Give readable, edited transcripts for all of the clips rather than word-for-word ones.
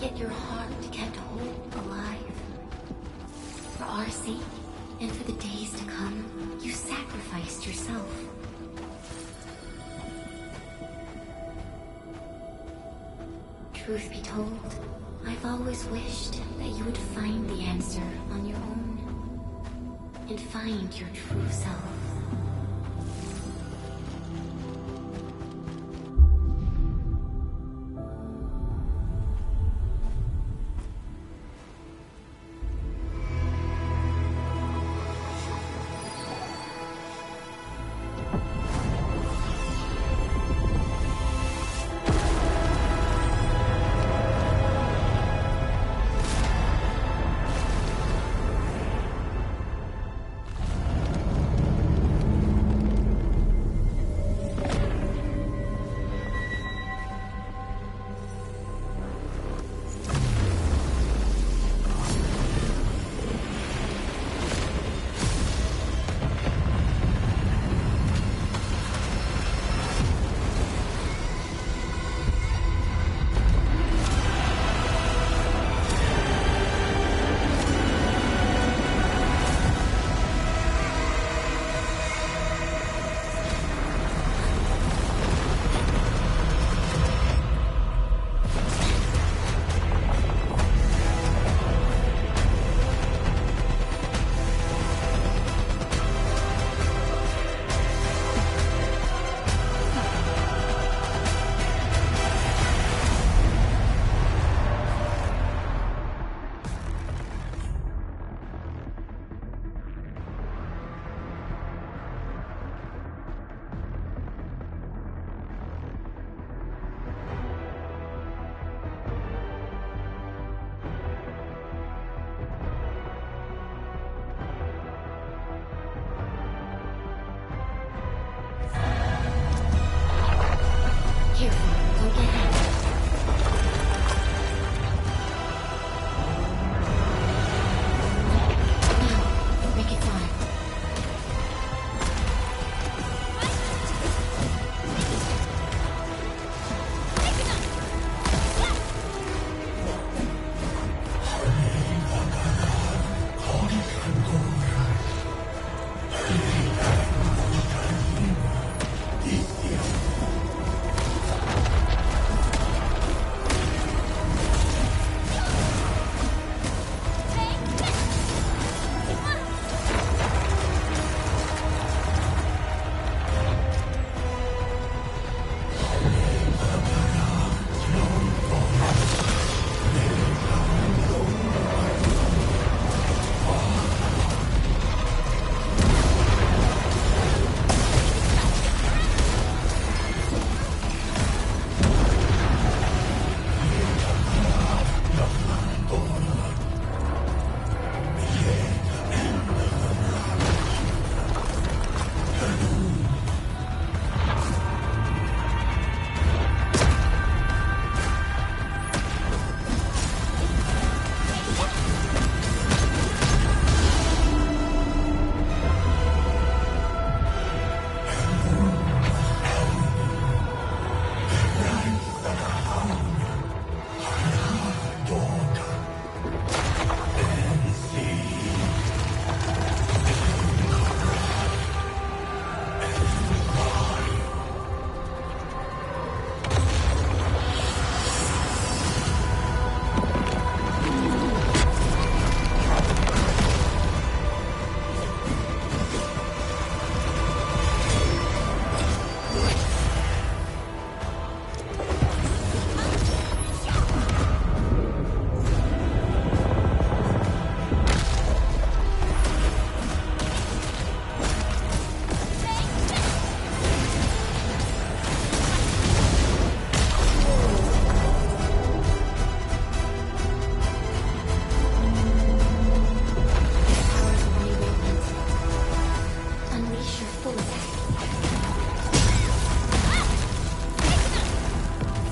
Yet your heart kept hope alive. For our sake, and for the days to come, you sacrificed yourself. Truth be told, I've always wished that you would find the answer on your own, and find your true self.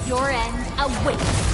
Your end awaits.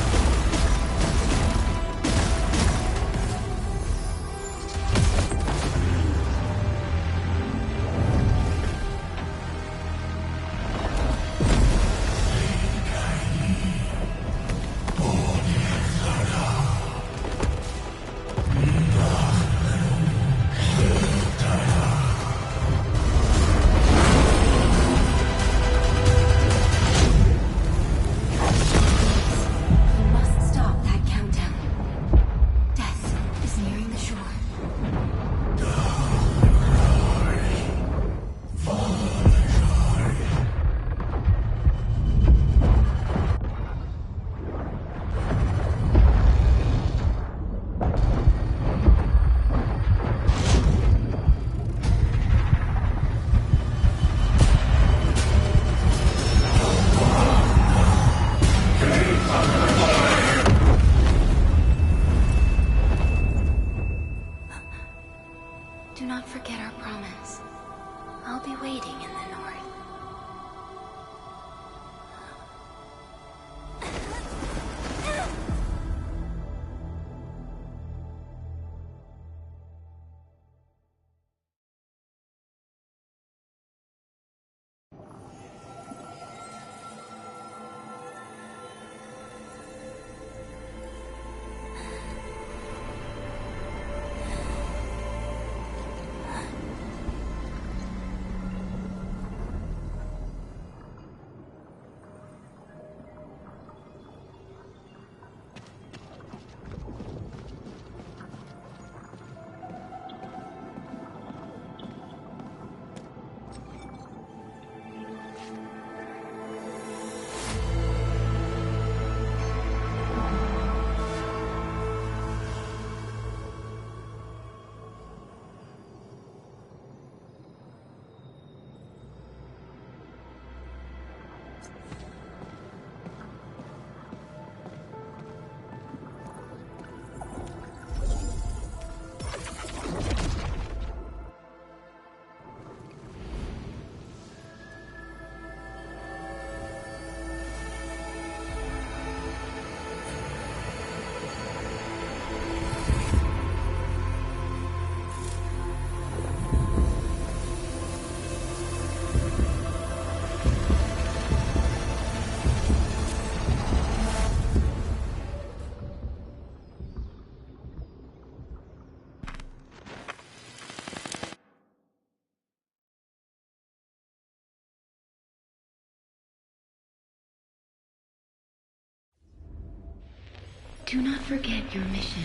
Do not forget your mission.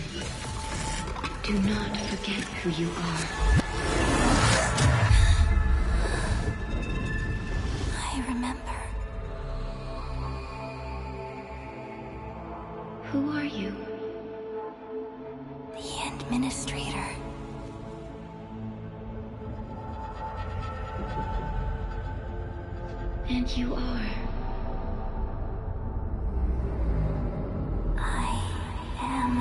Do not forget who you are. I remember. Who are you? The Administrator. And you are? I am...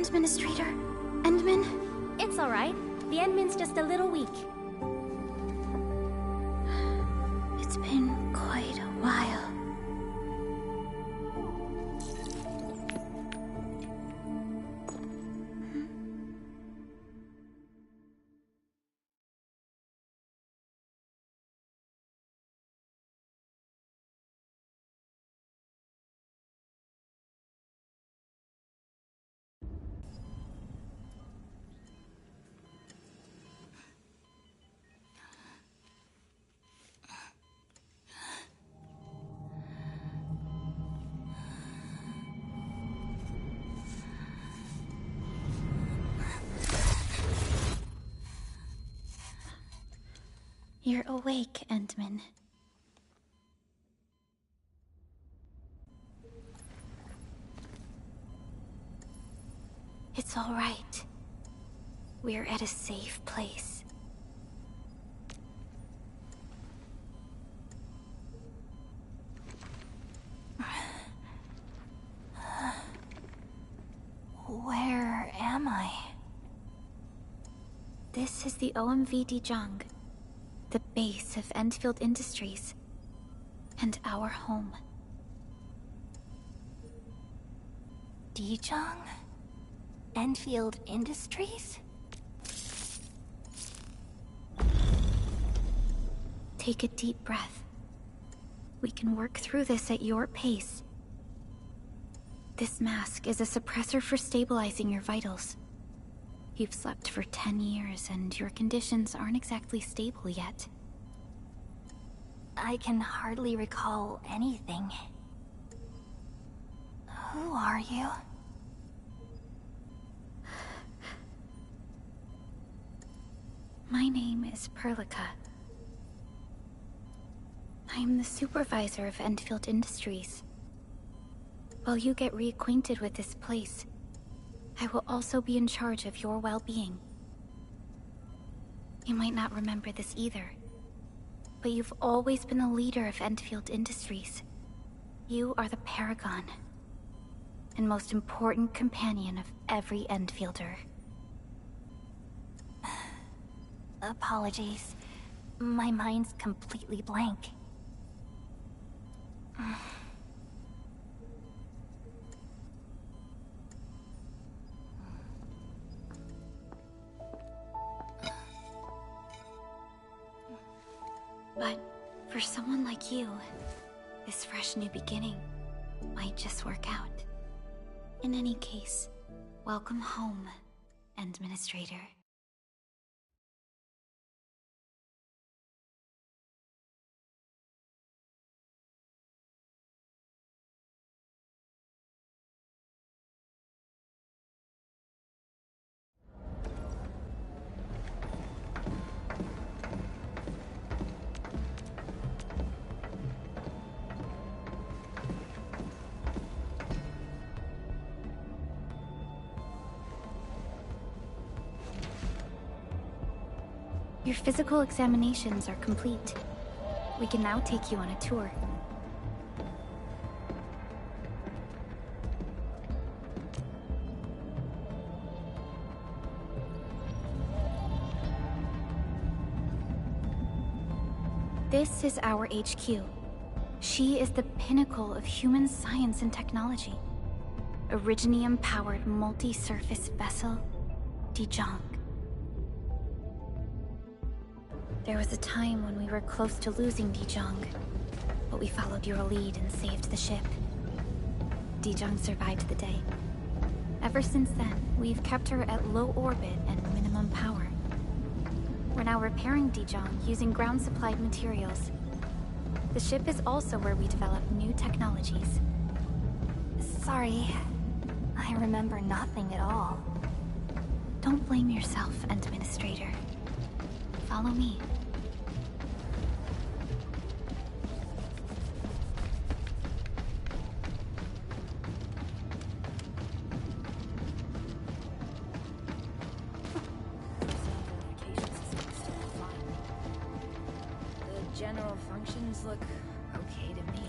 Administrator? Endman? It's alright. The Endman's just a little weak. It's been quite a while. You're awake, Endman. It's all right. We're at a safe place. Where am I? This is the OMV Dijong, the base of Enfield Industries, and our home. Dijong? Enfield Industries? Take a deep breath. We can work through this at your pace. This mask is a suppressor for stabilizing your vitals. You've slept for 10 years, and your conditions aren't exactly stable yet. I can hardly recall anything. Who are you? My name is Perlica. I am the supervisor of Enfield Industries. While you get reacquainted with this place, I will also be in charge of your well-being. You might not remember this either, but you've always been the leader of Enfield Industries. You are the paragon, and most important companion of every Enfielder. Apologies. My mind's completely blank. For someone like you, this fresh new beginning might just work out. In any case, welcome home, Administrator. Your physical examinations are complete. We can now take you on a tour. This is our HQ. She is the pinnacle of human science and technology. Originium-powered multi-surface vessel, Dijong. There was a time when we were close to losing Dijong, but we followed your lead and saved the ship. Dijong survived the day. Ever since then, we've kept her at low orbit and minimum power. We're now repairing Dijong using ground-supplied materials. The ship is also where we develop new technologies. Sorry, I remember nothing at all. Don't blame yourself, Administrator. Follow me. The general functions look okay to me.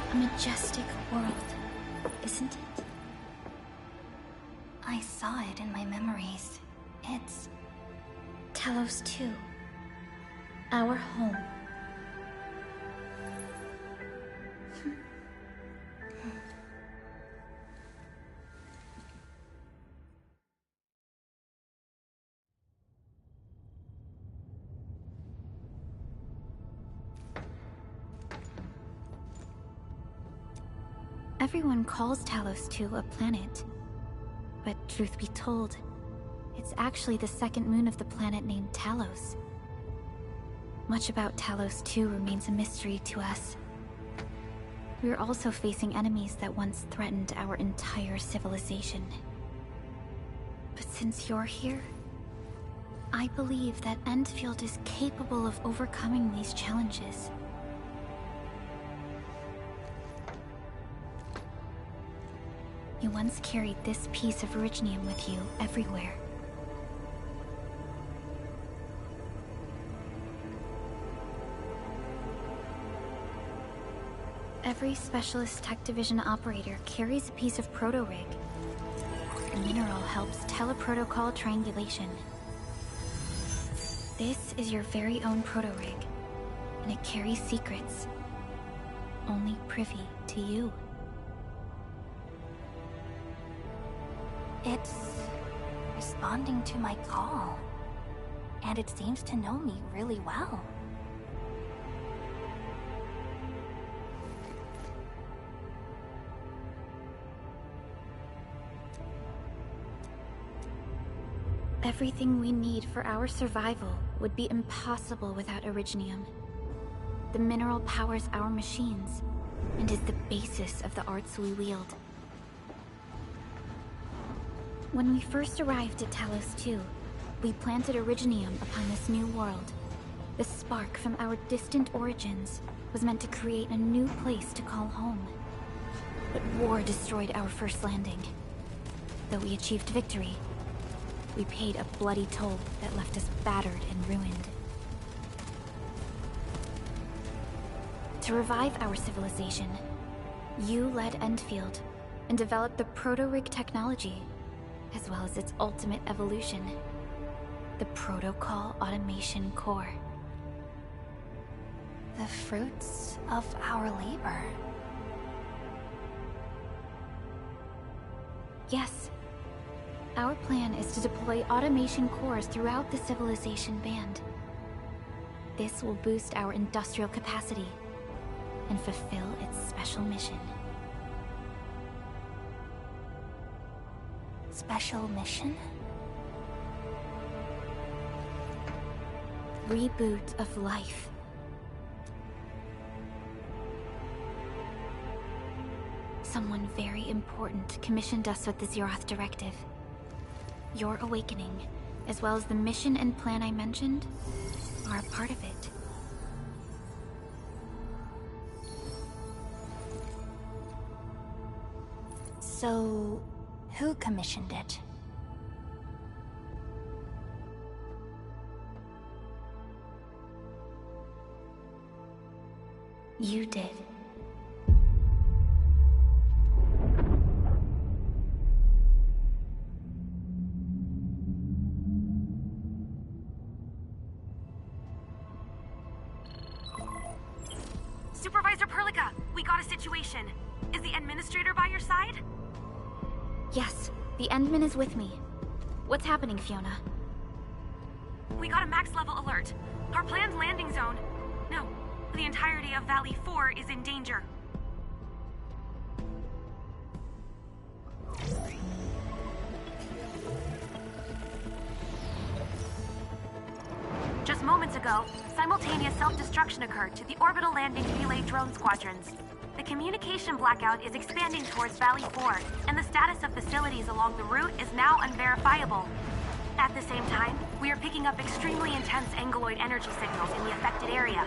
A majestic world, isn't it? I saw it in my memories. It's Talos 2. Our home. Everyone calls Talos 2 a planet. But truth be told, it's actually the second moon of the planet named Talos. Much about Talos 2 remains a mystery to us. We're also facing enemies that once threatened our entire civilization. But since you're here, I believe that Endfield is capable of overcoming these challenges. You once carried this piece of Originium with you everywhere. Every Specialist Tech Division operator carries a piece of proto-rig. The mineral helps teleprotocol triangulation. This is your very own proto-rig, and it carries secrets, only privy to you. It's responding to my call, and it seems to know me really well. Everything we need for our survival would be impossible without Originium. The mineral powers our machines, and is the basis of the arts we wield. When we first arrived at Talos 2, we planted Originium upon this new world. The spark from our distant origins was meant to create a new place to call home. But war destroyed our first landing. Though we achieved victory, we paid a bloody toll that left us battered and ruined. To revive our civilization, you led Endfield and developed the proto-rig technology, as well as its ultimate evolution, the Protocol Automation Core. The fruits of our labor. Yes. Our plan is to deploy automation cores throughout the civilization band. This will boost our industrial capacity and fulfill its special mission. Special mission? Reboot of life. Someone very important commissioned us with the Zeroth Directive. Your awakening, as well as the mission and plan I mentioned, are a part of it. So, who commissioned it? You did. Supervisor Perlica, we got a situation. Is the administrator by your side? Yes, the Endman is with me. What's happening, Fiona? We got a max level alert. Our planned landing zone... No, the entirety of Valley 4 is in danger. Just moments ago, simultaneous self-destruction occurred to the orbital landing relay drone squadrons. The communication blackout is expanding towards Valley 4, and the status of facilities along the route is now unverifiable. At the same time, we are picking up extremely intense angeloid energy signals in the affected area.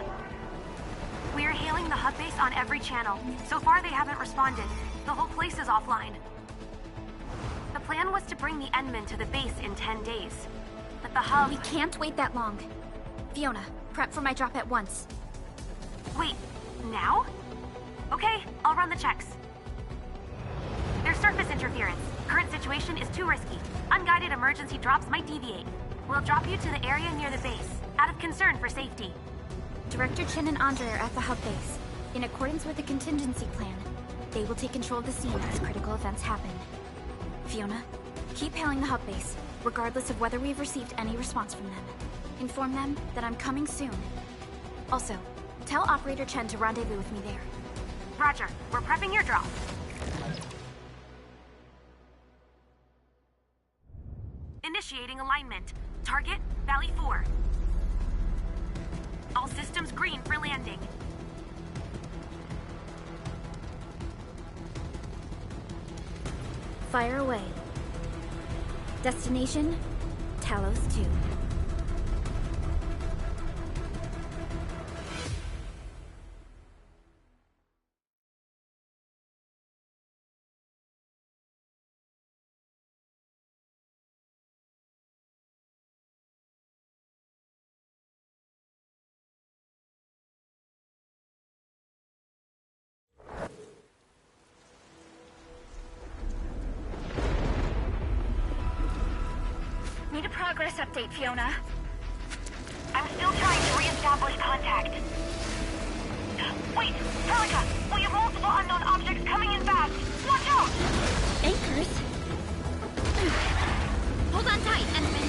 We are hailing the hub base on every channel. So far, they haven't responded. The whole place is offline. The plan was to bring the Endman to the base in 10 days. But the hub... We can't wait that long. Fiona, prep for my drop at once. Wait, now? Okay, I'll run the checks. There's surface interference. Current situation is too risky. Unguided emergency drops might deviate. We'll drop you to the area near the base, out of concern for safety. Director Chen and Andre are at the hub base. In accordance with the contingency plan, they will take control of the scene as critical events happen. Fiona, keep hailing the hub base, regardless of whether we've received any response from them. Inform them that I'm coming soon. Also, tell Operator Chen to rendezvous with me there. Roger, we're prepping your drop. Initiating alignment. Target, Valley 4. All systems green for landing. Fire away. Destination, Talos 2. Need a progress update, Fiona. I'm still trying to re-establish contact. Wait, Perlica! We have multiple unknown objects coming in fast! Watch out! Anchors? Hold on tight, Endman.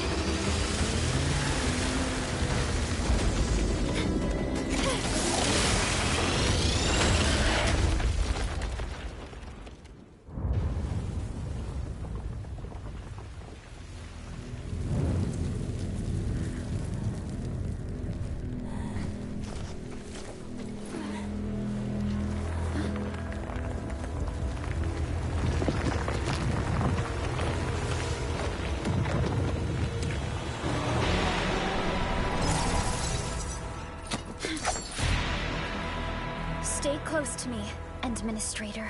Stay close to me, Administrator.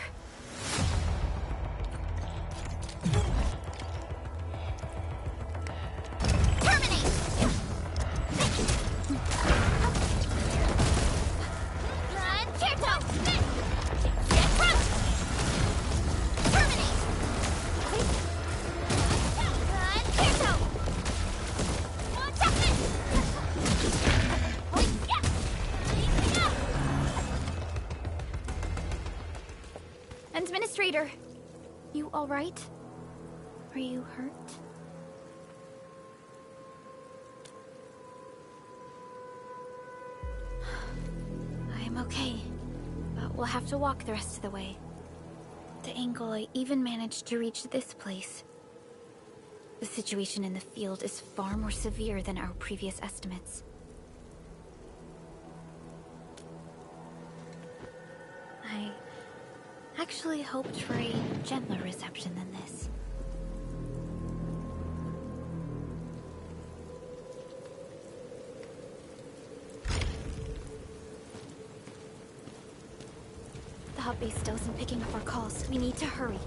Terminate! Tirto! Get front! Terminate! Tirto! Administrator, you all right? Are you hurt? I'm okay, but we'll have to walk the rest of the way. The angle I even managed to reach this place. The situation in the field is far more severe than our previous estimates. I actually hoped for a gentler reception than this. The hub base still isn't picking up our calls. We need to hurry.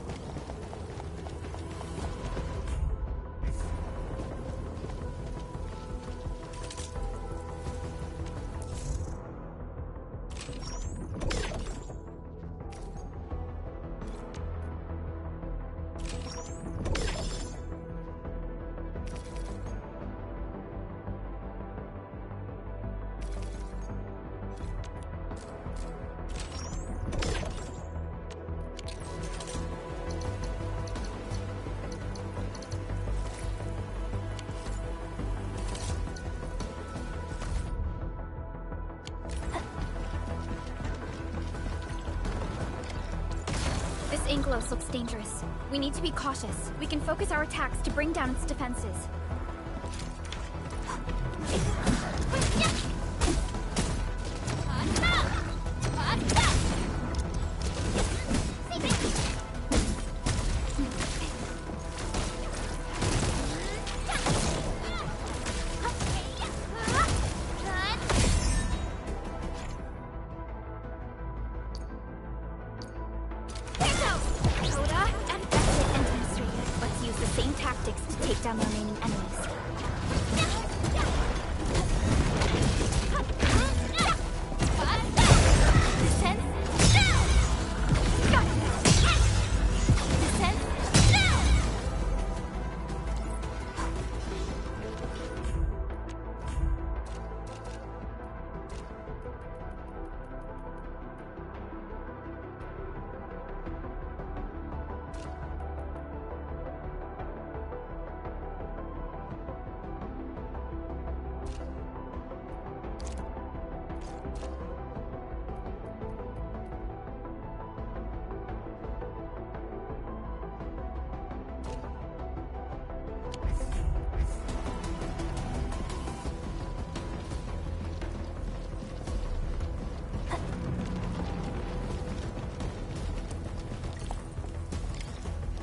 Anglos looks dangerous. We need to be cautious. We can focus our attacks to bring down its defenses.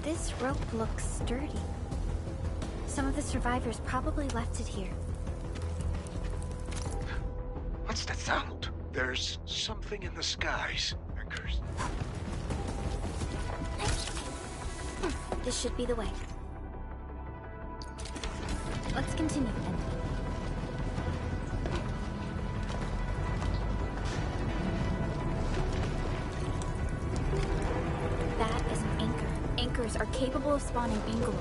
This rope looks sturdy. Some of the survivors probably left it here. What's that sound? There's something in the skies. Anchors. This should be the way. Let's continue then. That is an anchor. Anchors are capable of spawning Anglo.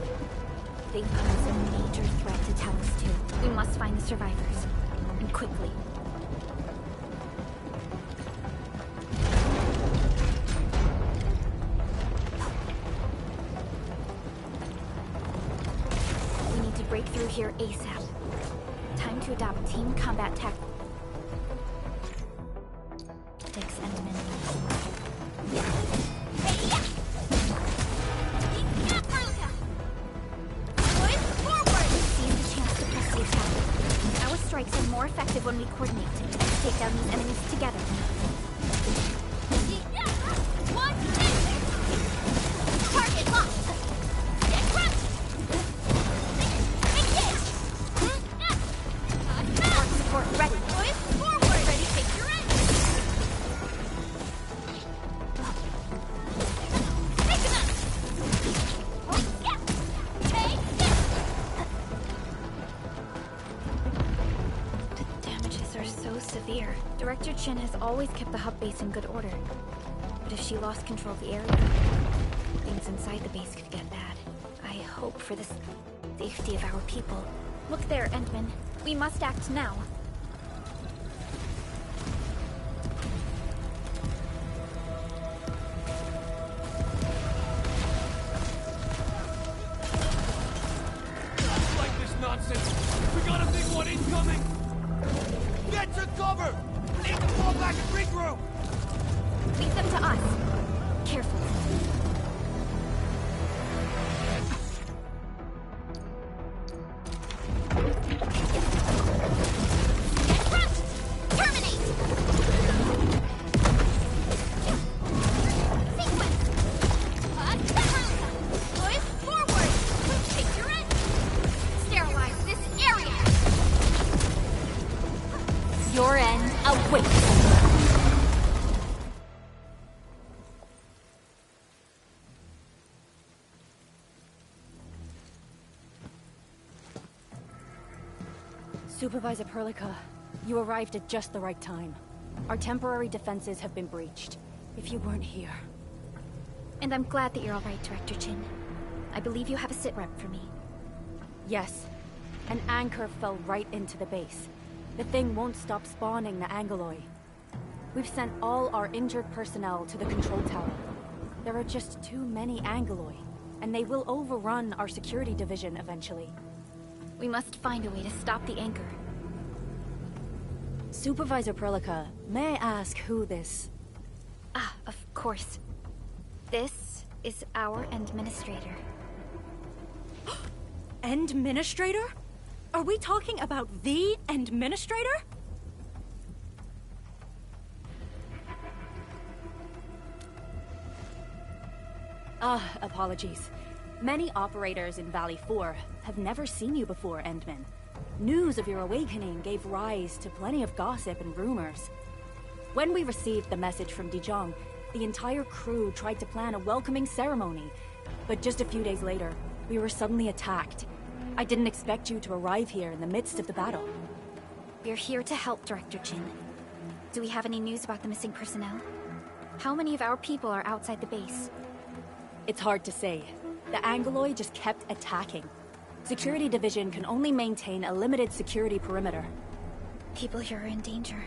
They pose a major threat to Talus too. We must find the survivors. And quickly. We need to break through here ASAP. Time to adopt team combat tactics and enemies. Strikes are more effective when we coordinate. Take down these enemies together. Target locked! Get crushed! Support ready. Boys, forward! Ready, take your end! Taken up! Are so severe. Director Chen has always kept the hub base in good order. But if she lost control of the area, things inside the base could get bad. I hope for the safety of our people. Look there, Endman. We must act now. Incoming! Get to cover! Need to fall back and regroup! Leave them to us. Careful. Your end awaits. Supervisor Perlica, you arrived at just the right time. Our temporary defenses have been breached. If you weren't here... And I'm glad that you're all right, Director Chin. I believe you have a sit-rep for me. Yes. An anchor fell right into the base. The thing won't stop spawning the Angoloi. We've sent all our injured personnel to the control tower. There are just too many Angoloi, and they will overrun our security division eventually. We must find a way to stop the anchor. Supervisor Perlica, may I ask who this... Ah, of course. This is our administrator. Administrator? Are we talking about the administrator? Apologies. Many operators in Valley 4 have never seen you before, Endman. News of your awakening gave rise to plenty of gossip and rumors. When we received the message from Dijon, the entire crew tried to plan a welcoming ceremony, but just a few days later, we were suddenly attacked. I didn't expect you to arrive here in the midst of the battle. We're here to help, Director Chin. Do we have any news about the missing personnel? How many of our people are outside the base? It's hard to say. The Angoloi just kept attacking. Security Division can only maintain a limited security perimeter. People here are in danger.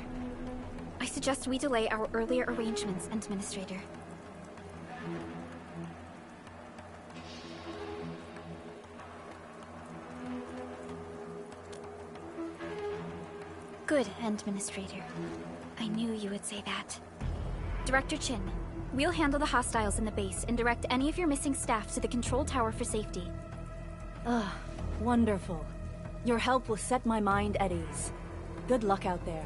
I suggest we delay our earlier arrangements, Administrator. Good, Administrator. I knew you would say that. Director Chin, we'll handle the hostiles in the base and direct any of your missing staff to the control tower for safety. Wonderful. Your help will set my mind at ease. Good luck out there.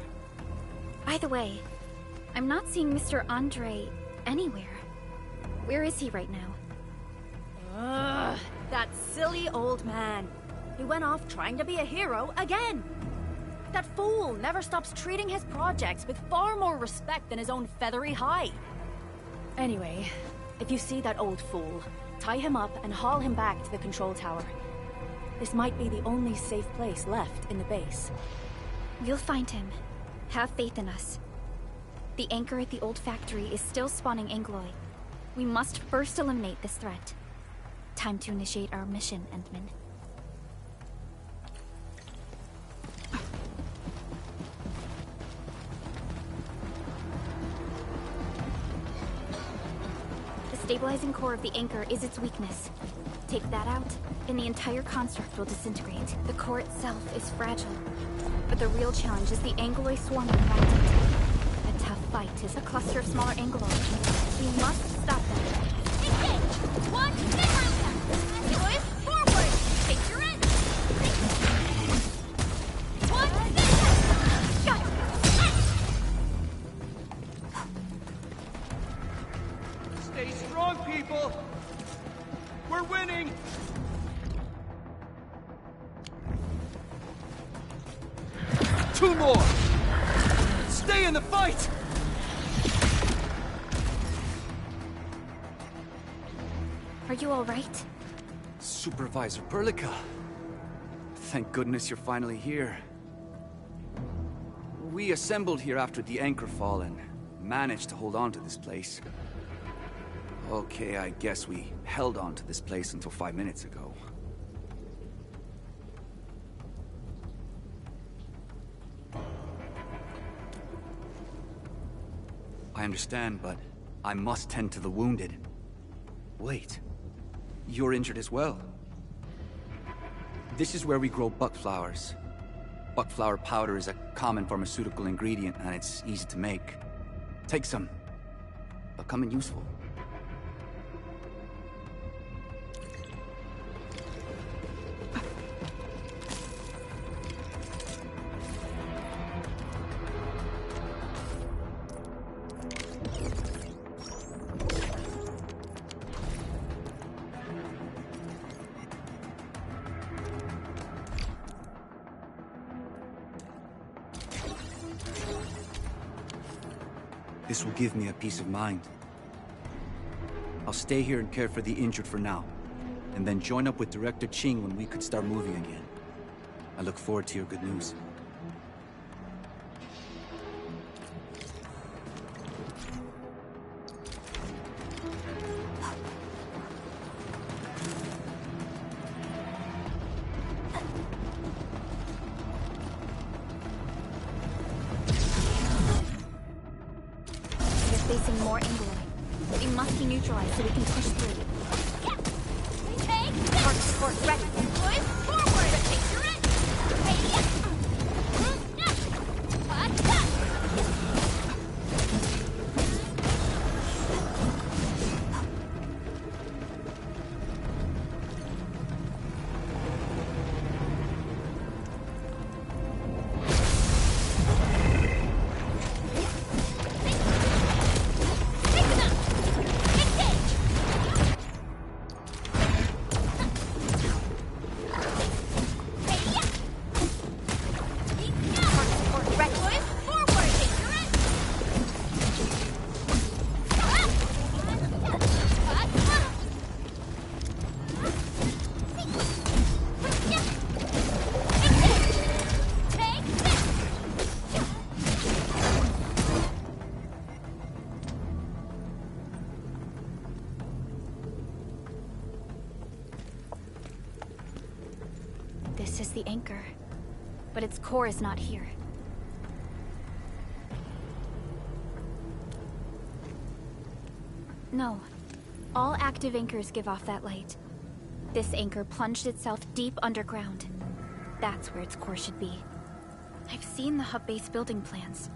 By the way, I'm not seeing Mr. Andre anywhere. Where is he right now? That silly old man. He went off trying to be a hero again. That fool never stops treating his projects with far more respect than his own feathery hide. Anyway, if you see that old fool, tie him up and haul him back to the control tower. This might be the only safe place left in the base. We'll find him. Have faith in us. The anchor at the old factory is still spawning Angoloi. We must first eliminate this threat. Time to initiate our mission, Endman. The stabilizing core of the anchor is its weakness. Take that out, and the entire construct will disintegrate. The core itself is fragile, but the real challenge is the Angoloi swarming around it. A tough fight is a cluster of smaller Angoloi. We must stop them. Engage! One, Angoloi, forward! Take your end! One, got it! Stay strong, people! We're winning! Two more! Stay in the fight! Are you all right? Supervisor Perlica. Thank goodness you're finally here. We assembled here after the anchor fall and managed to hold on to this place. Okay, I guess we held on to this place until 5 minutes ago. I understand, but I must tend to the wounded. Wait, you're injured as well. This is where we grow buck flowers. Buckflower powder is a common pharmaceutical ingredient, and it's easy to make. Take some. They'll come in useful. This will give me a peace of mind. I'll stay here and care for the injured for now, and then join up with Director Ching when we could start moving again. I look forward to your good news. Facing more angling. They must be neutralized so we can push through. Take Arc support ready. Push forward. Take your end. Hey, This is the anchor, but its core is not here. No. All active anchors give off that light. This anchor plunged itself deep underground. That's where its core should be. I've seen the hub base building plans.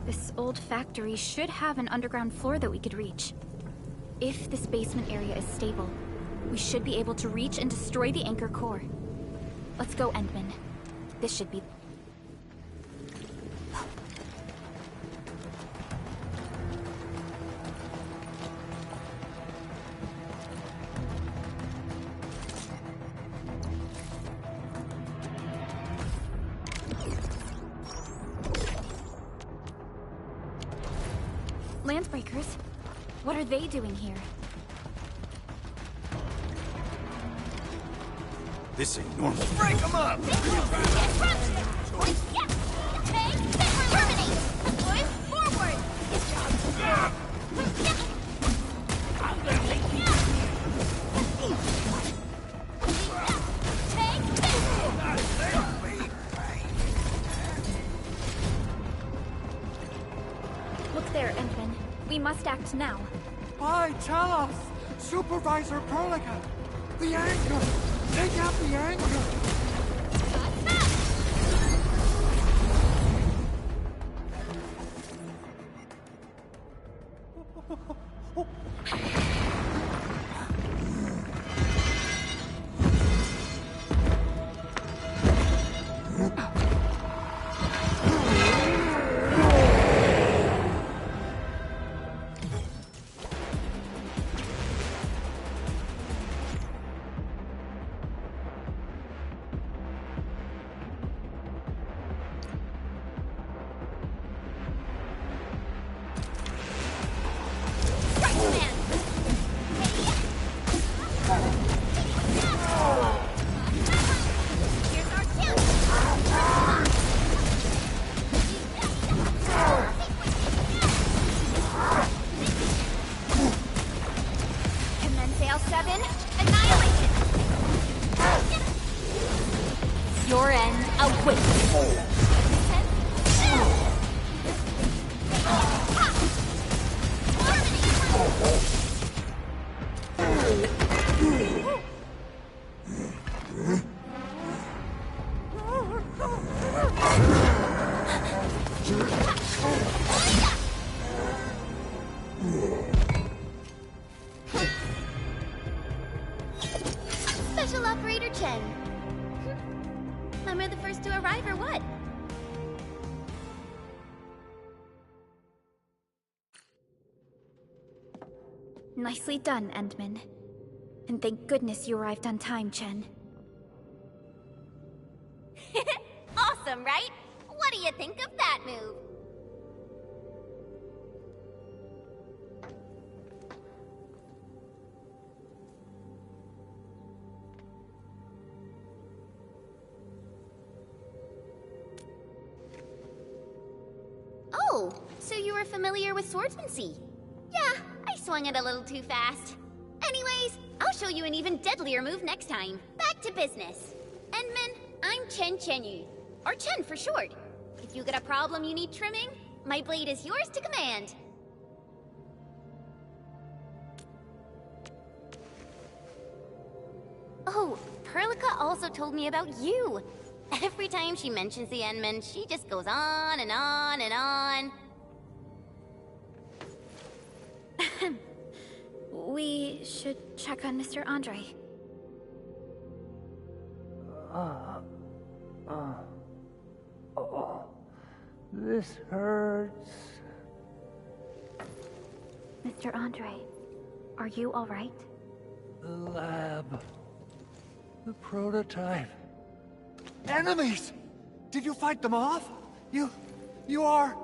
This old factory should have an underground floor that we could reach. If this basement area is stable, we should be able to reach and destroy the anchor core. Let's go, Endman. This should be... Landbreakers? What are they doing here? This ain't normal. Break them up! Look there, Endman. We must act now. Why, tell us! Supervisor Perlica! The anchor! Take out the anchor! Special Operator Chen. Am I the first to arrive or what? Nicely done, Endman. And thank goodness you arrived on time, Chen. Awesome, right? What do you think of that move? Oh, so you were familiar with swordsmancy? Yeah, I swung it a little too fast. Anyways, I'll show you an even deadlier move next time. Back to business. Endman, I'm Chen Chenyu, or Chen for short. If you got a problem you need trimming, my blade is yours to command. Oh, Perlica also told me about you. Every time she mentions the Endman, she just goes on and on and on. We should check on Mr. Andre. This hurts. Mr. Andre, are you all right? The lab. The prototype. Enemies! Did you fight them off? You are...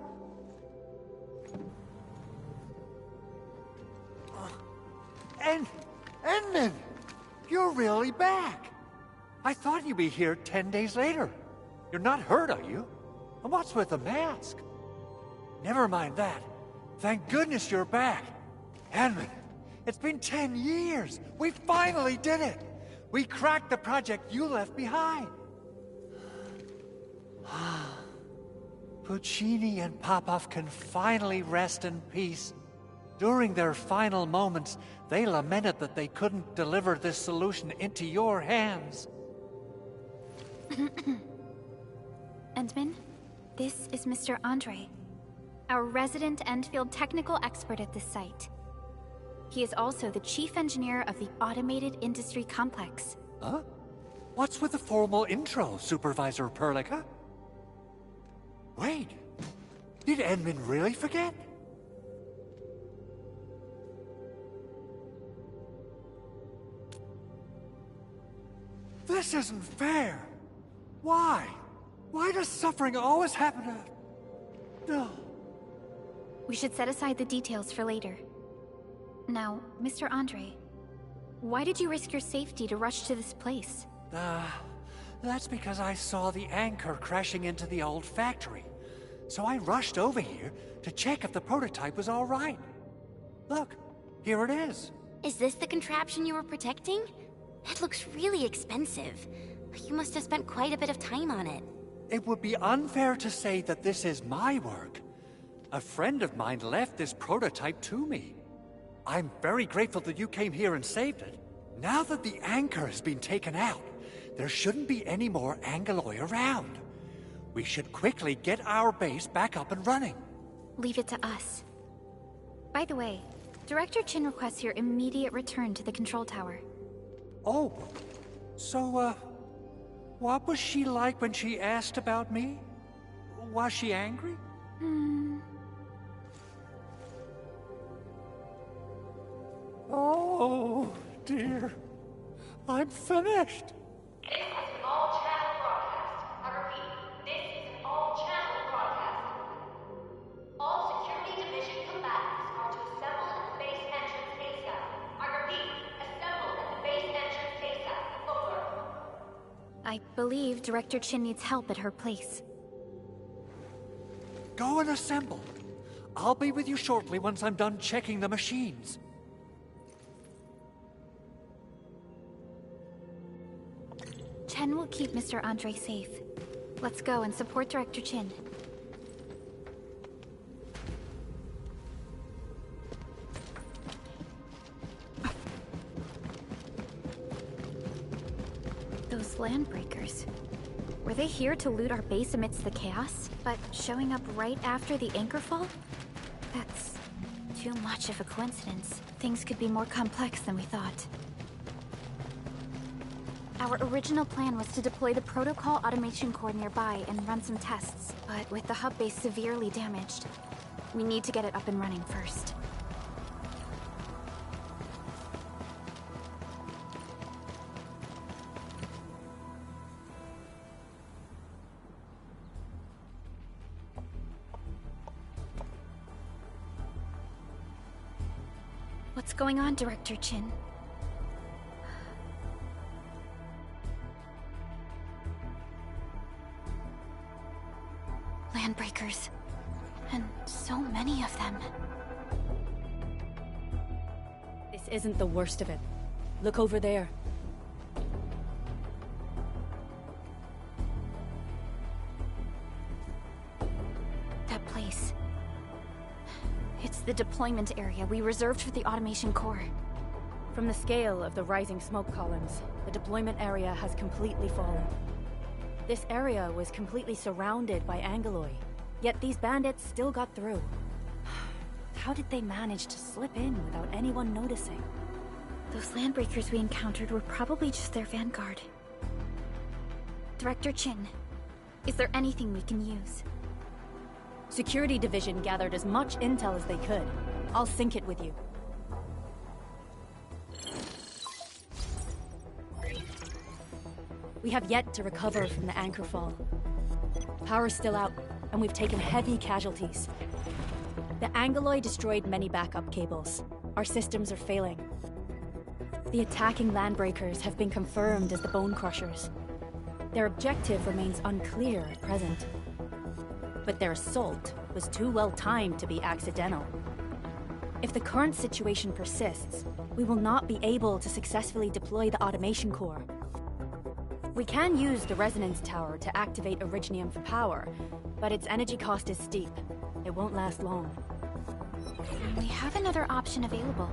Endman! You're really back! I thought you'd be here 10 days later. You're not hurt, are you? And what's with the mask? Never mind that. Thank goodness you're back. Endman, it's been 10 years. We finally did it. We cracked the project you left behind. Puccini and Popov can finally rest in peace. During their final moments, they lamented that they couldn't deliver this solution into your hands. Endman, this is Mr. Andre, our resident Enfield technical expert at this site. He is also the chief engineer of the Automated Industry Complex. Huh? What's with the formal intro, Supervisor Perlica? Wait, did Endman really forget? This isn't fair. Why? Why does suffering always happen to... No. We should set aside the details for later. Now, Mr. Andre, why did you risk your safety to rush to this place? That's because I saw the anchor crashing into the old factory. So I rushed over here to check if the prototype was all right. Look, here it is. Is this the contraption you were protecting? It looks really expensive. You must have spent quite a bit of time on it. It would be unfair to say that this is my work. A friend of mine left this prototype to me. I'm very grateful that you came here and saved it. Now that the anchor has been taken out, there shouldn't be any more Angaloi around. We should quickly get our base back up and running. Leave it to us. By the way, Director Chin requests your immediate return to the control tower. Oh, so, what was she like when she asked about me? Was she angry? Oh, dear. I'm finished. This is an all-channel broadcast. I repeat, this is an all-channel broadcast. All security division combatants are to assemble at the base entrance ASAP. I repeat, assemble at the base entrance ASAP. Over. I believe Director Chin needs help at her place. Go and assemble. I'll be with you shortly once I'm done checking the machines. Chen will keep Mr. Andre safe. Let's go and support Director Chin. Those landbreakers. Were they here to loot our base amidst the chaos, but showing up right after the anchor fall? That's too much of a coincidence. Things could be more complex than we thought. Our original plan was to deploy the protocol automation core nearby and run some tests, but with the hub base severely damaged, we need to get it up and running first. What's going on, Director Chin? Landbreakers. And so many of them. This isn't the worst of it. Look over there. That place. It's the deployment area we reserved for the automation core. From the scale of the rising smoke columns, the deployment area has completely fallen. This area was completely surrounded by Angeloi, yet these bandits still got through. How did they manage to slip in without anyone noticing? Those landbreakers we encountered were probably just their vanguard. Director Chin, is there anything we can use? Security Division gathered as much intel as they could. I'll sync it with you. We have yet to recover from the anchor fall. Power's still out, and we've taken heavy casualties. The Angeloi destroyed many backup cables. Our systems are failing. The attacking landbreakers have been confirmed as the Bone Crushers. Their objective remains unclear at present. But their assault was too well timed to be accidental. If the current situation persists, we will not be able to successfully deploy the automation core. We can use the resonance tower to activate Originium for power, but its energy cost is steep. It won't last long. We have another option available.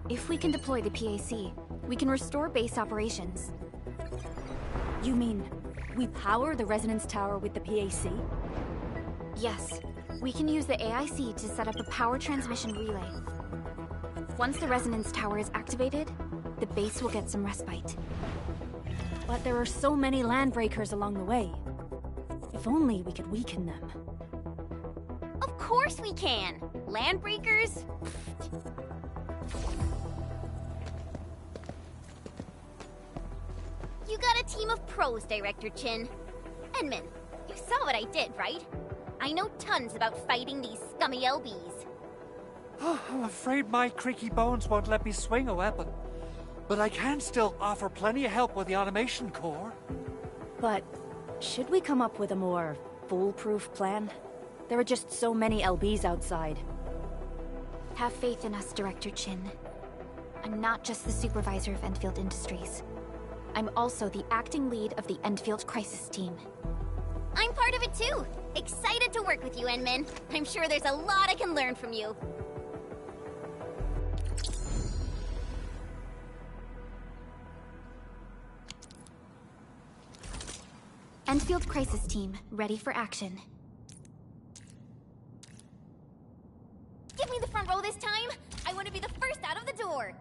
If we can deploy the PAC, we can restore base operations. You mean, we power the resonance tower with the PAC? Yes. We can use the AIC to set up a power transmission relay. Once the resonance tower is activated, the base will get some respite. But there are so many landbreakers along the way. If only we could weaken them. Of course we can! Landbreakers? You got a team of pros, Director Chin. Edmund, you saw what I did, right? I know tons about fighting these scummy LBs. I'm afraid my creaky bones won't let me swing a weapon. But I can still offer plenty of help with the automation core. But should we come up with a more foolproof plan? There are just so many LBs outside. Have faith in us, Director Chin. I'm not just the supervisor of Enfield Industries. I'm also the acting lead of the Enfield Crisis Team. I'm part of it too! Excited to work with you, Enmin. I'm sure there's a lot I can learn from you. Enfield Crisis Team, ready for action. Give me the front row this time! I want to be the first out of the door!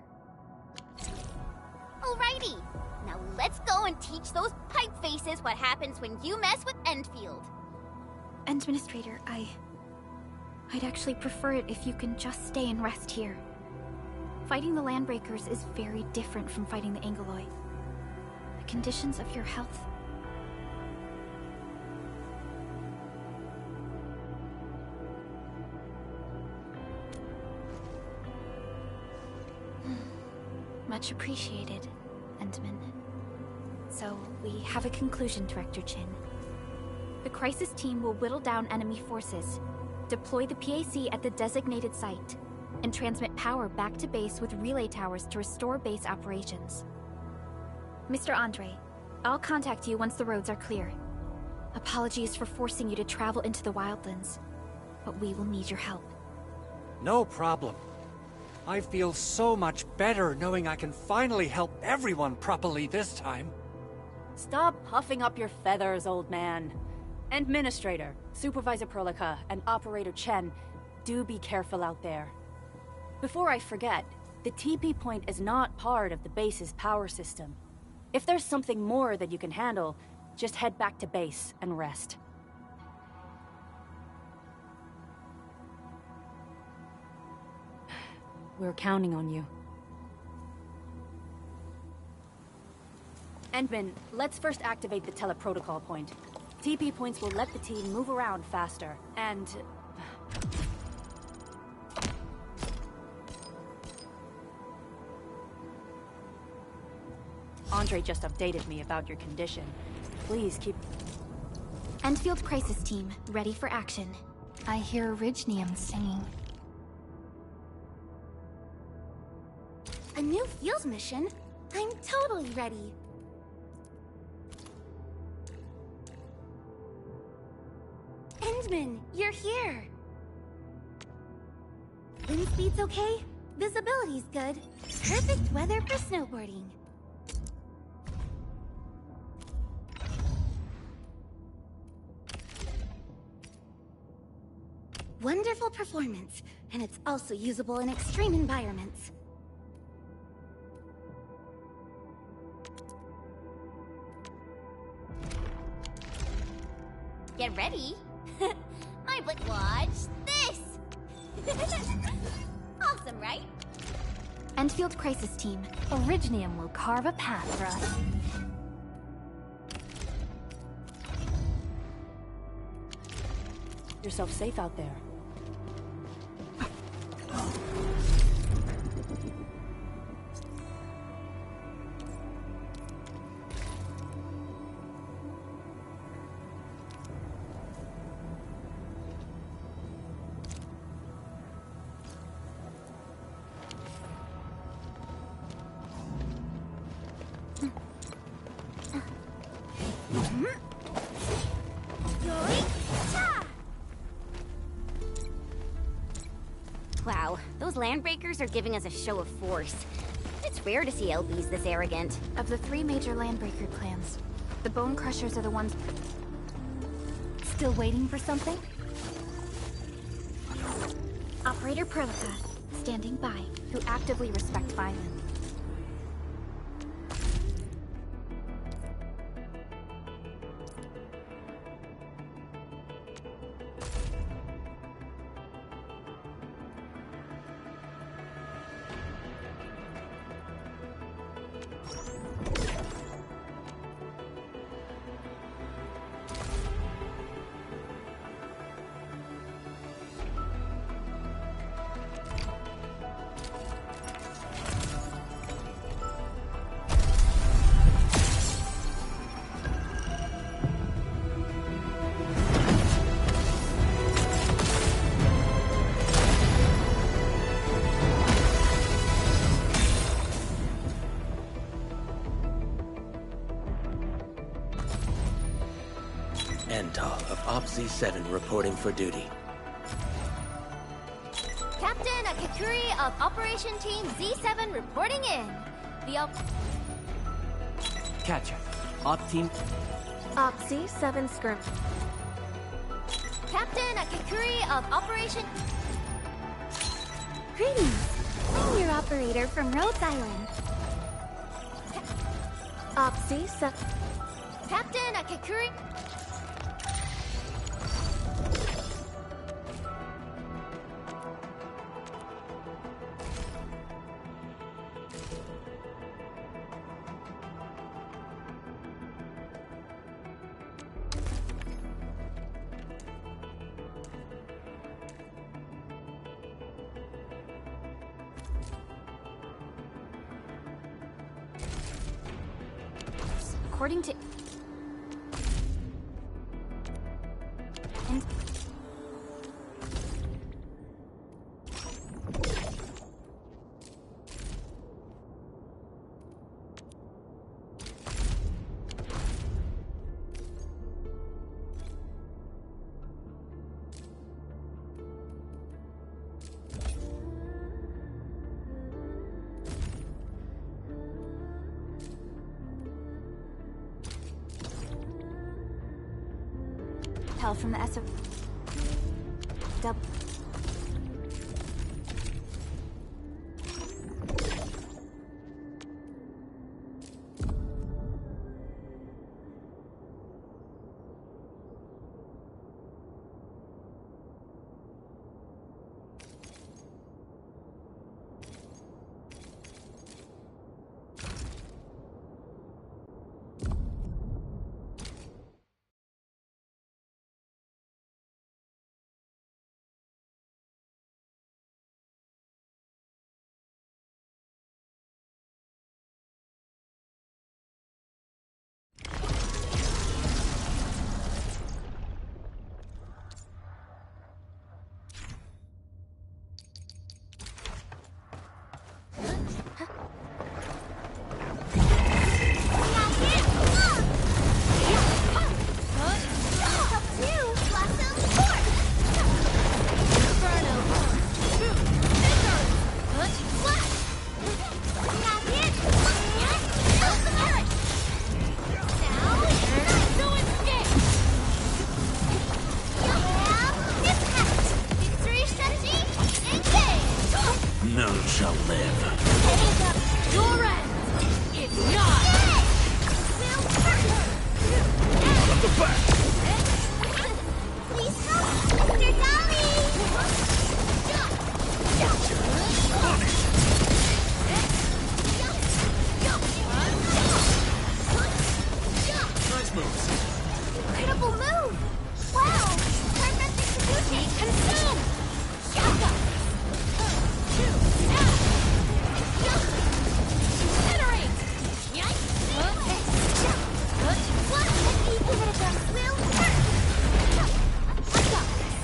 Alrighty! Now let's go and teach those pipe faces what happens when you mess with Enfield. Administrator, I'd actually prefer it if you can just stay and rest here. Fighting the Landbreakers is very different from fighting the Angeloi. The conditions of your health... Much appreciated, Entman. So, we have a conclusion, Director Chin. The Crisis Team will whittle down enemy forces, deploy the PAC at the designated site, and transmit power back to base with relay towers to restore base operations. Mr. Andre, I'll contact you once the roads are clear. Apologies for forcing you to travel into the wildlands, but we will need your help. No problem. I feel so much better knowing I can finally help everyone properly this time. Stop puffing up your feathers, old man. Administrator, Supervisor Perlica, and Operator Chen, do be careful out there. Before I forget, the TP point is not part of the base's power system. If there's something more that you can handle, just head back to base and rest. We're counting on you. Endman, let's first activate the teleprotocol point. TP points will let the team move around faster, and... Andre just updated me about your condition. Please keep... Enfield Crisis Team, ready for action. I hear Orignium singing. A new field mission? I'm totally ready. Endman, you're here! Wind speed's okay? Visibility's good. Perfect weather for snowboarding. Wonderful performance, and it's also usable in extreme environments. Get ready. My butt watch this! Awesome, right? Enfield Crisis Team. Orignium will carve a path for us. yourself safe out there. Wow, those landbreakers are giving us a show of force. It's rare to see LBs this arrogant. Of the 3 major landbreaker clans, the Bone Crushers are the ones... Still waiting for something? Operator Perlica, standing by, who actively respect violence. Of OPZ-7 reporting for duty. Captain Akakuri of Operation Team Z7 reporting in. Catcher. Op Team... OPZ-7 Scrim. Captain Akakuri of Operation... Greetings. I'm your operator from Rhodes Island. OPZ-7... Captain Akakuri... According to... intel from the None shall live. Your end is not! Up the back! Please help, Mr. Dolly! Nice moves. Incredible move! Wow! Perfect execution! Consume! Shaka! Incinerate! Yikes! What? Even if that will hurt! I got this!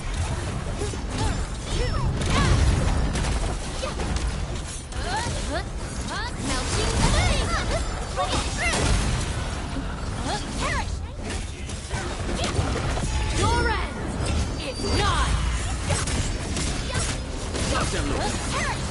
Melting flame! Bring it through! Perish! Your end is not! Stop them, Lord. Perish!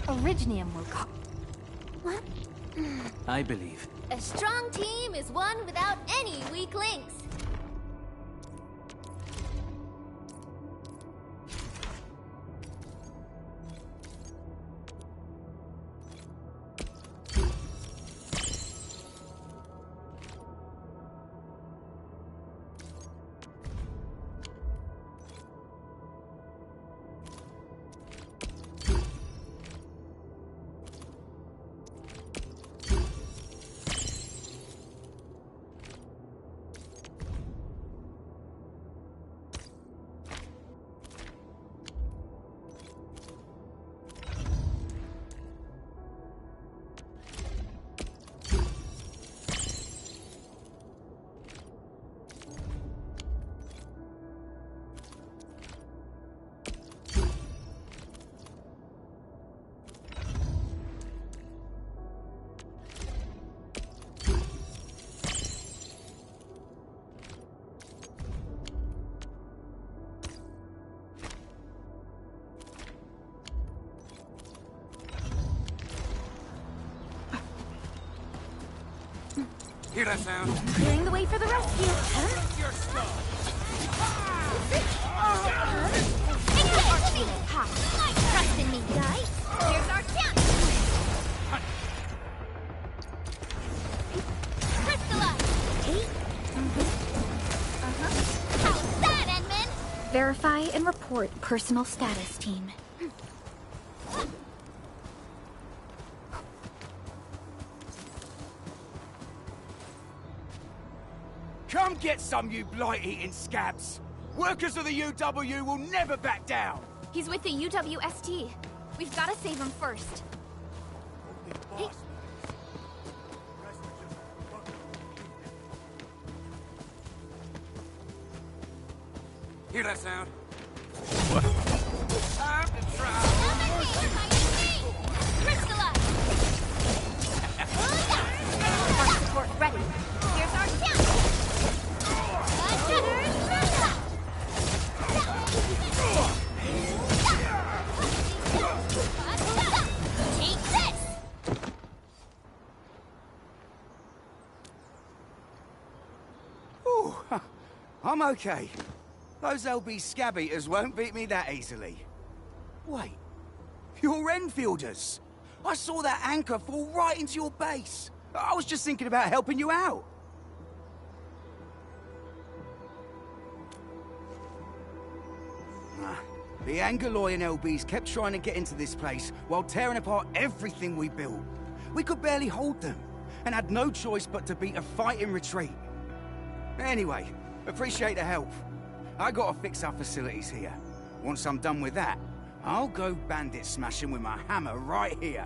Originium will come. What? I believe. A strong team is one without any weak links. Hear that sound? Clearing the way for the rescue. Your skull! Trust in me, guys. Here's our chance. Crystalline. How's that, Edmund? Verify and report personal status, team. Come get some, you blight-eating scabs! Workers of the UW will never back down! He's with the UWST. We've got to save him first. Hey. Hear that sound? What? Time to try. Crystalline. Our support ready. Here's our chance. Take this. Ooh, I'm okay. Those LB scab eaters won't beat me that easily. Wait, you're Enfielders. I saw that anchor fall right into your base. I was just thinking about helping you out. The Angaloy and LBs kept trying to get into this place while tearing apart everything we built. We could barely hold them, and had no choice but to beat a fighting retreat. Anyway, appreciate the help. I gotta fix our facilities here. Once I'm done with that, I'll go bandit smashing with my hammer right here.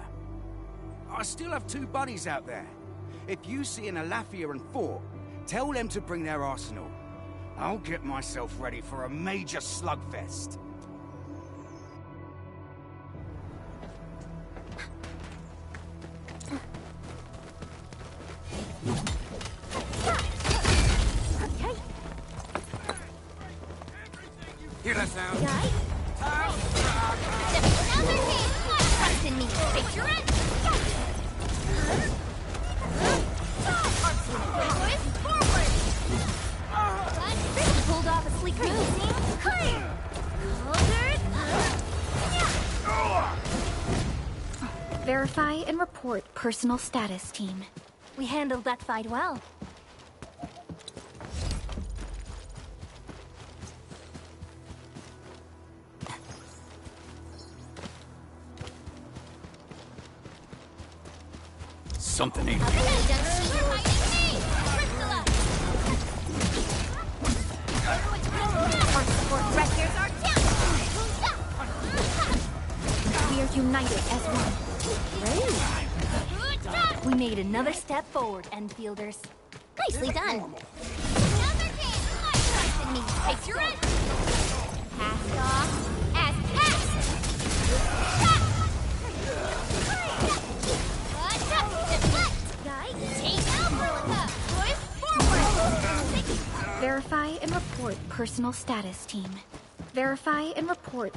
I still have 2 buddies out there. If you see an Alafia and Fort, tell them to bring their arsenal. I'll get myself ready for a major slugfest. Hear that sound? Guys? Another hand. Trust in me. Take your end. Forward. He pulled off a sleek move. Clear. Verify and report personal status, team. We handled that fight well. Something ain't. We are united as one. Great. We made another step forward, Enfielders. Nicely done. Another game. Trust in me. Take your end. Passed off as passed. Verify and report personal status, team. Verify and report.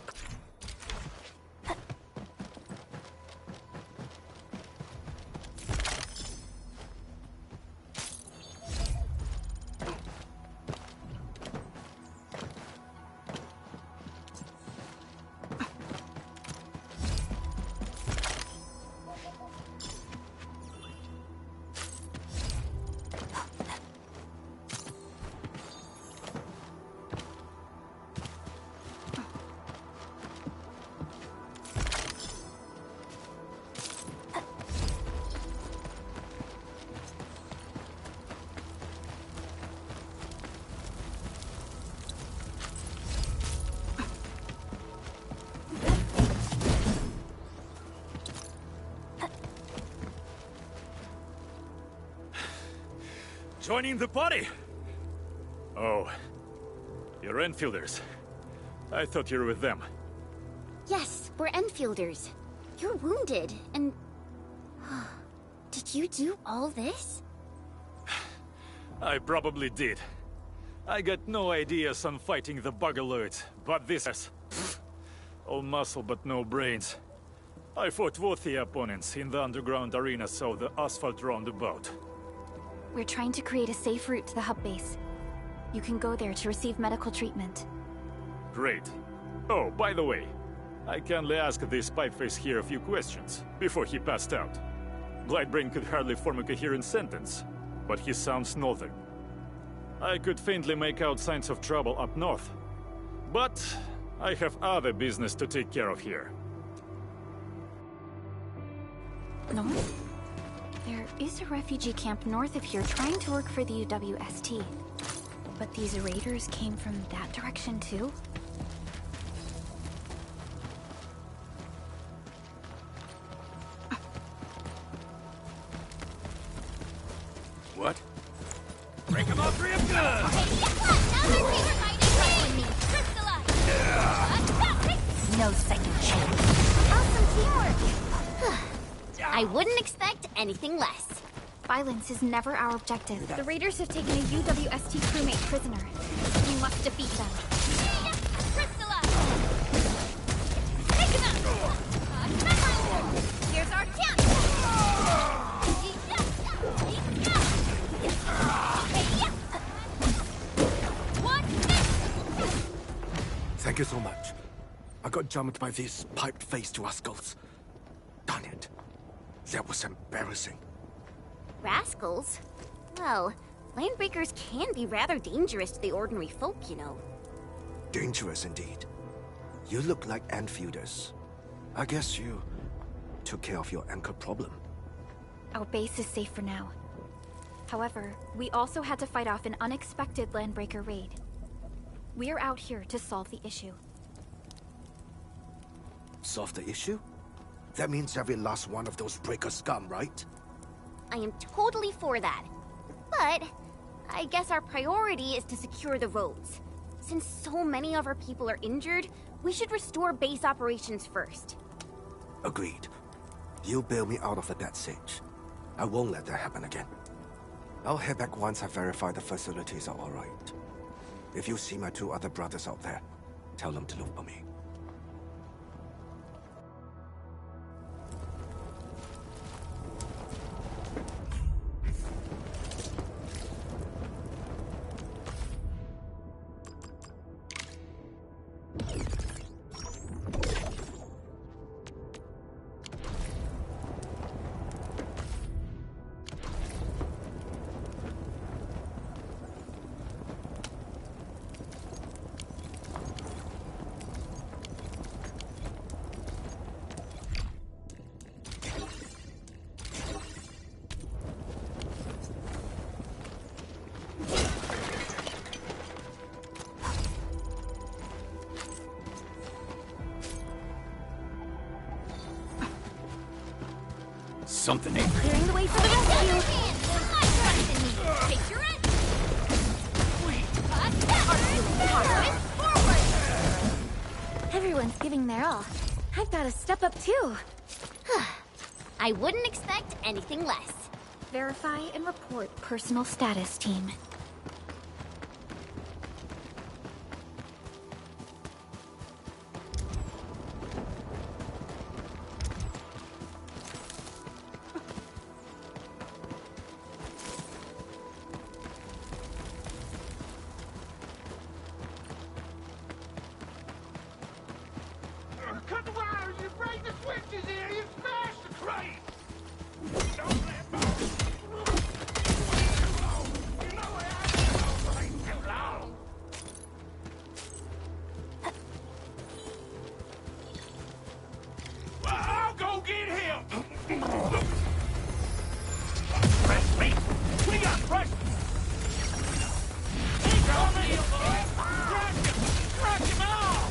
Joining the party? Oh, you're Enfielders. I thought you were with them. Yes, we're Enfielders. You're wounded, and... Did you do all this? I probably did. I got no ideas on fighting the Bugaloids, but this is... all muscle but no brains. I fought worthy opponents in the underground arena, so the asphalt roundabout. We're trying to create a safe route to the hub base. You can go there to receive medical treatment. Great. Oh, by the way, I kindly asked this pipeface here a few questions before he passed out. Blightbrain could hardly form a coherent sentence, but he sounds northern. I could faintly make out signs of trouble up north, but I have other business to take care of here. North? There is a refugee camp north of here trying to work for the UWST. But these raiders came from that direction too? What? Break them all three up good! No second chance. Awesome teamwork! I wouldn't expect anything less. Violence is never our objective. The raiders have taken a UWST crewmate prisoner. We must defeat them. Here's our chance! Thank you so much. I got jumped by these piped-faced rascals. Darn it. That was embarrassing. Rascals? Well, landbreakers can be rather dangerous to the ordinary folk, you know. Dangerous indeed. You look like ant feeders. I guess you took care of your anchor problem. Our base is safe for now. However, we also had to fight off an unexpected landbreaker raid. We are out here to solve the issue. Solve the issue? That means every last one of those breaker scum, right? I am totally for that. But I guess our priority is to secure the roads. Since so many of our people are injured, we should restore base operations first. Agreed. You bail me out of the death stage. I won't let that happen again. I'll head back once I verify the facilities are all right. If you see my two other brothers out there, tell them to look for me. Something ain't. Clearing the way for the rescue! Take your end! Everyone's giving their all. I've got to step up too. I wouldn't expect anything less. Verify and report personal status, team. Cut the wires, you break the switches here, you smash the crate! Don't let go! You know what I do, too long! Well, I'll go get him! Press me! We got pressure! He's on me, boy! Crush him off!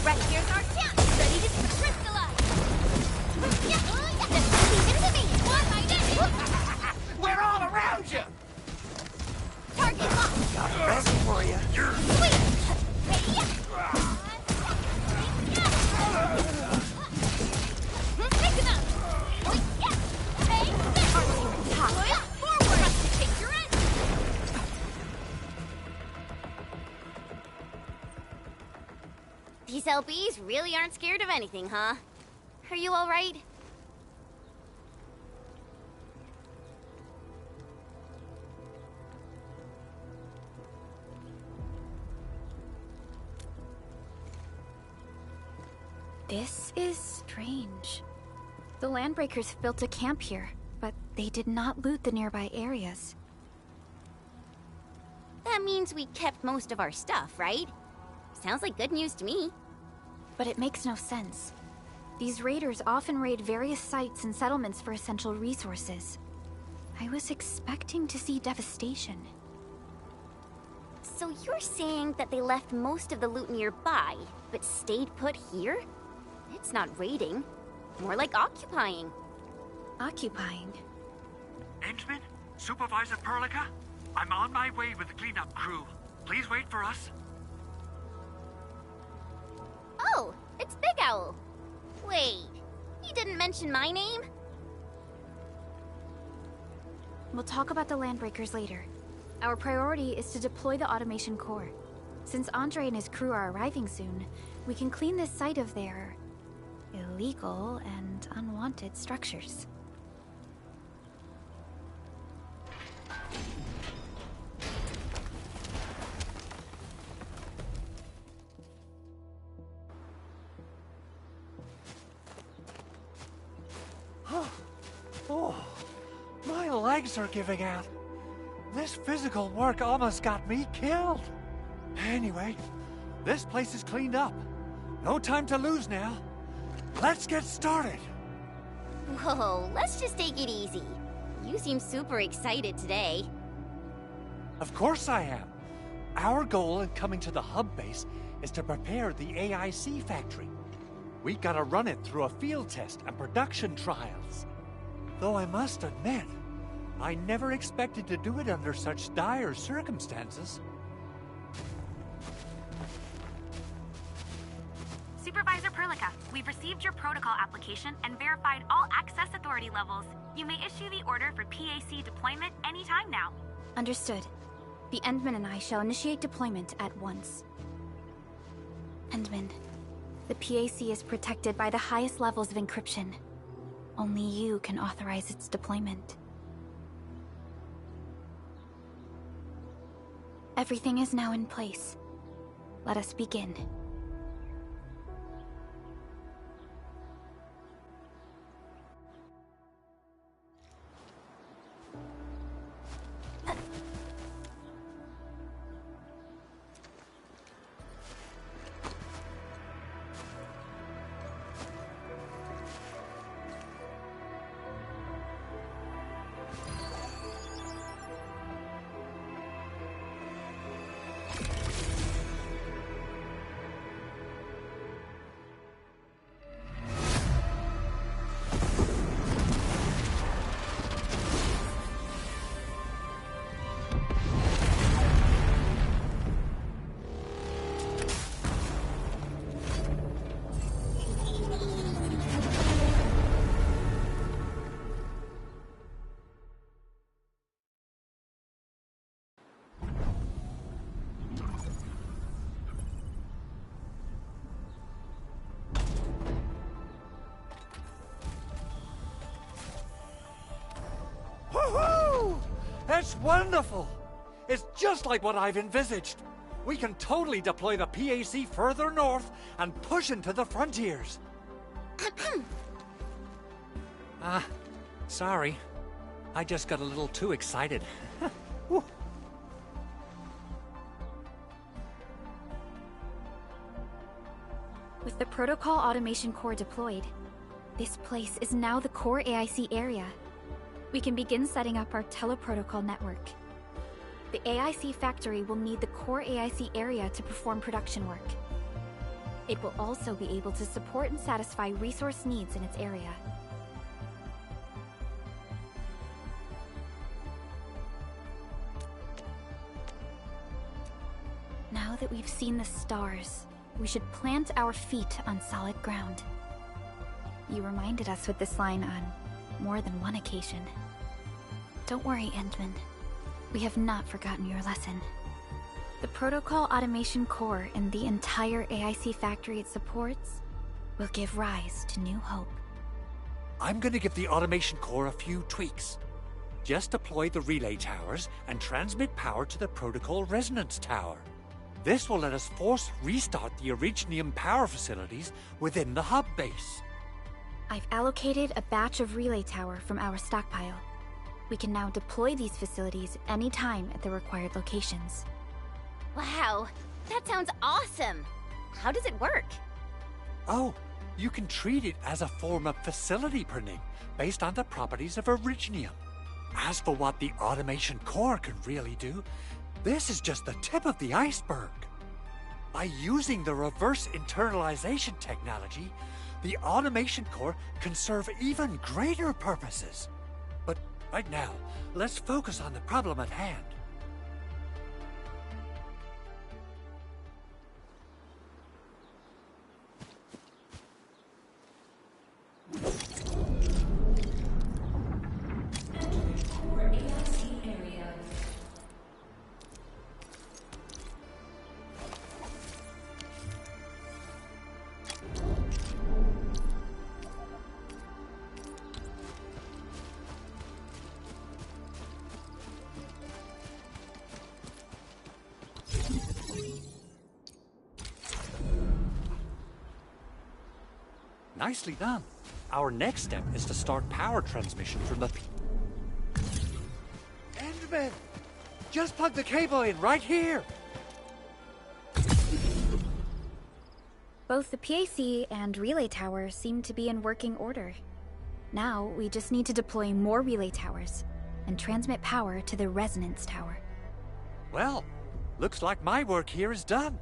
Right here's our chance! Ready to crystallize! Leave it to me! One by this! We're all around you! Target locked! Got a present for you. Sweet! Hey, pick him up! Hey, forward! Take your end! These LBs really aren't scared of anything, huh? Are you all right? This is strange. The Landbreakers built a camp here, but they did not loot the nearby areas. That means we kept most of our stuff, right? Sounds like good news to me. But it makes no sense. These raiders often raid various sites and settlements for essential resources. I was expecting to see devastation. So you're saying that they left most of the loot nearby, but stayed put here? It's not raiding. More like occupying. Occupying? Endman? Supervisor Perlica? I'm on my way with the cleanup crew. Please wait for us. Oh, it's Big Owl. Wait, he didn't mention my name? We'll talk about the Landbreakers later. Our priority is to deploy the automation core. Since Andre and his crew are arriving soon, we can clean this site of their illegal and unwanted structures. Oh, my legs are giving out. This physical work almost got me killed. Anyway, this place is cleaned up. No time to lose now. Let's get started. Whoa, let's just take it easy. You seem super excited today. Of course I am. Our goal in coming to the hub base is to prepare the AIC factory. We gotta run it through a field test and production trials. Though I must admit, I never expected to do it under such dire circumstances. Supervisor Perlica, we've received your protocol application and verified all access authority levels. You may issue the order for PAC deployment anytime now. Understood. The Endman and I shall initiate deployment at once. Endman, the PAC is protected by the highest levels of encryption. Only you can authorize its deployment. Everything is now in place. Let us begin. Woohoo! That's wonderful! It's just like what I've envisaged. We can totally deploy the PAC further north and push into the frontiers. Sorry. I just got a little too excited. With the Protocol Automation Core deployed, this place is now the core AIC area. We can begin setting up our teleprotocol network. The AIC factory will need the core AIC area to perform production work. It will also be able to support and satisfy resource needs in its area. Now that we've seen the stars, we should plant our feet on solid ground. You reminded us with this line on more than one occasion. Don't worry, Endman. We have not forgotten your lesson. The Protocol Automation Core and the entire AIC factory it supports will give rise to new hope. I'm gonna give the Automation Core a few tweaks. Just deploy the relay towers and transmit power to the Protocol Resonance Tower. This will let us force restart the Originium power facilities within the hub base. I've allocated a batch of relay tower from our stockpile. We can now deploy these facilities anytime at the required locations. Wow, that sounds awesome! How does it work? Oh, you can treat it as a form of facility printing based on the properties of Originium. As for what the automation core can really do, this is just the tip of the iceberg. By using the reverse internalization technology, the automation core can serve even greater purposes. But right now, let's focus on the problem at hand. Nicely done. Our next step is to start power transmission from the... Enderman! Just plug the cable in right here! Both the PAC and relay tower seem to be in working order. Now, we just need to deploy more relay towers and transmit power to the resonance tower. Well, looks like my work here is done.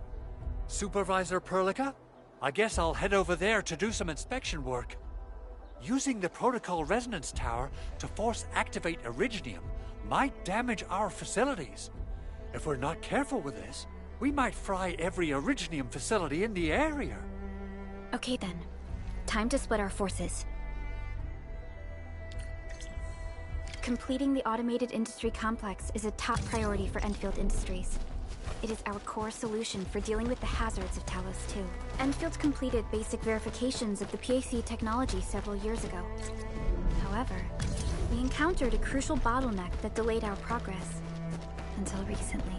Supervisor Perlica, I guess I'll head over there to do some inspection work. Using the protocol resonance tower to force activate Originium might damage our facilities. If we're not careful with this, we might fry every Originium facility in the area. Okay then. Time to split our forces. Completing the automated industry complex is a top priority for Enfield Industries. It is our core solution for dealing with the hazards of Talos 2. Enfield completed basic verifications of the PAC technology several years ago. However, we encountered a crucial bottleneck that delayed our progress. Until recently.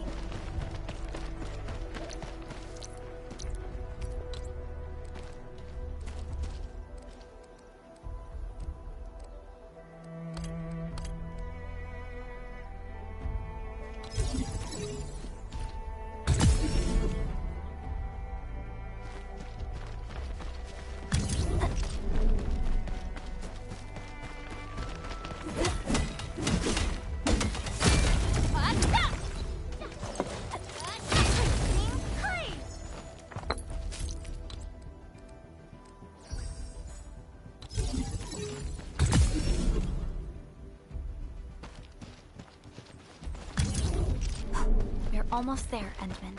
Almost there, Endman.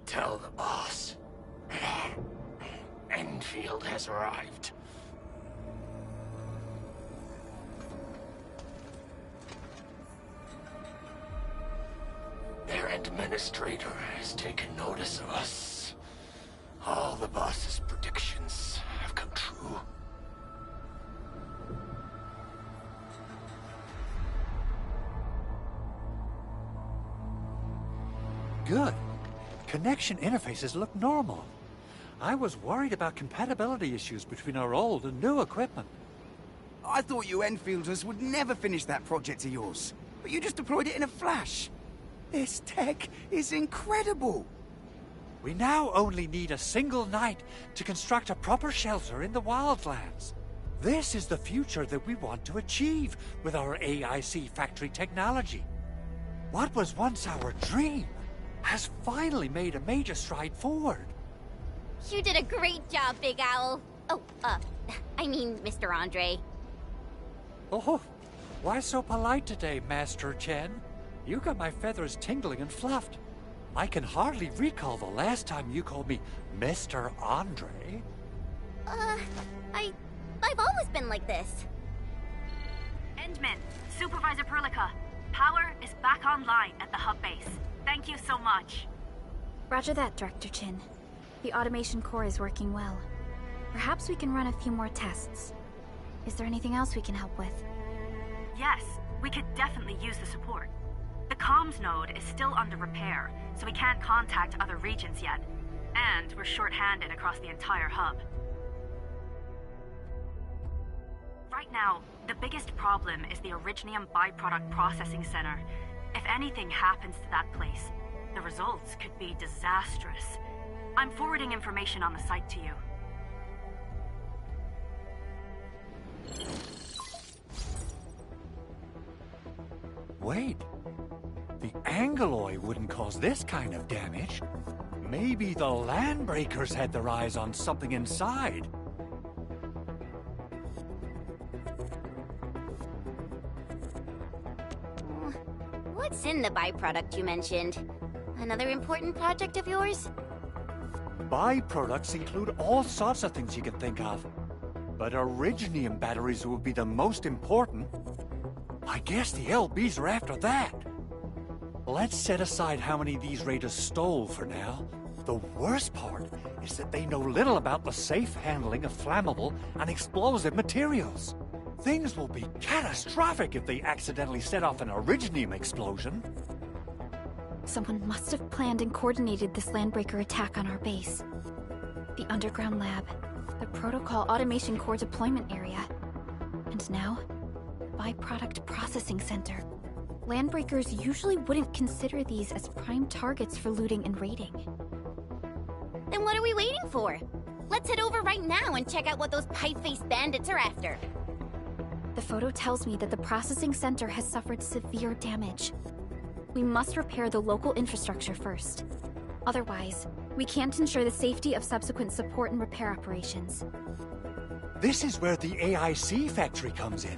Tell the boss. Enfield has arrived. Their administrator has taken notice of us. All the boss's predictions have come true. Good. Connection interfaces look normal. I was worried about compatibility issues between our old and new equipment. I thought you Enfielders would never finish that project of yours, but you just deployed it in a flash. This tech is incredible. We now only need a single night to construct a proper shelter in the wildlands. This is the future that we want to achieve with our AIC factory technology. What was once our dream has finally made a major stride forward. You did a great job, Big Owl. Oh, I mean, Mr. Andre. Oh, why so polite today, Master Chen? You got my feathers tingling and fluffed. I can hardly recall the last time you called me Mr. Andre. I've always been like this. Endman, Supervisor Perlica, power is back online at the hub base. Thank you so much. Roger that, Director Chin. The automation core is working well. Perhaps we can run a few more tests. Is there anything else we can help with? Yes, we could definitely use the support. The comms node is still under repair, so we can't contact other regions yet. And we're short-handed across the entire hub. Right now, the biggest problem is the Originium byproduct processing center. If anything happens to that place, the results could be disastrous. I'm forwarding information on the site to you. Wait. The Angeloy wouldn't cause this kind of damage. Maybe the Landbreakers had their eyes on something inside. What's in the byproduct you mentioned? Another important project of yours? Byproducts include all sorts of things you can think of. But Originium batteries would be the most important. I guess the LBs are after that. Let's set aside how many these raiders stole for now. The worst part is that they know little about the safe handling of flammable and explosive materials. Things will be catastrophic if they accidentally set off an Originium explosion. Someone must have planned and coordinated this Landbreaker attack on our base. The underground lab, the Protocol Automation Core deployment area, and now, Byproduct Processing Center. Landbreakers usually wouldn't consider these as prime targets for looting and raiding. Then what are we waiting for? Let's head over right now and check out what those pipe-faced bandits are after. The photo tells me that the processing center has suffered severe damage. We must repair the local infrastructure first. Otherwise, we can't ensure the safety of subsequent support and repair operations. This is where the AIC factory comes in.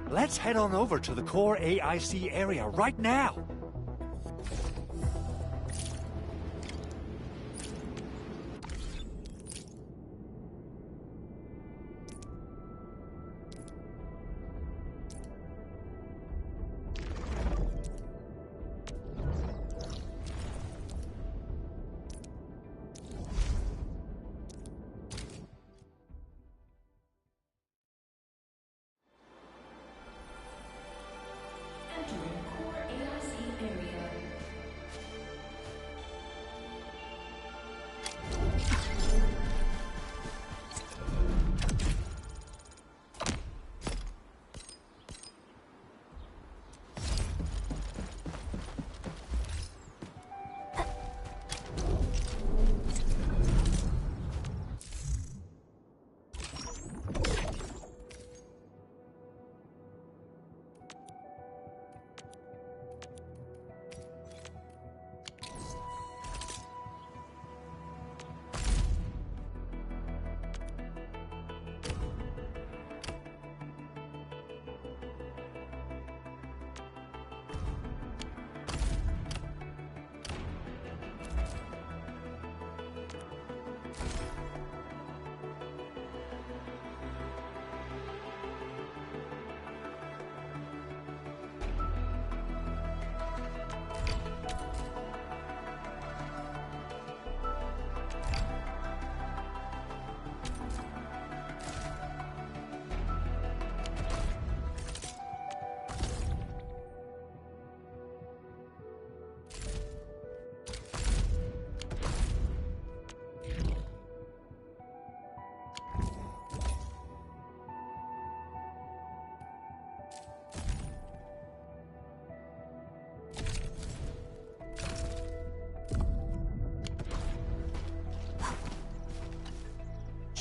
Let's head on over to the core AIC area right now. Entering core AIC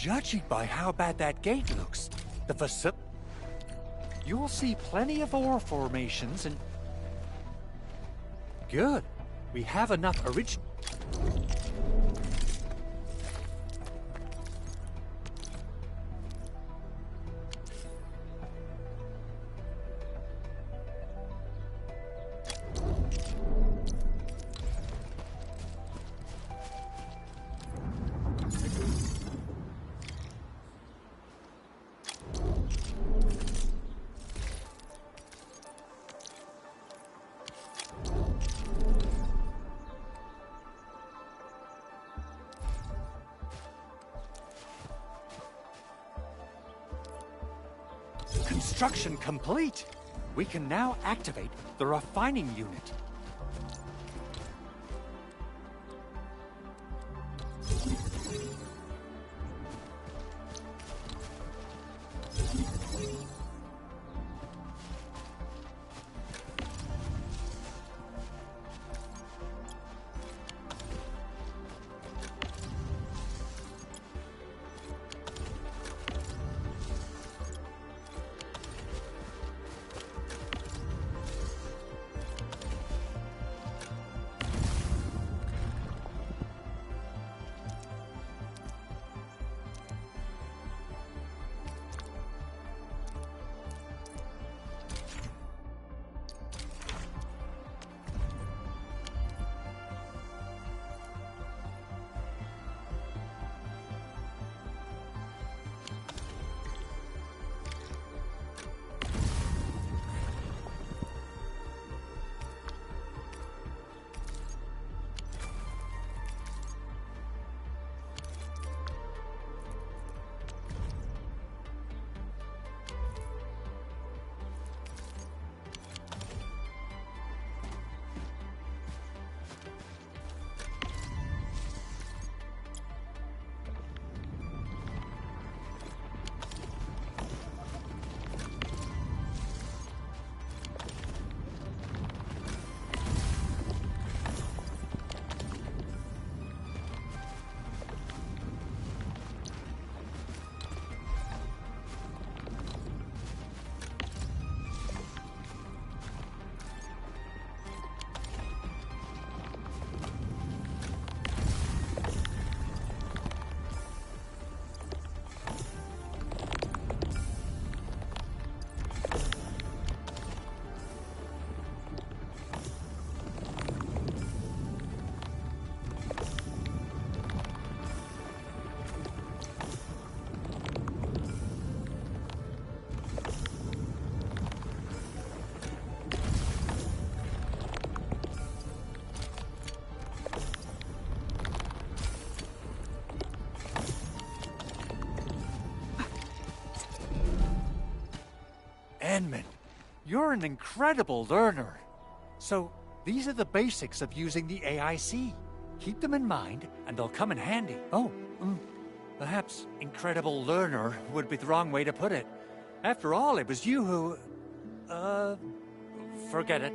Judging by how bad that gate looks, the facility... You'll see plenty of ore formations and... Good. We have enough original... Construction complete. We can now activate the refining unit. Edmund, you're an incredible learner. So, these are the basics of using the AIC. Keep them in mind, and they'll come in handy. Oh, perhaps incredible learner would be the wrong way to put it. After all, it was you who... forget it.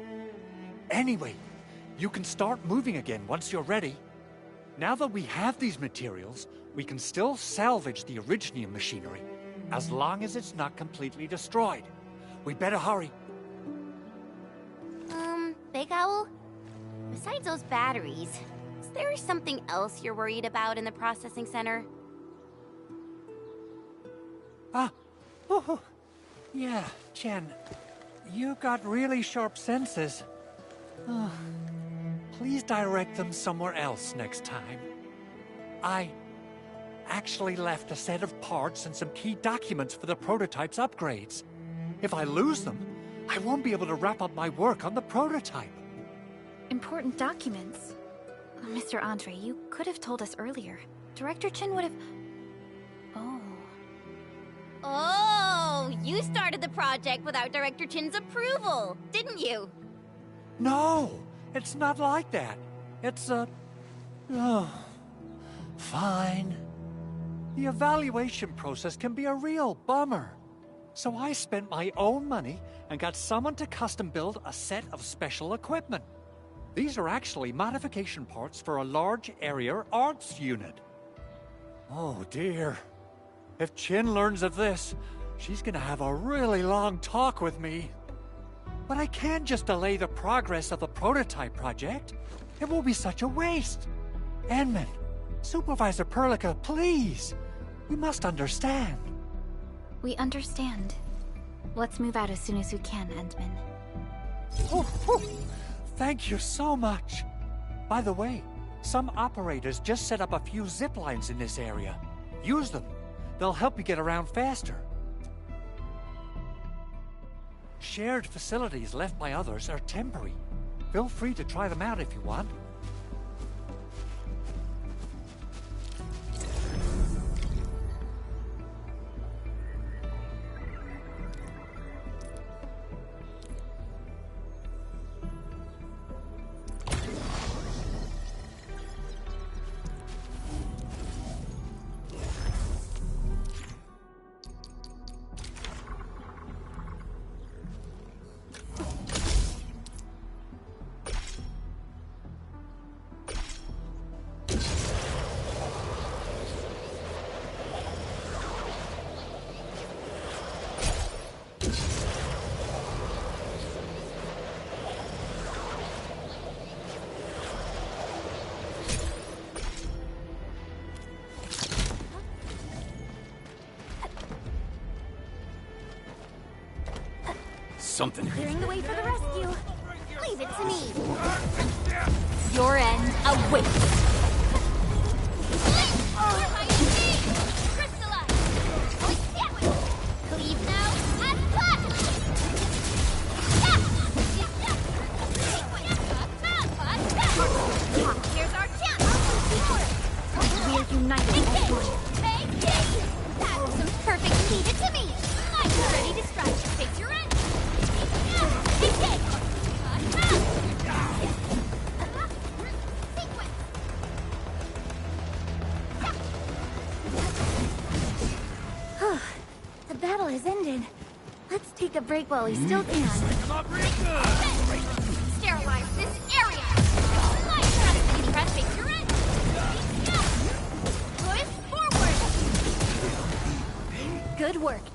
Anyway, you can start moving again once you're ready. Now that we have these materials, we can still salvage the Originium machinery, as long as it's not completely destroyed. We better hurry. Big Owl? Besides those batteries, is there something else you're worried about in the processing center? Yeah, Chen. You got really sharp senses. Please direct them somewhere else next time. I actually left a set of parts and some key documents for the prototype's upgrades. If I lose them, I won't be able to wrap up my work on the prototype. Important documents? Mr. Andre, you could have told us earlier. Director Chin would have... Oh, you started the project without Director Chin's approval, didn't you? No, it's not like that. It's fine. The evaluation process can be a real bummer. So I spent my own money and got someone to custom build a set of special equipment. These are actually modification parts for a large area arts unit. Oh dear. If Chin learns of this, she's gonna have a really long talk with me. But I can't just delay the progress of the prototype project. It will be such a waste. Edmund, Supervisor Perlica, please. You must understand. We understand. Let's move out as soon as we can, Endman. Oh, thank you so much. By the way, some operators just set up a few zip lines in this area. Use them. They'll help you get around faster. Shared facilities left by others are temporary. Feel free to try them out if you want. Something. Clearing the way for the rescue. Leave it to me. Your end awaits. Cleave now and cut! Here's our chance. We're united as one. That's some perfect. Leave it to me. I'm ready to strike. Face your end. The battle has ended. Let's take a break while we still can. Sterilize this area. Press face your end. Push forward. Good work.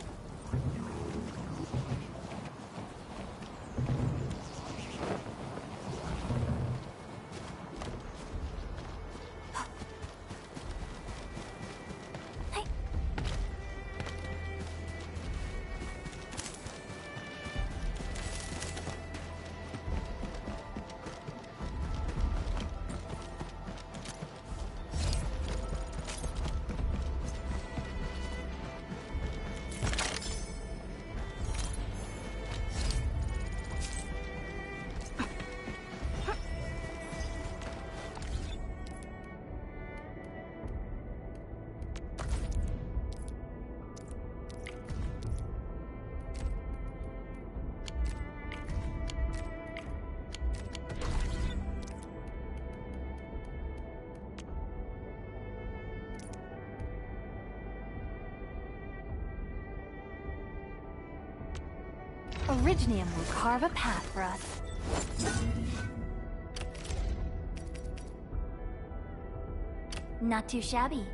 Originium will carve a path for us. Not too shabby.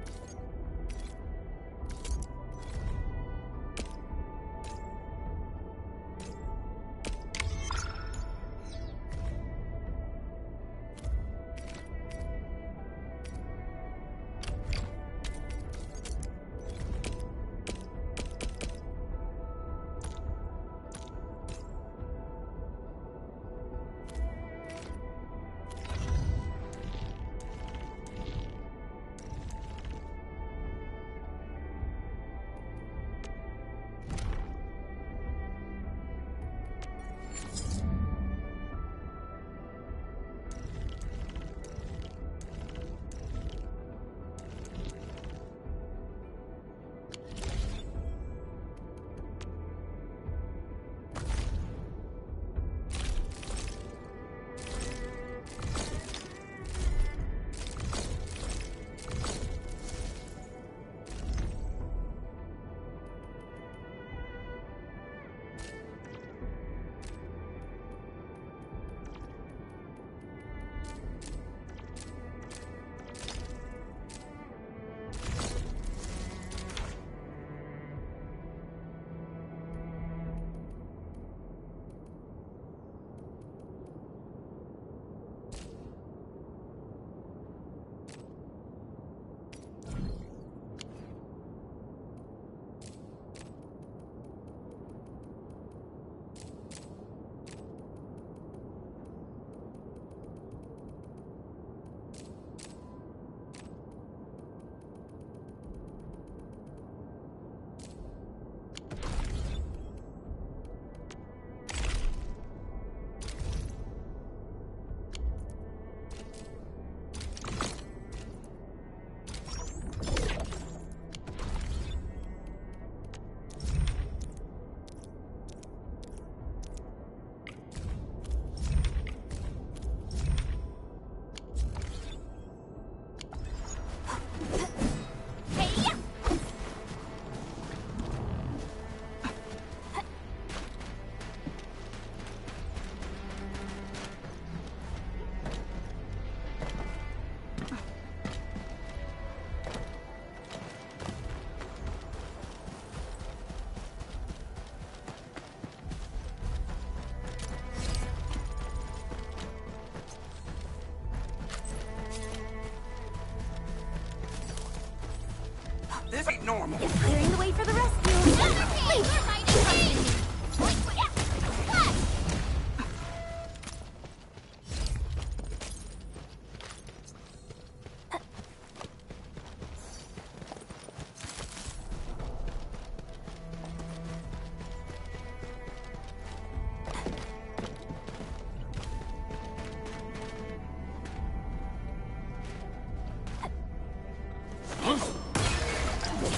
This ain't normal. Clearing the way for the rescue.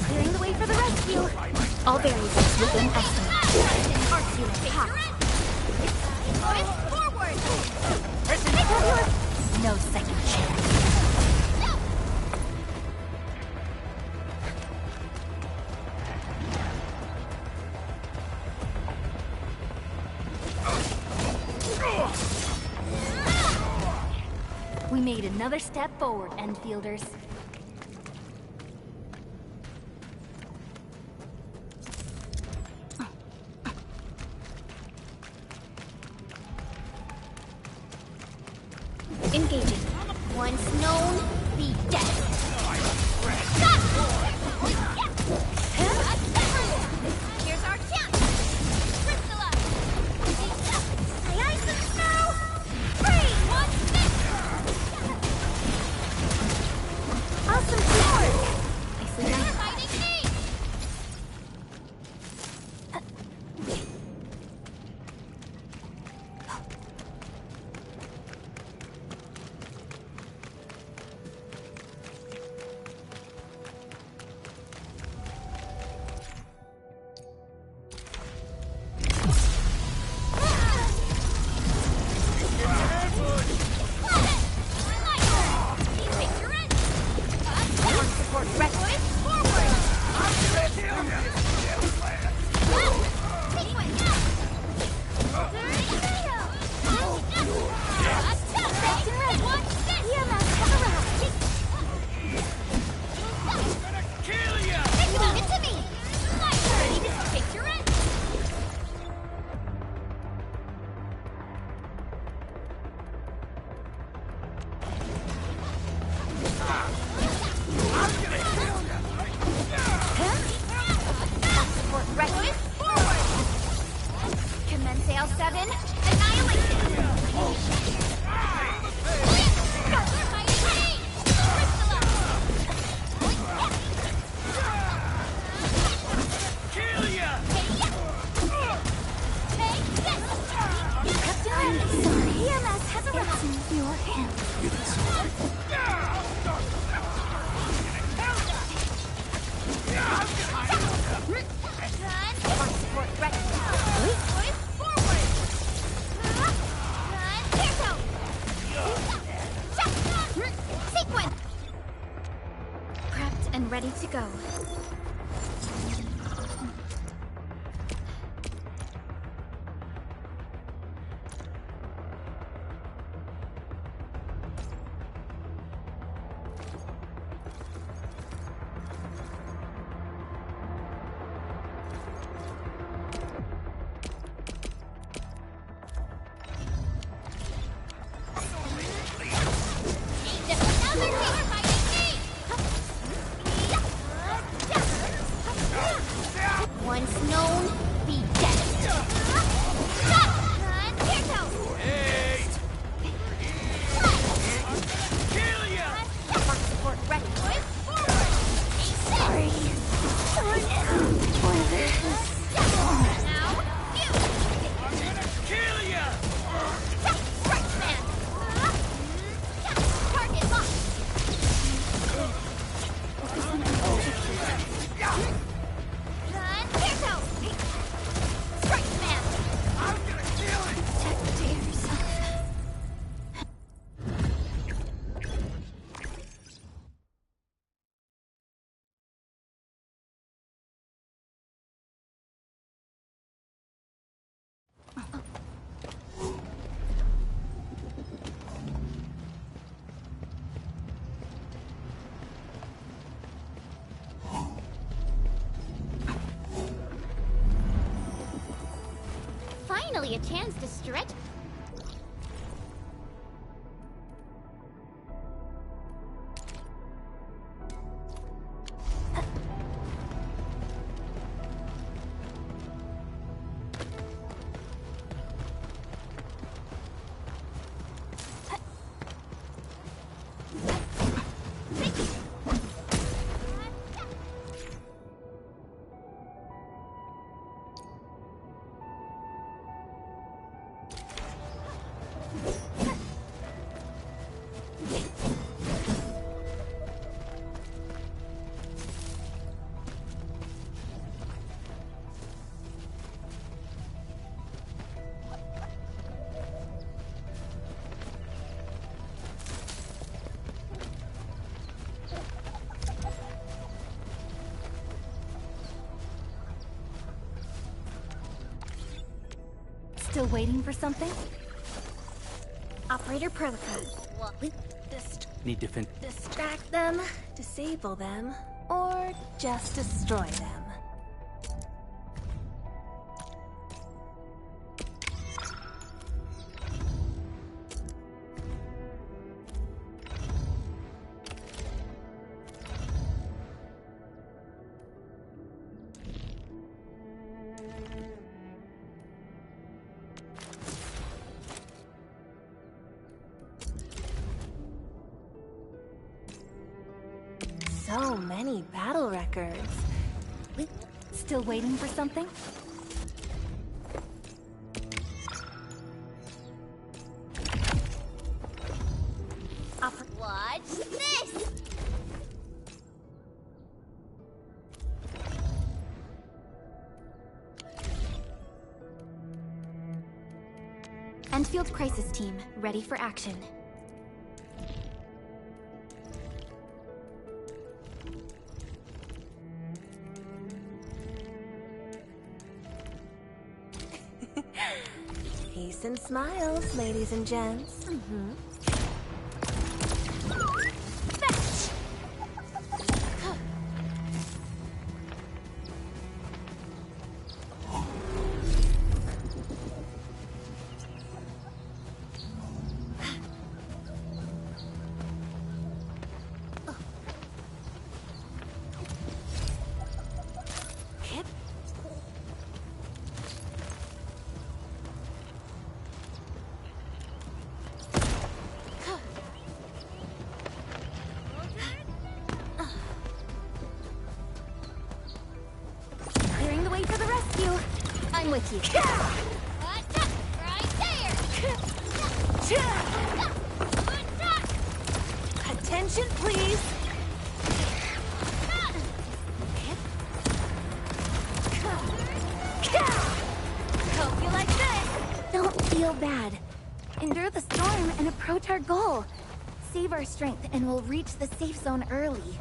Clearing the way for the rescue. All variables within estimate. Arcular packed. Forward! No second chance. We made another step forward, Enfielders. Engaging. Once known, be dead. Here's our chance. Crystalla. May I some snow? Free. What's this? Awesome teamwork. Nicely done. Fighting me. And ready to go. Once known, be dead. Support ready. Sorry. Now, you. Right, man. Target locked. Strike, man. I'm gonna kill it. Protect yourself. Finally, a chance to stretch. Still waiting for something? Operator protocol. Need defend. Distract them, disable them, or just destroy them. So many battle records. Still waiting for something? Watch this! Enfield Crisis Team, ready for action. Peace and smiles, ladies and gents. Clearing the way for the rescue. I'm with you. Right there! Attention, please! Hope you like this! Don't feel bad. Endure the storm and approach our goal. Save our strength and we'll reach the safe zone early.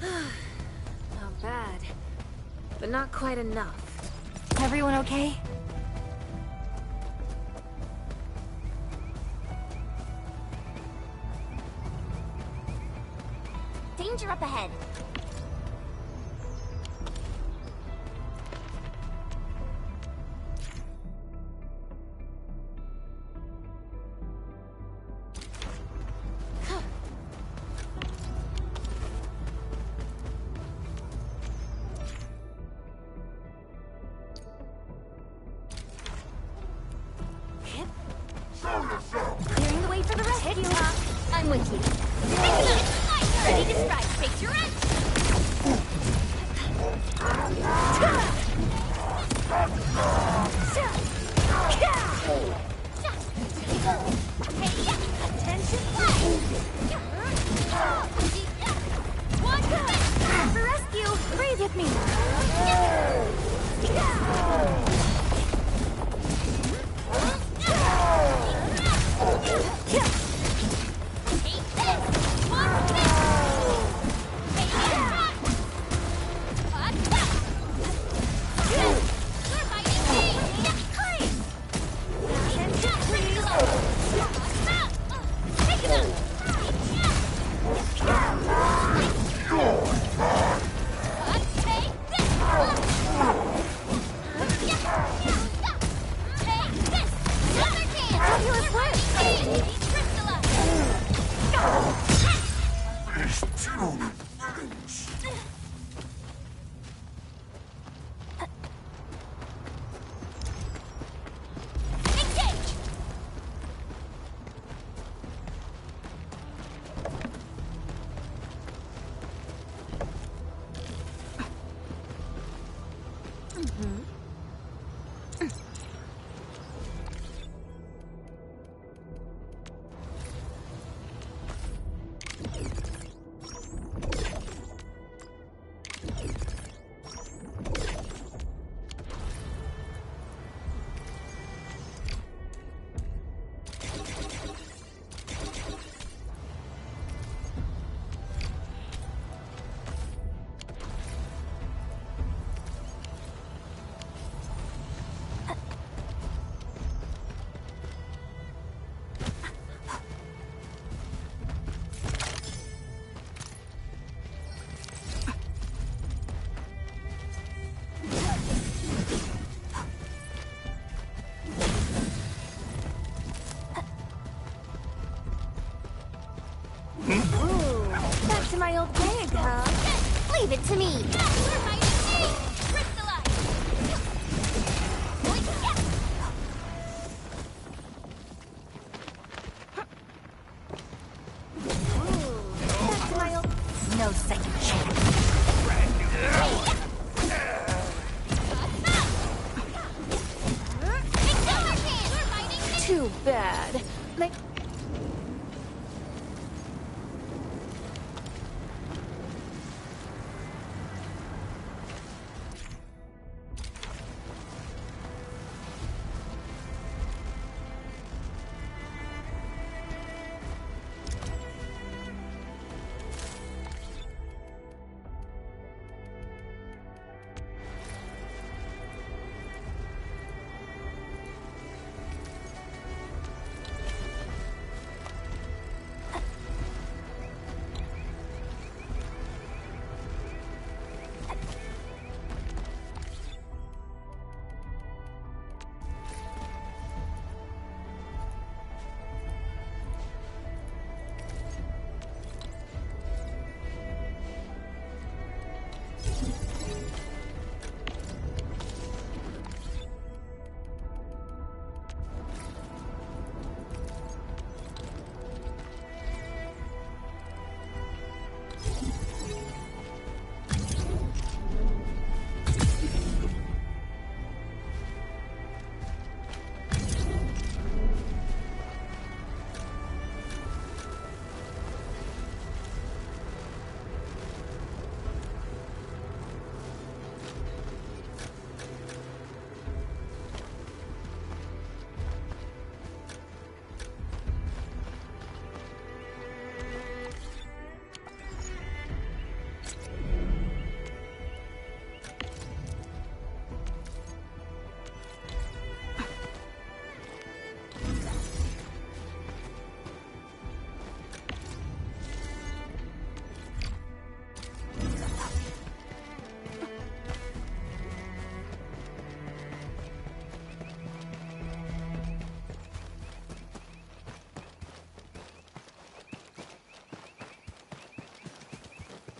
Not bad, but not quite enough. Everyone okay? Danger up ahead. Clearing the way for the rescue. I'm with you. Ready to strike. Face your end. For rescue, breathe with me. to me! You're fighting me! Crystallize! That's wild. No second chance. Too bad. Like...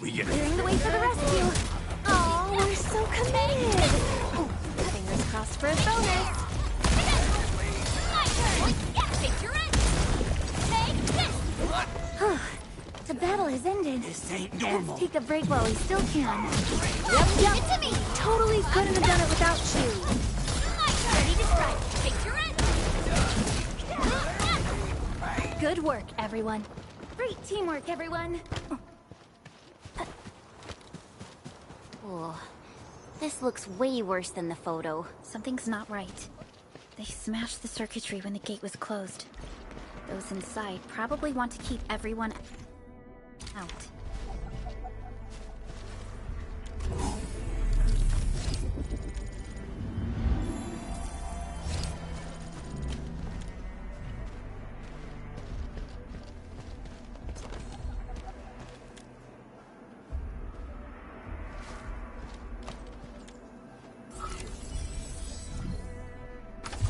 Clearing the way for the rescue. Oh, we're so committed. Oh, fingers crossed for a bonus. My turn! Take your end! Take this! The battle has ended. This ain't normal. Let's take a break while we still can. Give it to me! Totally couldn't have done it without you. My turn! Ready to strike! Take your end! Good work, everyone. Great teamwork, everyone. Oh, this looks way worse than the photo. Something's not right. They smashed the circuitry when the gate was closed. Those inside probably want to keep everyone out.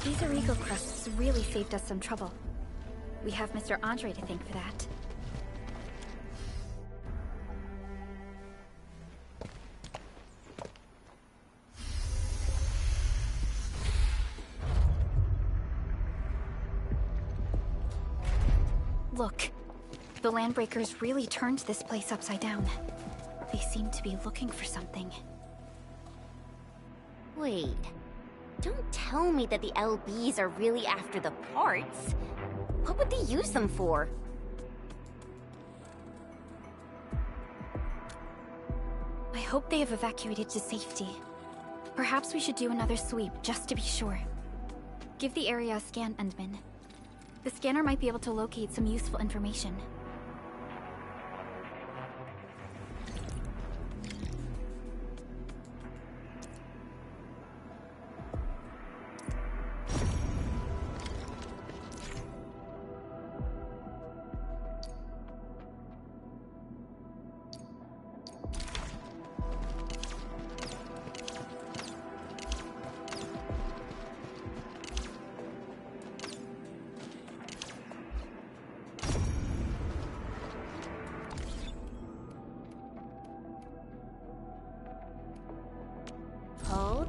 These Origo crusts really saved us some trouble. We have Mr. Andre to thank for that. Look, the Landbreakers really turned this place upside down. They seem to be looking for something. Wait. Don't tell me that the LBs are really after the parts. What would they use them for? I hope they have evacuated to safety. Perhaps we should do another sweep, just to be sure. Give the area a scan, Endman. The scanner might be able to locate some useful information.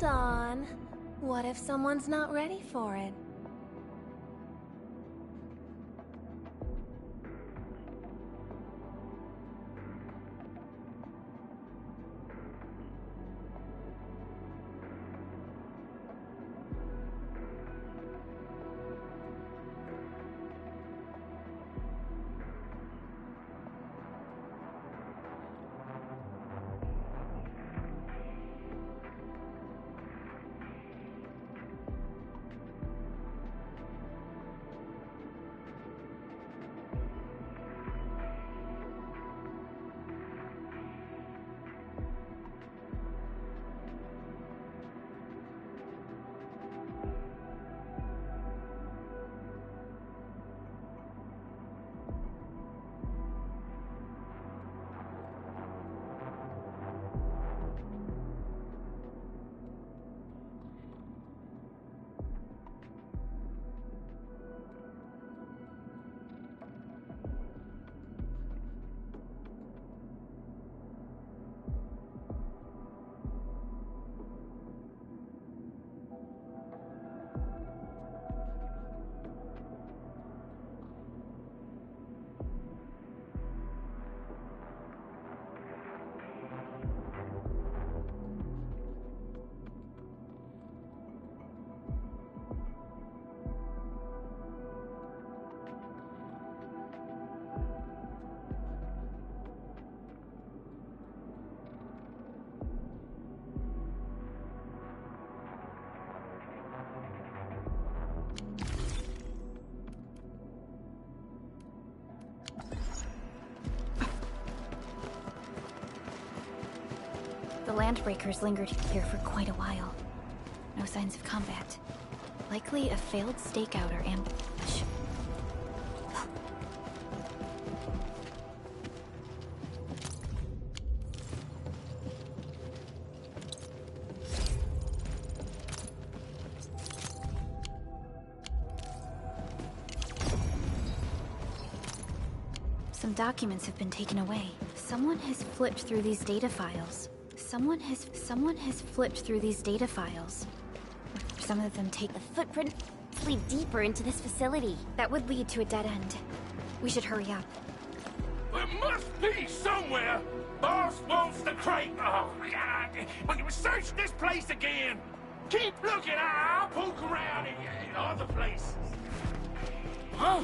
Hold on. What if someone's not ready for it? The Landbreakers lingered here for quite a while. No signs of combat. Likely a failed stakeout or ambush. Some documents have been taken away. Someone has flipped through these data files. Someone has flipped through these data files. Some of them take The footprint lead deeper into this facility. that would lead to a dead end. We should hurry up. There must be somewhere! Boss wants the crate! Oh, God! We can search this place again! Keep looking, I'll poke around in other places. Huh?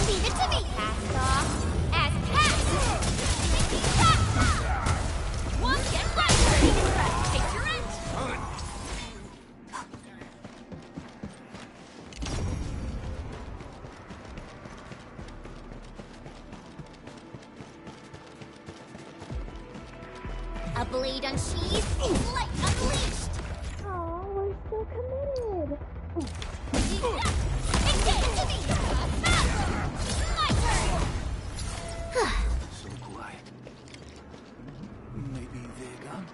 Leave it to me, cast off. As cast! One get right! Take your end! A blade unsheathed, light unleashed! Oh, we're so committed. Engage to me! My turn! So quiet. Maybe they're gone?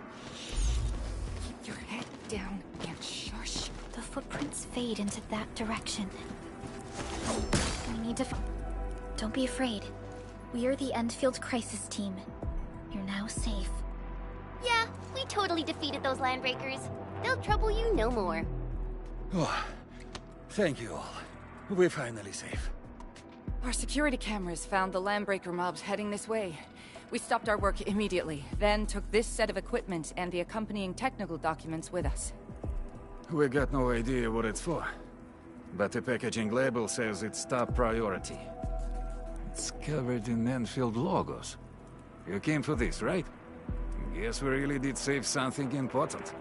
Keep your head down and shush. The footprints fade into that direction. We need to Don't be afraid. We are the Enfield Crisis Team. You're now safe. Yeah, we totally defeated those Landbreakers. They'll trouble you no more. Oh, thank you all. We're finally safe. Our security cameras found the Landbreaker mobs heading this way. We stopped our work immediately, then took this set of equipment and the accompanying technical documents with us. We got no idea what it's for, but the packaging label says it's top priority. It's covered in Enfield logos. You came for this, right? Guess we really did save something important.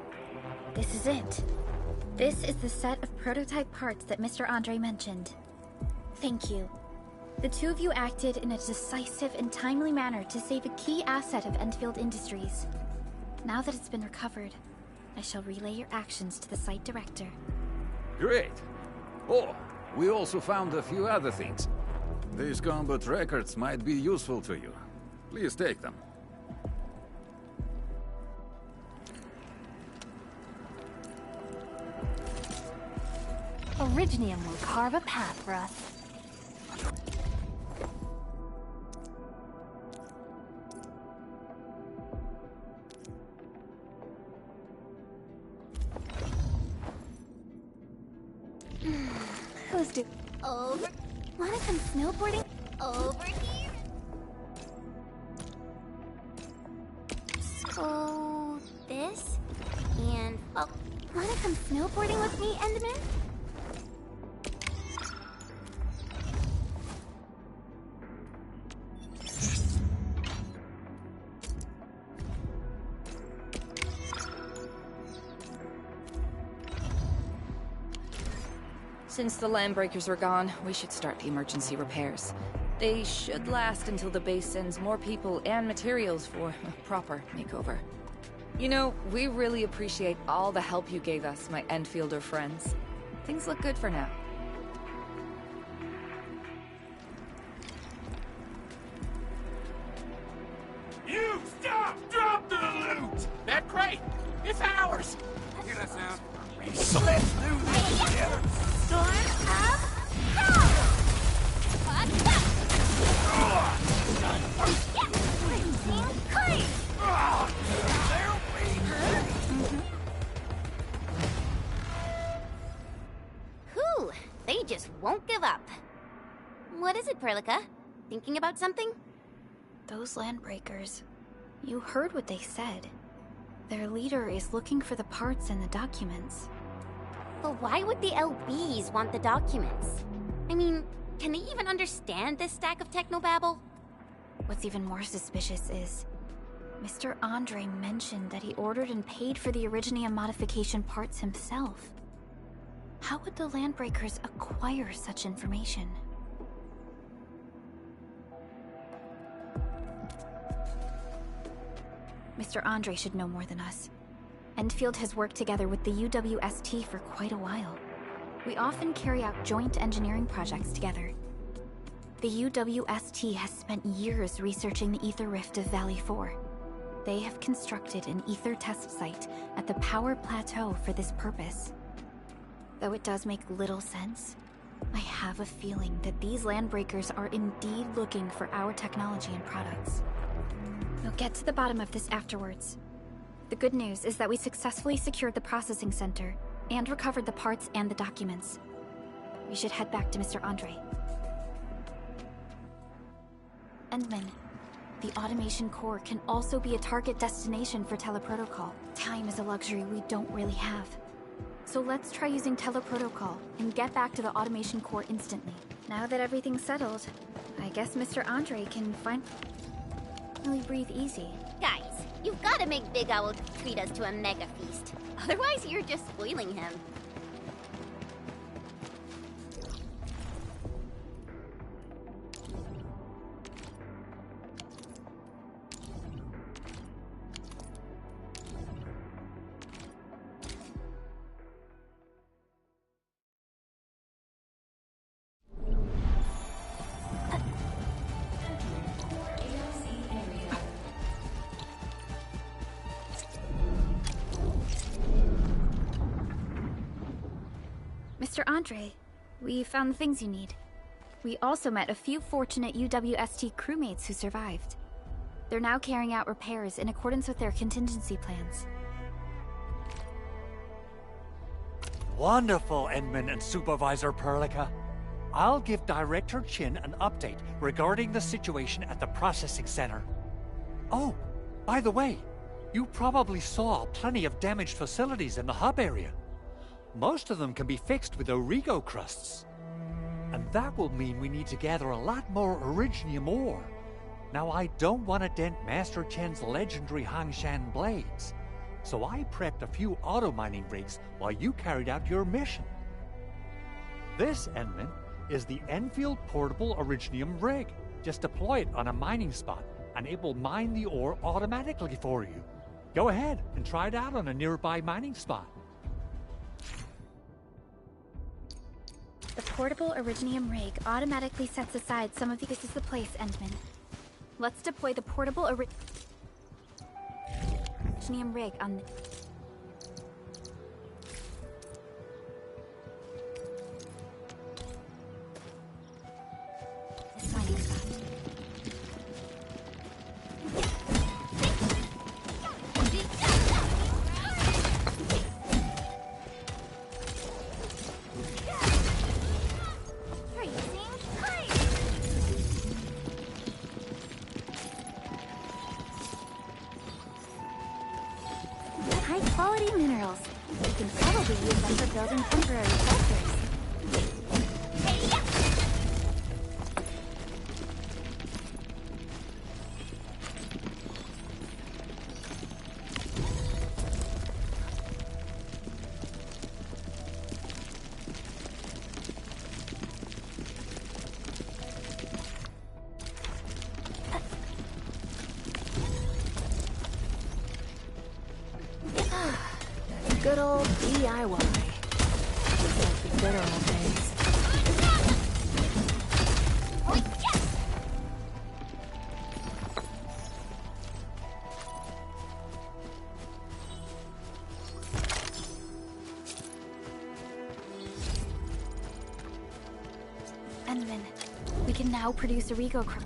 This is it. This is the set of prototype parts that Mr. Andre mentioned. Thank you. The two of you acted in a decisive and timely manner to save a key asset of Enfield Industries. Now that it's been recovered, I shall relay your actions to the site director. Great. Oh, we also found a few other things. These combat records might be useful to you. Please take them. Originium will carve a path for us. do. Over. Wanna come snowboarding? Over here. So this and oh, Wanna come snowboarding with me, Endman? Since the Landbreakers are gone, we should start the emergency repairs. They should last until the base sends more people and materials for a proper makeover. You know, we really appreciate all the help you gave us, my Enfielder friends. Things look good for now. You stop! Drop the loot! That crate! It's ours! Hear that sound? So let's do this together! storm up. Whew, they just won't give up. What is it, Perlica? Thinking about something? Those Landbreakers. You heard what they said. Their leader is looking for the parts and the documents. But why would the LBs want the documents? I mean, can they even understand this stack of technobabble? What's even more suspicious is... Mr. Andre mentioned that he ordered and paid for the Originium modification parts himself. How would the Landbreakers acquire such information? Mr. Andre should know more than us. Enfield has worked together with the UWST for quite a while. We often carry out joint engineering projects together. The UWST has spent years researching the ether rift of Valley 4. They have constructed an ether test site at the Power Plateau for this purpose. Though it does make little sense, I have a feeling that these Landbreakers are indeed looking for our technology and products. We'll get to the bottom of this afterwards. The good news is that we successfully secured the processing center and recovered the parts and the documents. We should head back to Mr. Andre. Endman, the automation core can also be a target destination for teleprotocol. Time is a luxury we don't really have. So let's try using teleprotocol and get back to the automation core instantly. Now that everything's settled, I guess Mr. Andre can finally breathe easy. Guys, you've got to make Big Owl treat us to a mega feast. Otherwise, you're just spoiling him. Mr. Andre, we found the things you need. We also met a few fortunate UWST crewmates who survived. They're now carrying out repairs in accordance with their contingency plans. Wonderful, Endman and Supervisor Perlica. I'll give Director Chin an update regarding the situation at the processing center. Oh, by the way, you probably saw plenty of damaged facilities in the hub area. Most of them can be fixed with Origo crusts. And that will mean we need to gather a lot more Originium ore. Now, I don't want to dent Master Chen's legendary Hangshan blades, so I prepped a few auto-mining rigs while you carried out your mission. This, Endman, is the Enfield Portable Originium rig. Just deploy it on a mining spot, and it will mine the ore automatically for you. Go ahead and try it out on a nearby mining spot. The portable Originium rig automatically sets aside some of the... This is the place, Endman. Let's deploy the portable Originium rig on... this mining spot. use them for building temporary shelters. Good old DIY. Just like the good old days. Enman, we can now produce Origo Chrome.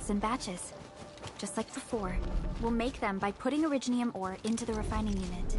In batches. Just like before, we'll make them by putting originium ore into the refining unit.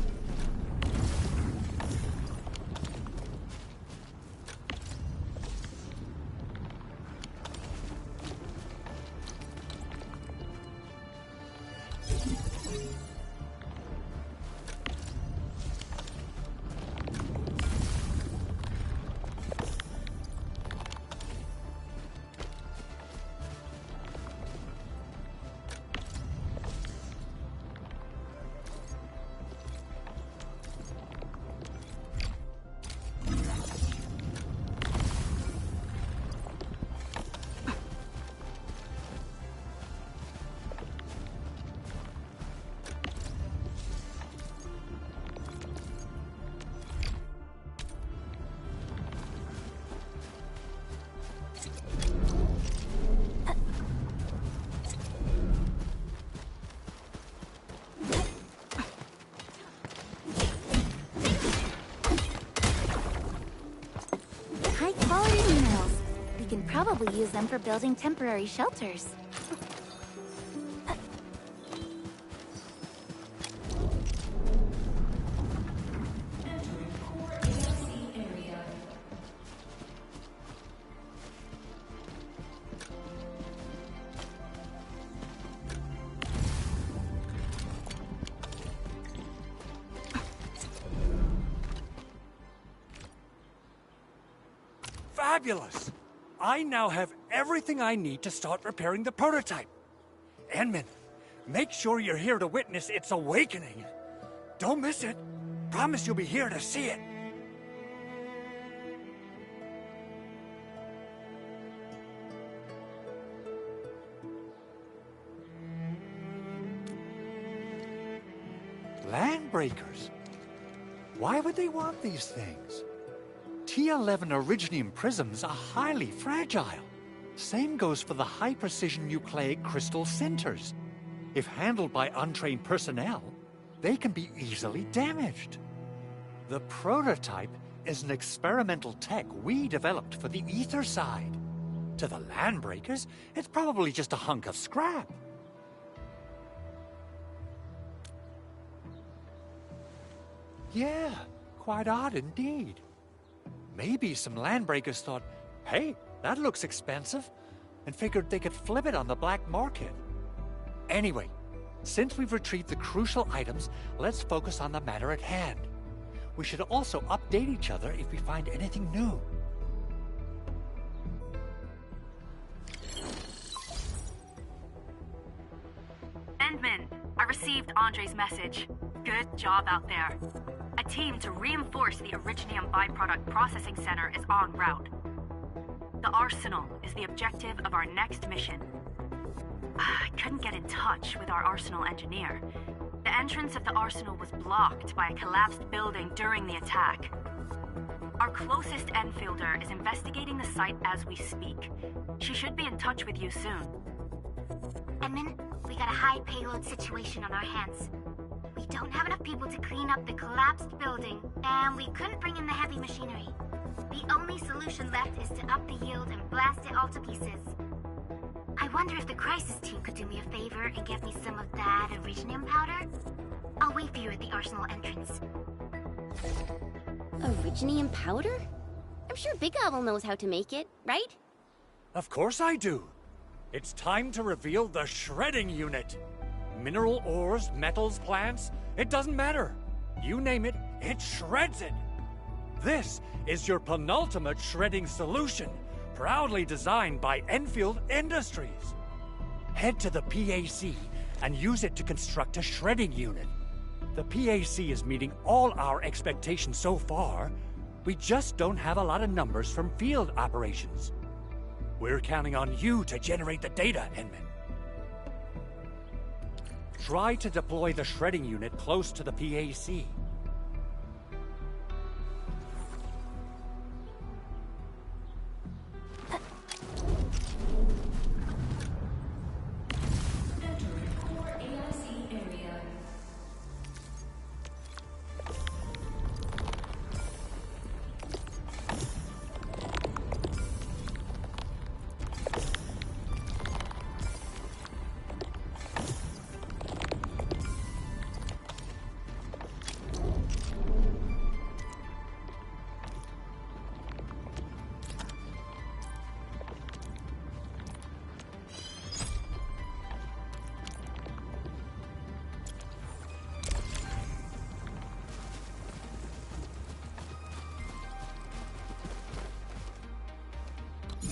High-quality minerals. We can probably use them for building temporary shelters. Fabulous! I now have everything I need to start repairing the prototype. Enman, make sure you're here to witness its awakening. Don't miss it. Promise you'll be here to see it. Landbreakers? Why would they want these things? T11 Originium prisms are highly fragile. Same goes for the high-precision nucleic crystal centers. If handled by untrained personnel, they can be easily damaged. The prototype is an experimental tech we developed for the ether side. To the Landbreakers, it's probably just a hunk of scrap. Yeah, quite odd indeed. Maybe some Landbreakers thought, hey, that looks expensive, and figured they could flip it on the black market. Anyway, since we've retrieved the crucial items, let's focus on the matter at hand. We should also update each other if we find anything new. Endman, I received Andre's message. Good job out there. A team to reinforce the Originium byproduct processing center is en route. The arsenal is the objective of our next mission. I couldn't get in touch with our arsenal engineer. The entrance of the arsenal was blocked by a collapsed building during the attack. Our closest Enfielder is investigating the site as we speak. She should be in touch with you soon. Enman, we got a high payload situation on our hands. We don't have enough people to clean up the collapsed building, and we couldn't bring in the heavy machinery. The only solution left is to up the yield and blast it all to pieces. I wonder if the crisis team could do me a favor and get me some of that Originium powder? I'll wait for you at the arsenal entrance. Originium powder? I'm sure Big Owl knows how to make it, right? Of course I do. It's time to reveal the shredding unit. Mineral ores, metals, plants, it doesn't matter. You name it, it shreds it. This is your penultimate shredding solution, proudly designed by Enfield Industries. Head to the PAC and use it to construct a shredding unit. The PAC is meeting all our expectations so far. We just don't have a lot of numbers from field operations. We're counting on you to generate the data, Enman. Try to deploy the shredding unit close to the PAC.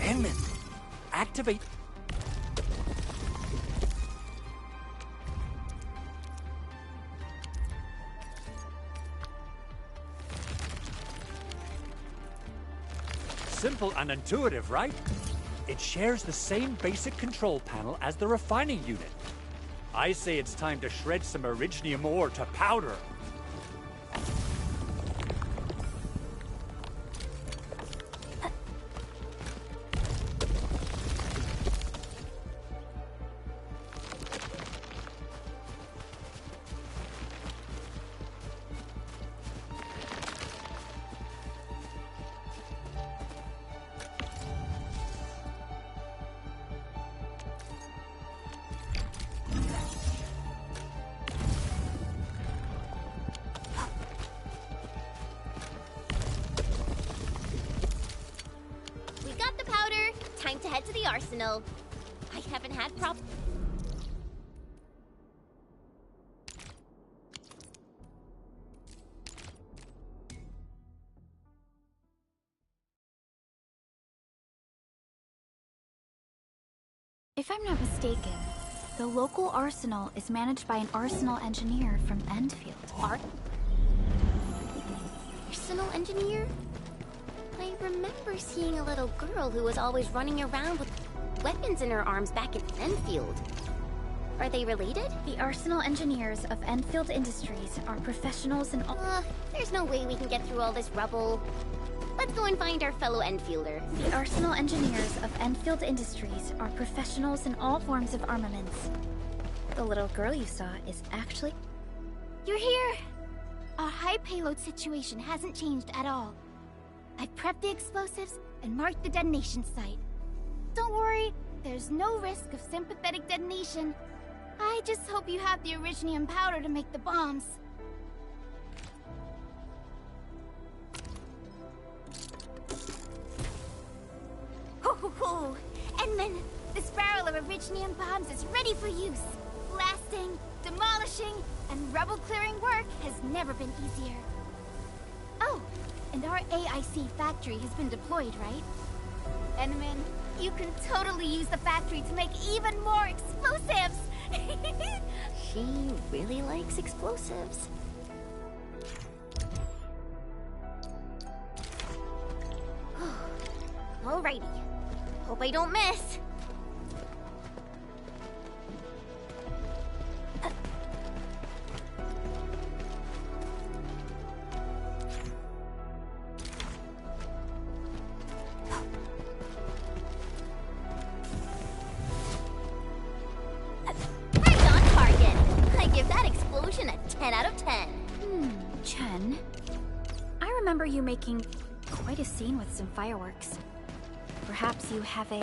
Enman, activate. Simple and intuitive, right? It shares the same basic control panel as the refining unit. I say it's time to shred some Originium ore to powder. Time to head to the arsenal. I haven't had If I'm not mistaken, the local arsenal is managed by an arsenal engineer from Enfield. Arsenal engineer? I remember seeing a little girl who was always running around with weapons in her arms back in Enfield. Are they related? The arsenal engineers of Enfield Industries are professionals in all... There's no way we can get through all this rubble. Let's go and find our fellow Enfielder. The arsenal engineers of Enfield Industries are professionals in all forms of armaments. The little girl you saw is actually... You're here! Our high payload situation hasn't changed at all. I've prepped the explosives and marked the detonation site. Don't worry, there's no risk of sympathetic detonation. I just hope you have the Originium powder to make the bombs. Ho! Enman, this barrel of Originium bombs is ready for use. Blasting, demolishing, and rubble-clearing work has never been easier. Oh, and our AIC factory has been deployed, right? Enman, you can totally use the factory to make even more explosives! She really likes explosives. Alrighty. Hope I don't miss. You making quite a scene with some fireworks. Perhaps you have a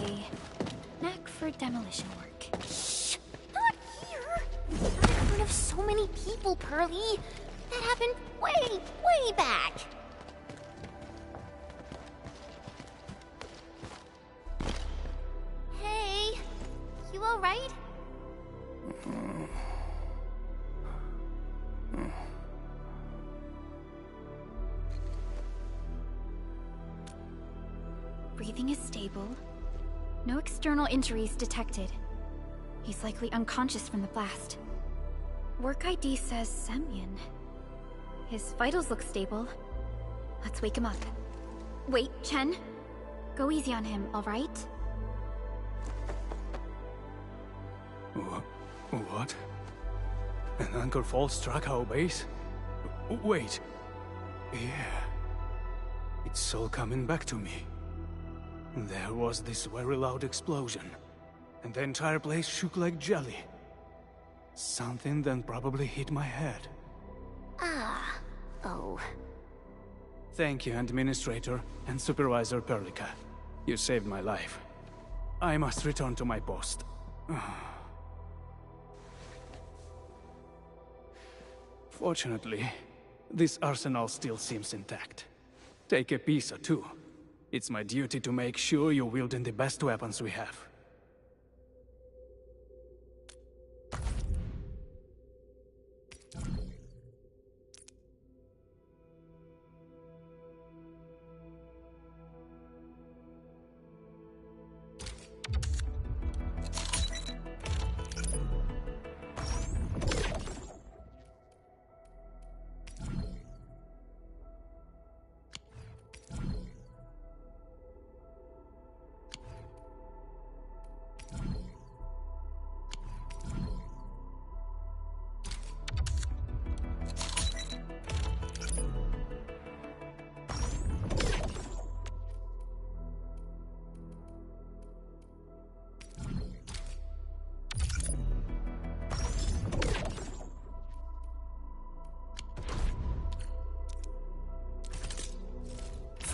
knack for demolition work. Shh! Not here! Not in front of so many people, Pearly! That happened way back! Breathing is stable. No external injuries detected. He's likely unconscious from the blast. Work ID says Semyon. His vitals look stable. Let's wake him up. Wait, Chen. Go easy on him, alright? What? An anchor fault struck our base? Wait. Yeah. It's all coming back to me. There was this very loud explosion, and the entire place shook like jelly. Something then probably hit my head. Ah. Oh. Thank you, Administrator and Supervisor Perlica. You saved my life. I must return to my post. Fortunately, this arsenal still seems intact. Take a piece or two. It's my duty to make sure you're wielding the best weapons we have.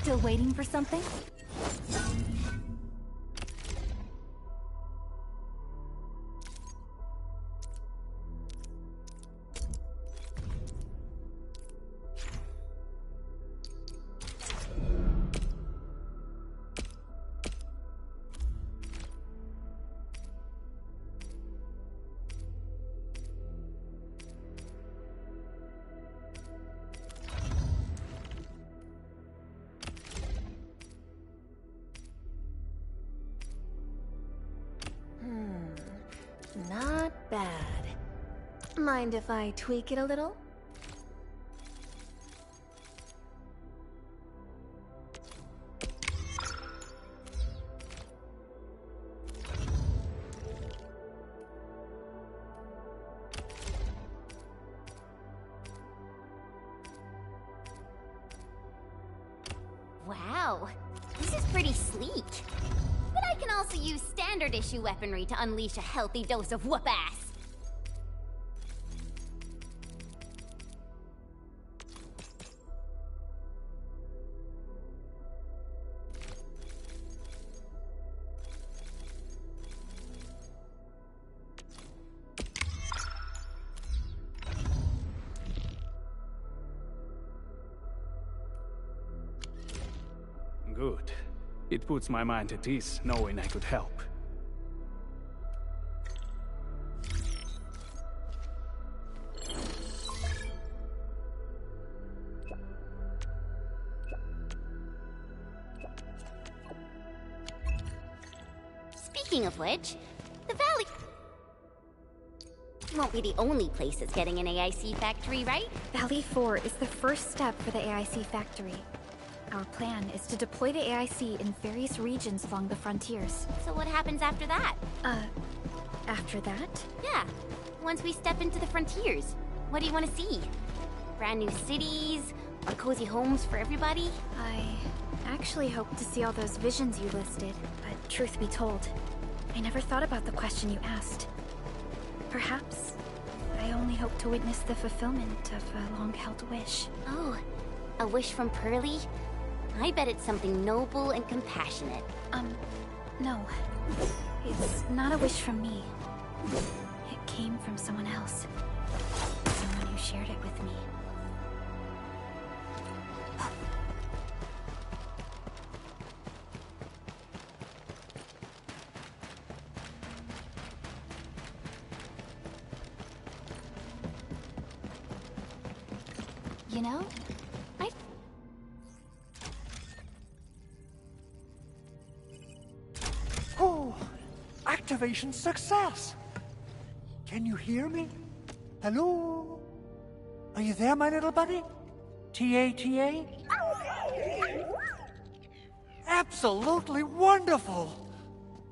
Still waiting for something? Not bad. Mind if I tweak it a little? Wow. This is pretty sleek. But I can also use standard issue weaponry to unleash a healthy dose of whoop-ass. Good. It puts my mind at ease knowing I could help. Speaking of which, the Valley won't be the only place that's getting an AIC factory, right? Valley 4 is the first step for the AIC factory. Our plan is to deploy the AIC in various regions along the frontiers. So what happens after that? After that? Yeah. Once we step into the frontiers, what do you want to see? Brand new cities? Or cozy homes for everybody? I actually hoped to see all those visions you listed, but truth be told, I never thought about the question you asked. Perhaps I only hope to witness the fulfillment of a long-held wish. Oh, a wish from Pearly? I bet it's something noble and compassionate. No. It's not a wish from me. It came from someone else. Someone who shared it with me. You know, Activation success! Can you hear me? Hello? Are you there, my little buddy? T-A-T-A? Absolutely wonderful!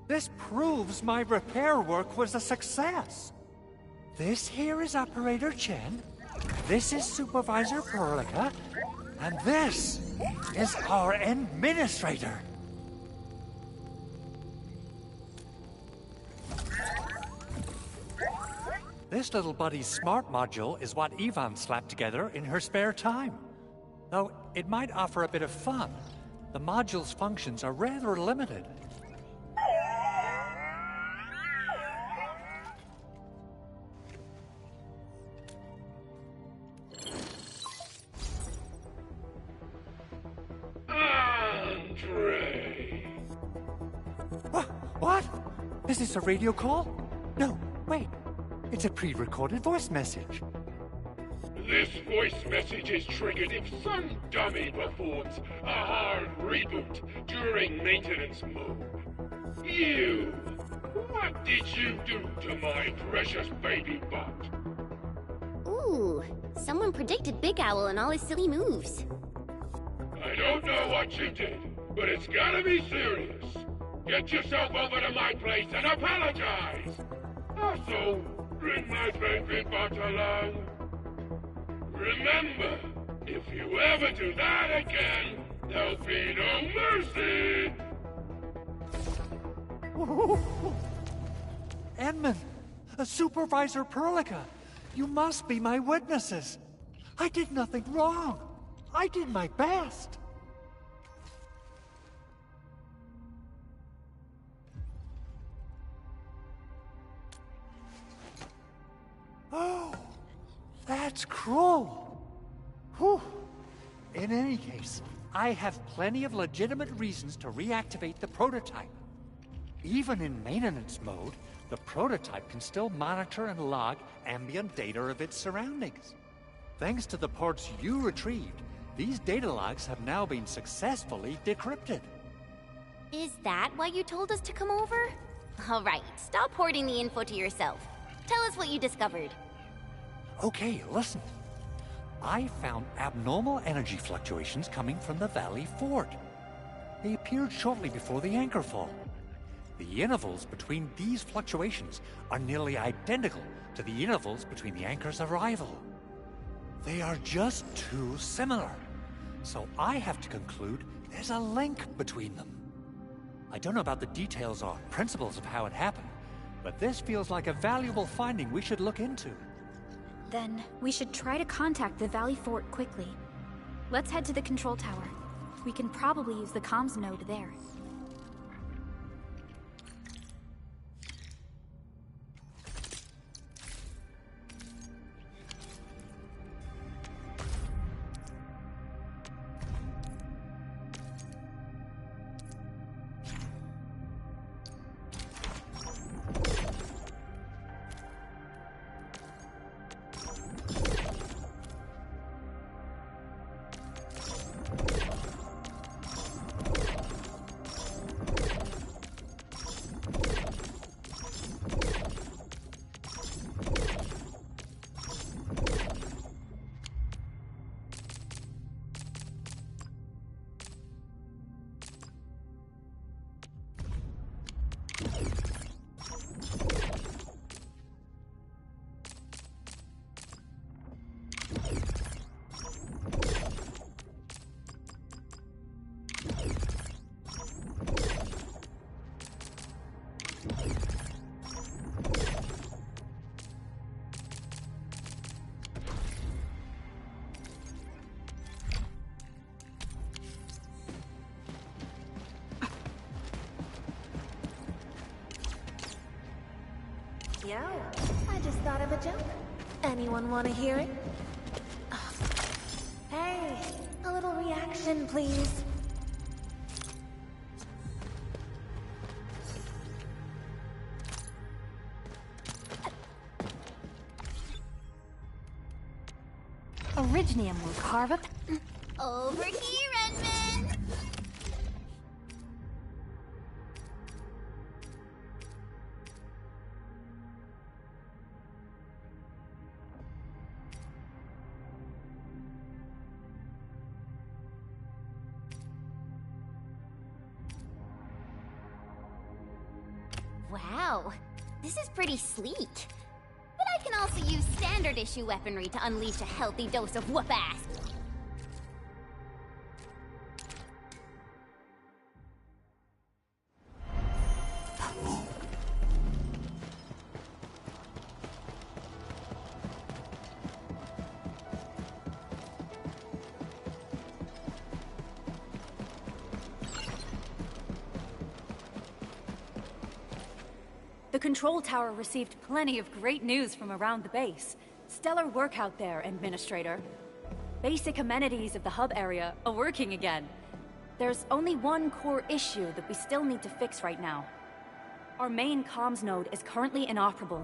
This proves my repair work was a success. This here is Operator Chen, this is Supervisor Perlica, and this is our Administrator. This little buddy's smart module is what Ivan slapped together in her spare time. Though it might offer a bit of fun, the module's functions are rather limited. Andre! What? Is this a radio call? No, wait. It's a pre-recorded voice message. This voice message is triggered if some dummy performs a hard reboot during maintenance mode. You! What did you do to my precious baby bot? Ooh, someone predicted Big Owl and all his silly moves. I don't know what you did, but it's gotta be serious. Get yourself over to my place and apologize! Also, bring my baby bot along. Remember, if you ever do that again, there'll be no mercy! Edmund, Supervisor Perlica, you must be my witnesses. I did nothing wrong. I did my best. Oh, that's cruel. Whew. In any case, I have plenty of legitimate reasons to reactivate the prototype. Even in maintenance mode, the prototype can still monitor and log ambient data of its surroundings. Thanks to the parts you retrieved, these data logs have now been successfully decrypted. Is that why you told us to come over? All right, stop hoarding the info to yourself. Tell us what you discovered. Okay, listen. I found abnormal energy fluctuations coming from the Valley Fort. They appeared shortly before the anchor fall. The intervals between these fluctuations are nearly identical to the intervals between the anchor's arrival. They are just too similar. So I have to conclude there's a link between them. I don't know about the details or principles of how it happened, but this feels like a valuable finding we should look into. Then we should try to contact the Valley Fort quickly. Let's head to the control tower. We can probably use the comms node there. Yo, I just thought of a joke. Anyone want to hear it? Hey, a little reaction, please. Originium will carve up. Over here, Edmund! pretty sleek. But I can also use standard issue weaponry to unleash a healthy dose of whoop-ass. The control tower received plenty of great news from around the base. Stellar work out there, Administrator. Basic amenities of the hub area are working again. There's only one core issue that we still need to fix right now. Our main comms node is currently inoperable.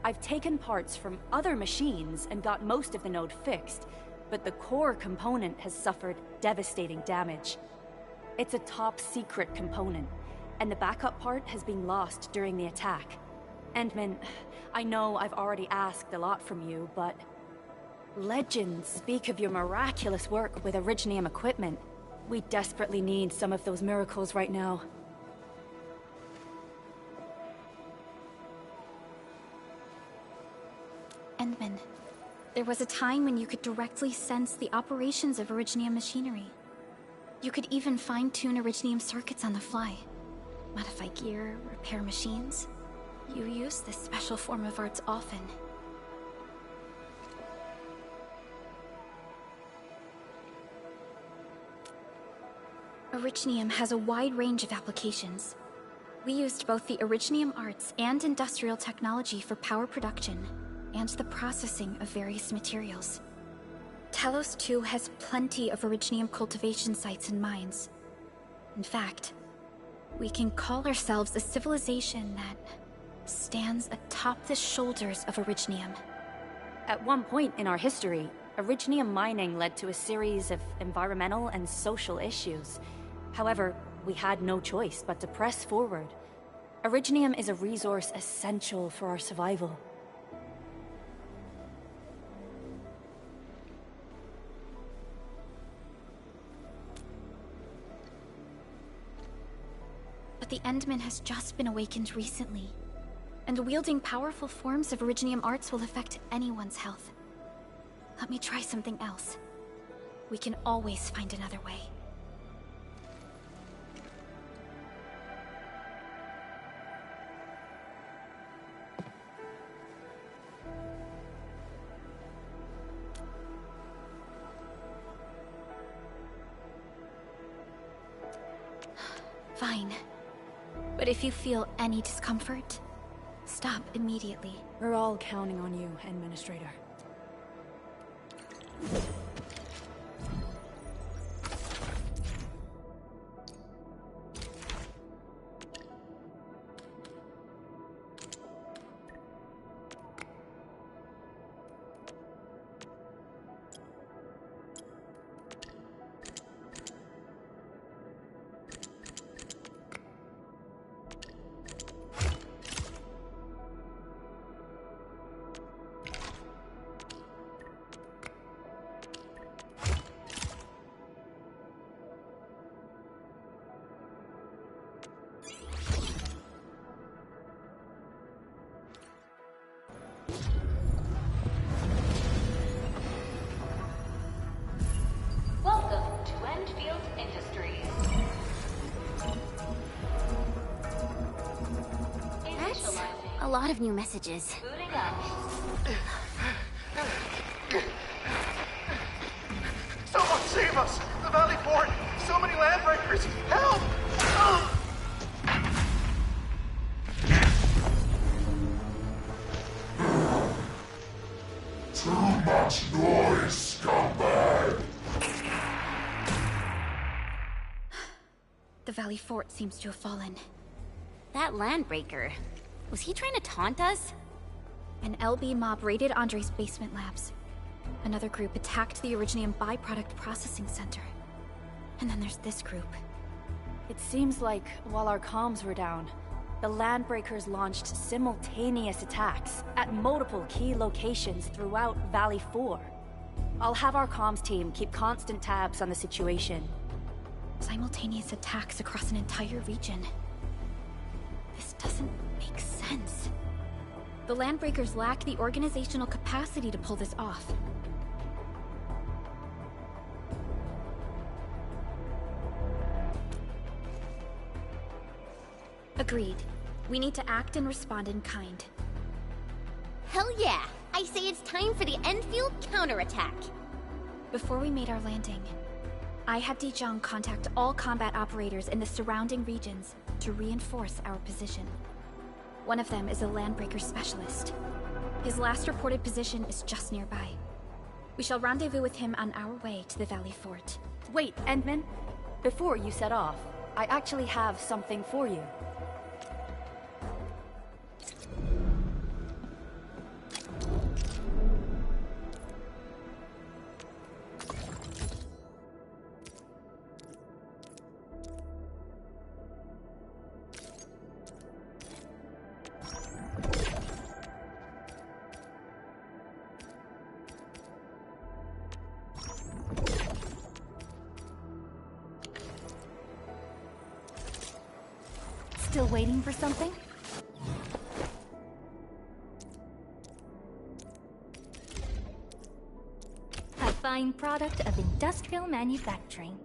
I've taken parts from other machines and got most of the node fixed, but the core component has suffered devastating damage. It's a top-secret component, and the backup part has been lost during the attack. Endman, I know I've already asked a lot from you, but legends speak of your miraculous work with Originium equipment. We desperately need some of those miracles right now. Endman, there was a time when you could directly sense the operations of Originium machinery. You could even fine-tune Originium circuits on the fly. Modify gear, repair machines. You use this special form of arts often. Originium has a wide range of applications. We used both the Originium arts and industrial technology for power production, and the processing of various materials. Telos 2 has plenty of Originium cultivation sites and mines. In fact, we can call ourselves a civilization that stands atop the shoulders of Originium. At one point in our history, Originium mining led to a series of environmental and social issues. However, we had no choice but to press forward. Originium is a resource essential for our survival. But the Endman has just been awakened recently, and wielding powerful forms of Originium arts will affect anyone's health. Let me try something else. We can always find another way. Fine. But if you feel any discomfort, stop immediately. We're all counting on you, Administrator. A lot of new messages. Someone save us! The Valley Fort! So many landbreakers! Help! Too much noise, scumbag! The Valley Fort seems to have fallen. That landbreaker, was he trying to taunt us? An LB mob raided Andre's basement labs. Another group attacked the Originium byproduct processing center. And then there's this group. It seems like, while our comms were down, the Landbreakers launched simultaneous attacks at multiple key locations throughout Valley 4. I'll have our comms team keep constant tabs on the situation. Simultaneous attacks across an entire region. This doesn't make sense. The Landbreakers lack the organizational capacity to pull this off. Agreed. We need to act and respond in kind. Hell yeah! I say it's time for the Enfield counterattack! Before we made our landing, I had Dijong contact all combat operators in the surrounding regions to reinforce our position. One of them is a Landbreaker specialist. His last reported position is just nearby. We shall rendezvous with him on our way to the Valley Fort. Wait, Endman. Before you set off, I actually have something for you. Still waiting for something? A fine product of industrial manufacturing.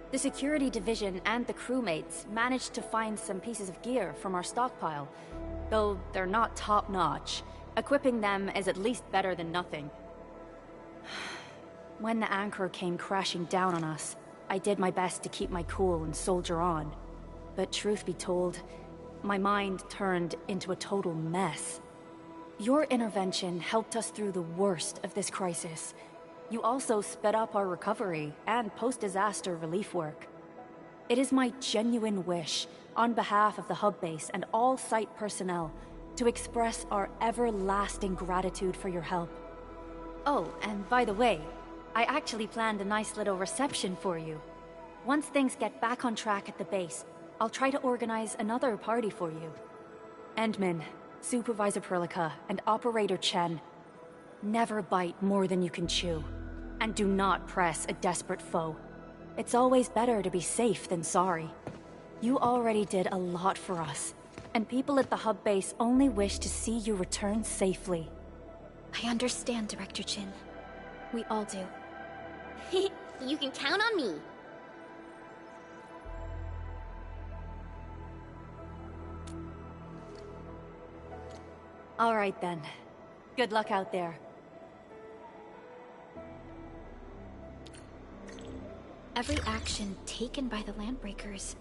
The security division and the crewmates managed to find some pieces of gear from our stockpile, though they're not top-notch. Equipping them is at least better than nothing. When the anchor came crashing down on us, I did my best to keep my cool and soldier on. But truth be told, my mind turned into a total mess. Your intervention helped us through the worst of this crisis. You also sped up our recovery and post-disaster relief work. It is my genuine wish, on behalf of the hub base and all site personnel, to express our everlasting gratitude for your help. Oh, and by the way, I actually planned a nice little reception for you. Once things get back on track at the base, I'll try to organize another party for you. Endman, Supervisor Perlica, and Operator Chen, never bite more than you can chew. And do not press a desperate foe. It's always better to be safe than sorry. You already did a lot for us, and people at the hub base only wish to see you return safely. I understand, Director Chin. We all do. You can count on me. All right then. Good luck out there. Every action taken by the Landbreakers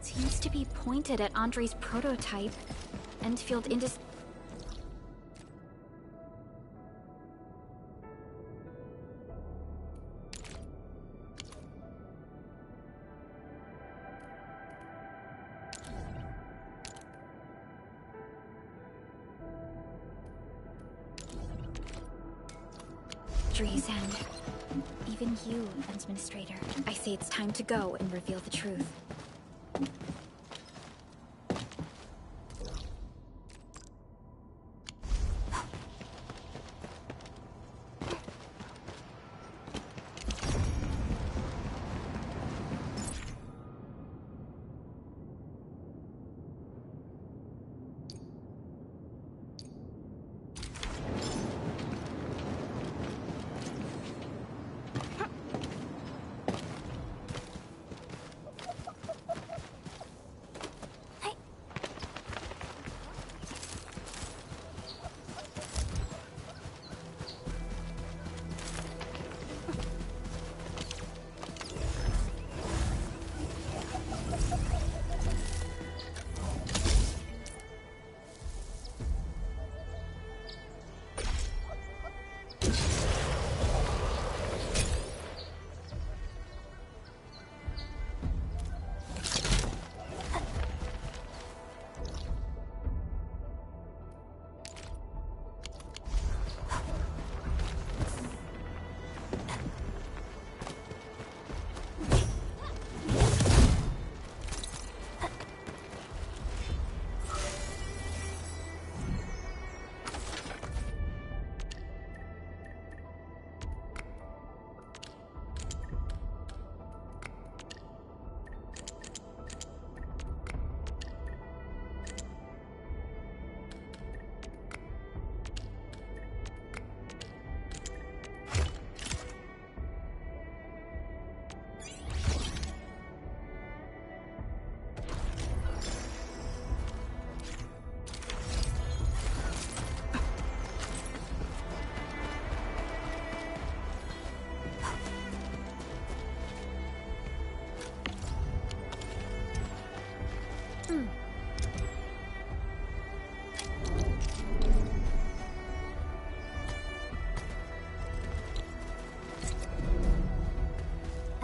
seems to be pointed at Andre's prototype, Enfield Industries. And even you, Administrator. I say it's time to go and reveal the truth.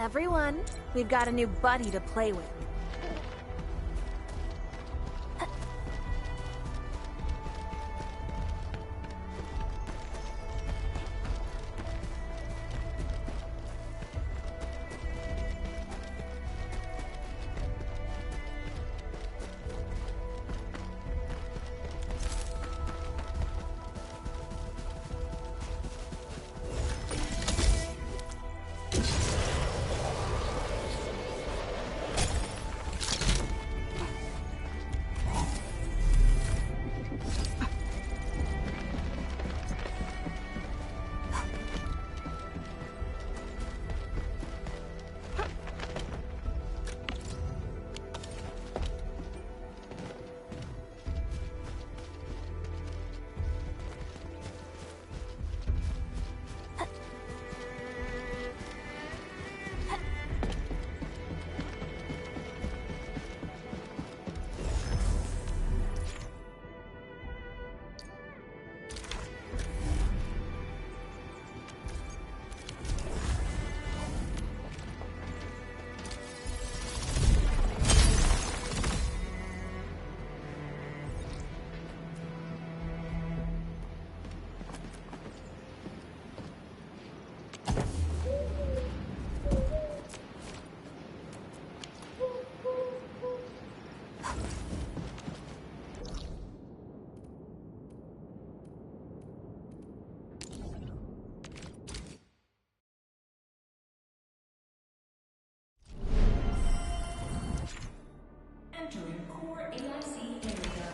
Everyone, we've got a new buddy to play with. Entering core AIC area.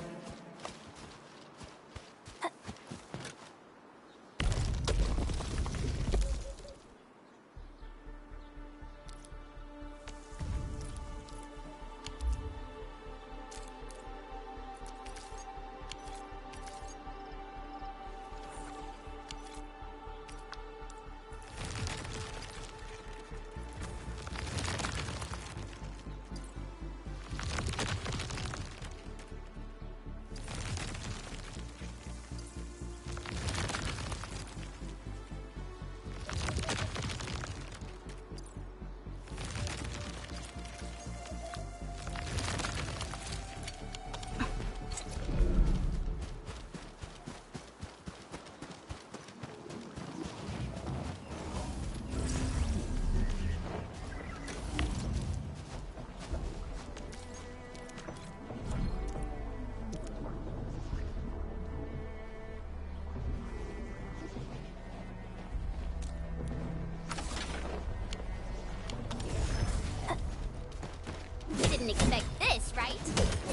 Didn't expect this, right?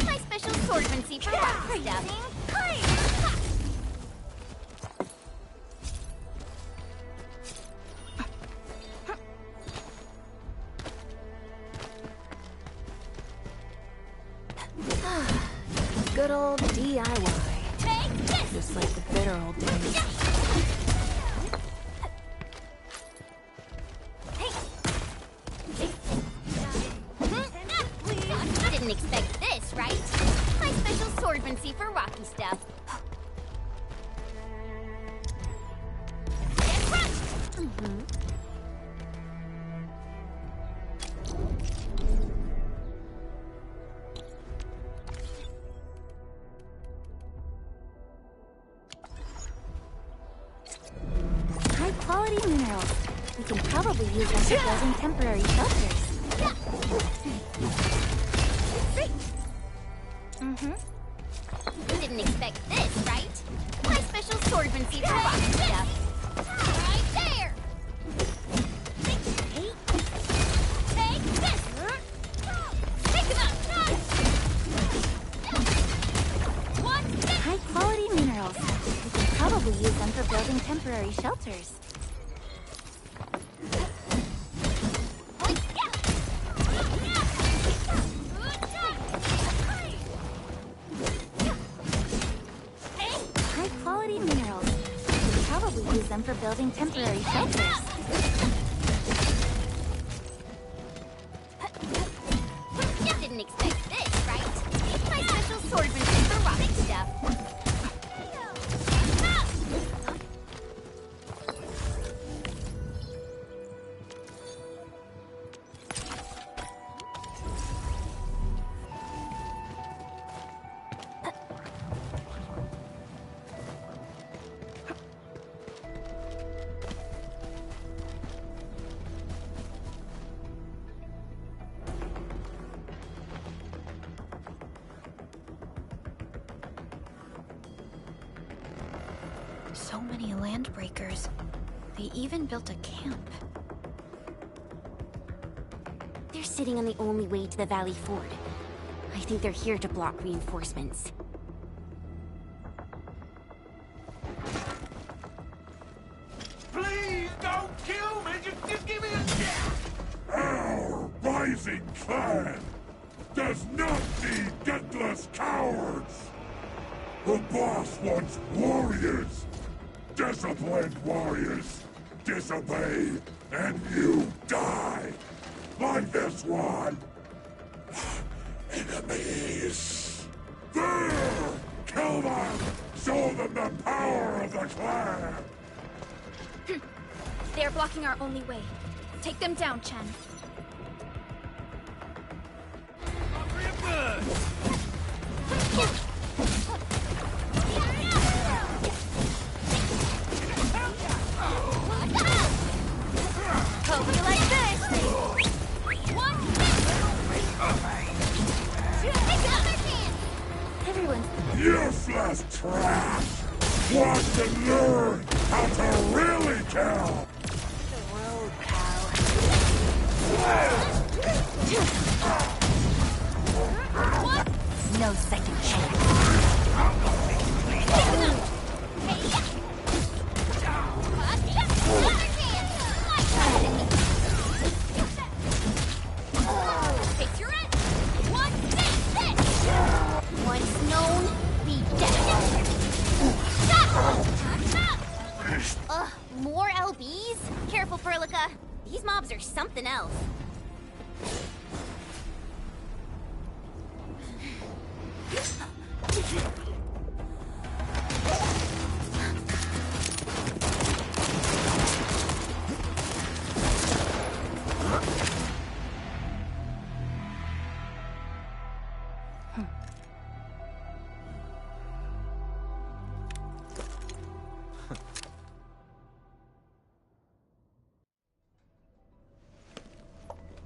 My special swordsmancy for rocky stuff. Good old DIY. Just like the bitter old days. Didn't expect this, right? My special swordsmancy for rocky stuff. Get crushed! High-quality minerals. We can probably use them for building temporary shelters. Didn't expect this, right? My special swordsmancy for rocky stuff. Right there! Take this! Take him out! High-quality minerals. We can probably use them for building temporary shelters. High-quality minerals. We can probably use them for building temporary shelters. Didn't expect this, right? My special swordsmancy for rocky stuff. So many landbreakers. They even built a camp. They're sitting on the only way to the Valley Ford. I think they're here to block reinforcements. Please don't kill me! Just give me a chance! Our rising clan does not need gutless cowards! The boss wants warriors! Disciplined warriors! Disobey, and you die! Like this one! Enemies! There! Kill them! Show them the power of the clan! They're blocking our only way. Take them down, Chen. Hope you like this! One! Take another chance! Everyone. Useless trash! Watch and learn how to really kill! The road, pal. No second chance. Once known, be dead. Ugh, more LBs? Careful, Furlica. These mobs are something else.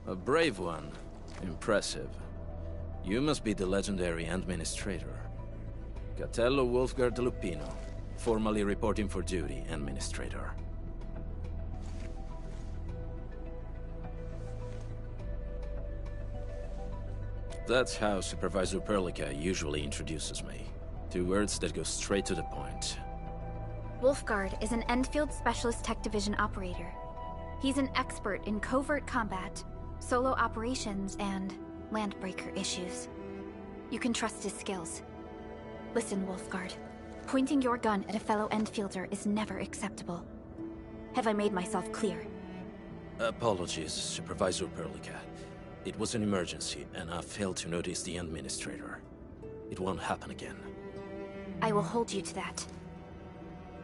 A brave one. Impressive. You must be the legendary Administrator. Catello Wolfgard Lupino, formally reporting for duty, Administrator. That's how Supervisor Perlica usually introduces me. 2 words that go straight to the point. Wolfgard is an Enfield Specialist Tech Division operator. He's an expert in covert combat, solo operations, and landbreaker issues. You can trust his skills. Listen, Wolfgard. Pointing your gun at a fellow Enfielder is never acceptable. Have I made myself clear? Apologies, Supervisor Perlica. It was an emergency, and I failed to notice the Administrator. It won't happen again. I will hold you to that.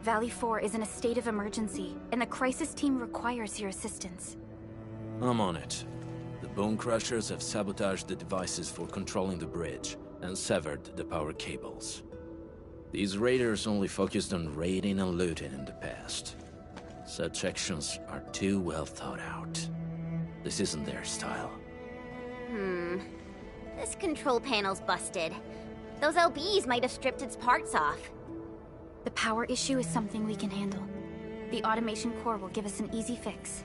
Valley 4 is in a state of emergency, and the crisis team requires your assistance. I'm on it. The Bone Crushers have sabotaged the devices for controlling the bridge, and severed the power cables. These raiders only focused on raiding and looting in the past. Such actions are too well thought out. This isn't their style. This control panel's busted. Those LBs might have stripped its parts off. The power issue is something we can handle. The automation core will give us an easy fix.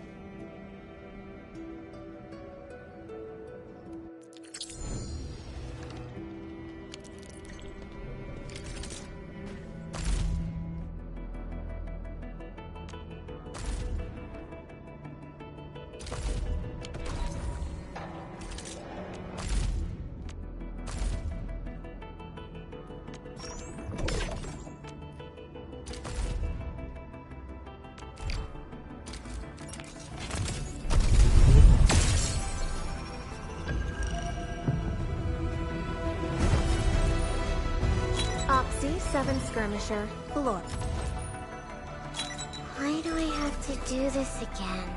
Oxy 7 Skirmisher, Valor. Why do I have to do this again?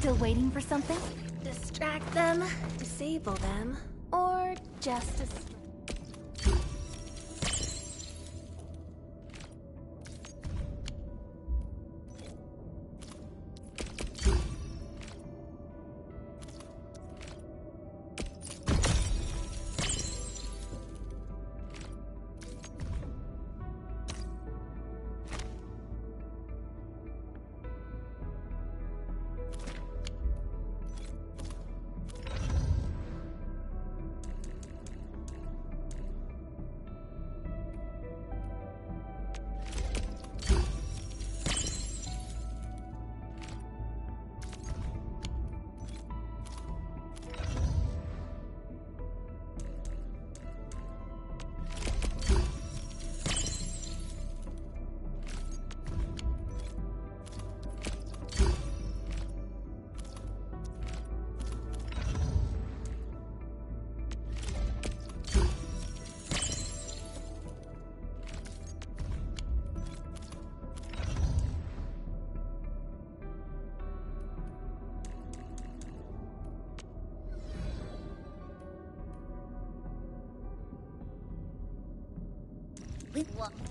Still waiting for something? Distract them, disable them, or just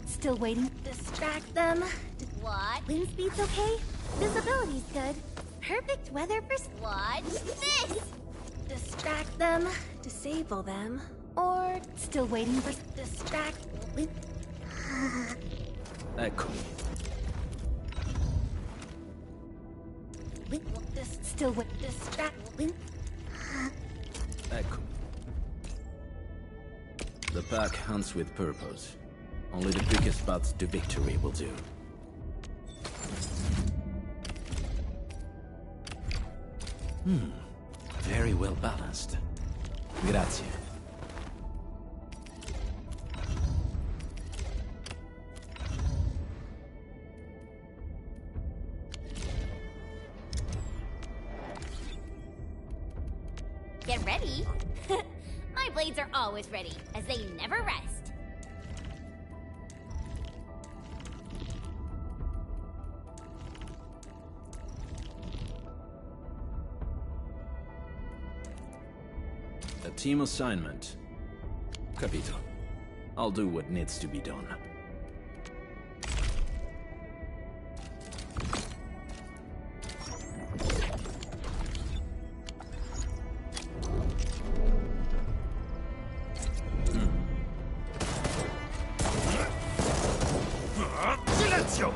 Still waiting? distract them. What? Wind speed's okay. Visibility's good. Perfect weather for... Watch this! Distract them, disable them, or Still waiting for... distract... Eccomi. Still wait... distract... Eccomi. The pack hunts with purpose. Only the quickest path to victory will do. Very well balanced. Grazie. Get ready. My blades are always ready, as they never rest. A team assignment. Capito. I'll do what needs to be done. Silenzio!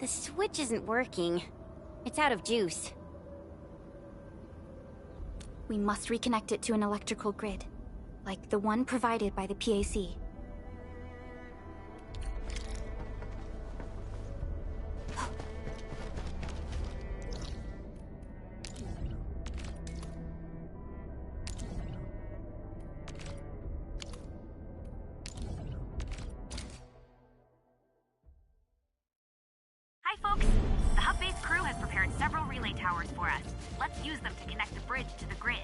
The switch isn't working. It's out of juice. We must reconnect it to an electrical grid, like the one provided by the PAC. Hi, folks. The hub base crew has prepared several relay towers for us. Let's use them to connect the bridge to the grid.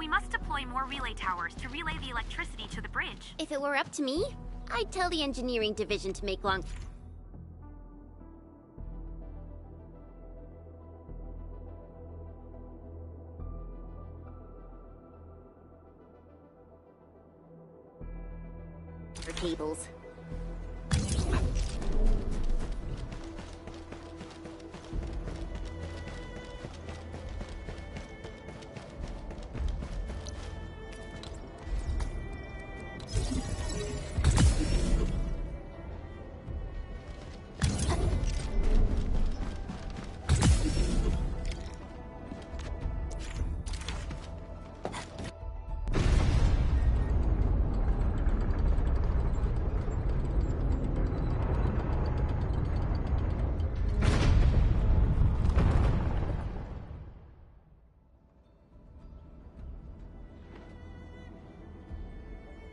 We must deploy more relay towers to relay the electricity to the bridge. If it were up to me, I'd tell the engineering division to make long... for cables.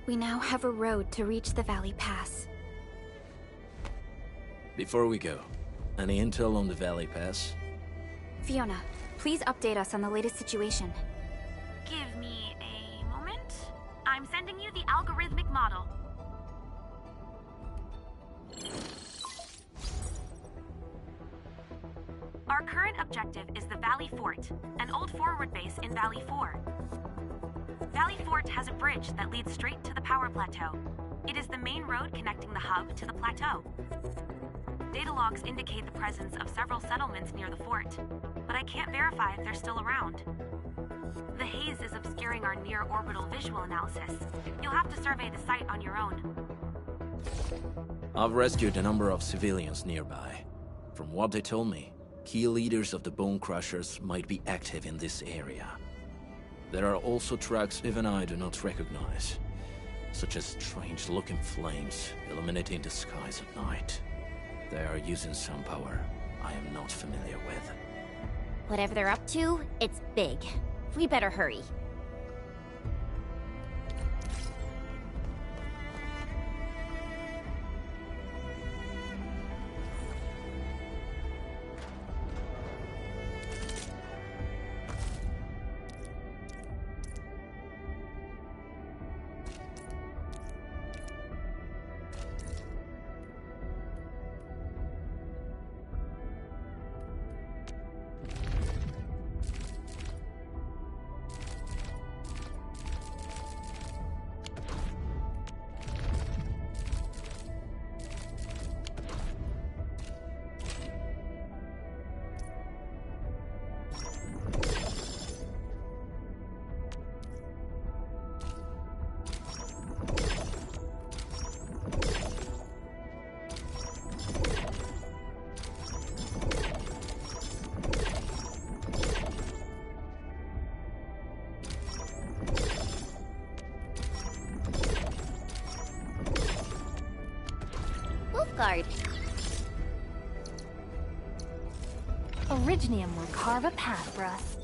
We now have a road to reach the Valley Pass. Before we go, any intel on the Valley Pass? Fiona, please update us on the latest situation. Give me a moment. I'm sending you the algorithmic model. Our current objective is the Valley Fort, an old forward base in Valley 4. Valley Fort has a bridge that leads straight to the power plateau. It is the main road connecting the hub to the plateau. Data logs indicate the presence of several settlements near the fort, but I can't verify if they're still around. The haze is obscuring our near-orbital visual analysis. You'll have to survey the site on your own. I've rescued a number of civilians nearby. From what they told me, key leaders of the Bone Crushers might be active in this area. There are also tracks even I do not recognize, such as strange-looking flames illuminating the skies at night. They are using some power I am not familiar with. Whatever they're up to, it's big. We better hurry. Wolfguard. Originium will carve a path for us.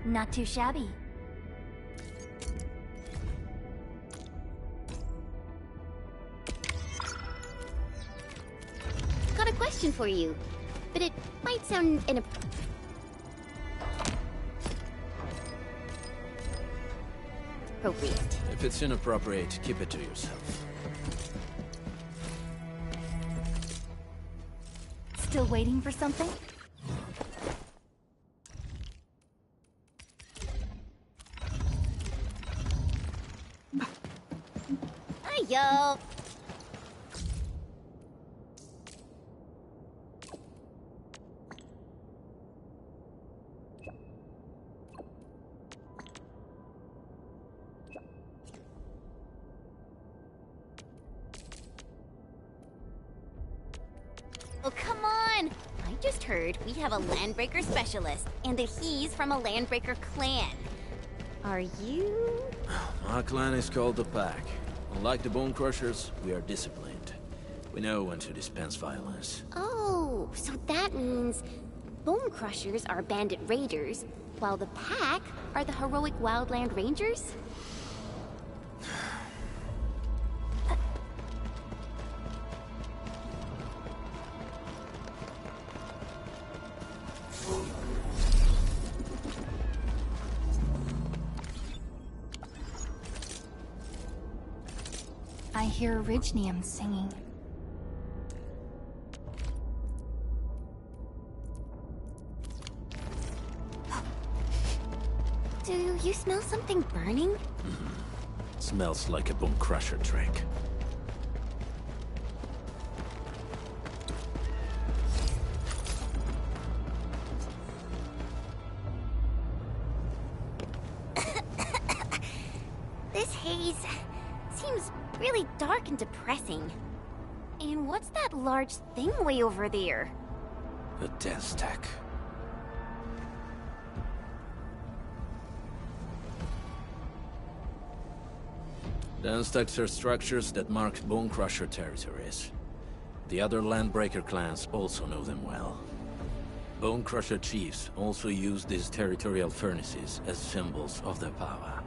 Not too shabby. Got a question for you, but it might sound inappropriate. If it's inappropriate, keep it to yourself. Still waiting for something? Yo. Oh, come on! I just heard we have a Landbreaker specialist, and that he's from a Landbreaker clan. Are you? Our clan is called the Pack. Unlike the Bone Crushers, we are disciplined. We know when to dispense violence. Oh, so that means Bone Crushers are bandit raiders, while the Pack are the heroic Wildland Rangers? I hear Originium singing. Do you smell something burning? Smells like a Bone Crusher trick. This haze seems really dark and depressing. And what's that large thing way over there? A dense stack. Dense stacks are structures that mark Bone Crusher territories. The other Landbreaker clans also know them well. Bone Crusher chiefs also use these territorial furnaces as symbols of their power.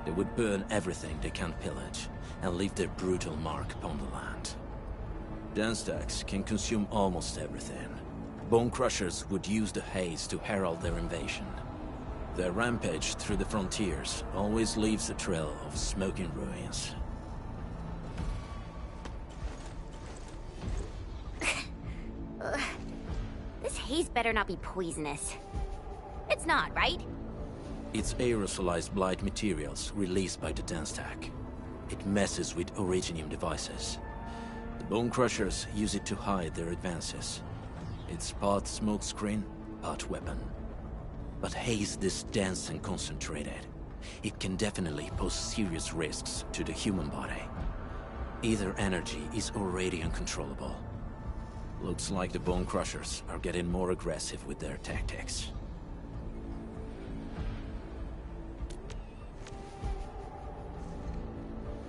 They would burn everything they can pillage, and leave their brutal mark upon the land. Den stacks can consume almost everything. Bone Crushers would use the haze to herald their invasion. Their rampage through the frontiers always leaves a trail of smoking ruins. This haze better not be poisonous. It's not, right? It's aerosolized blight materials released by the Den stack. It messes with Originium devices. The Bone Crushers use it to hide their advances. It's part smokescreen, part weapon. But haze this dense and concentrated. It can definitely pose serious risks to the human body. Either energy is already uncontrollable. Looks like the Bone Crushers are getting more aggressive with their tactics.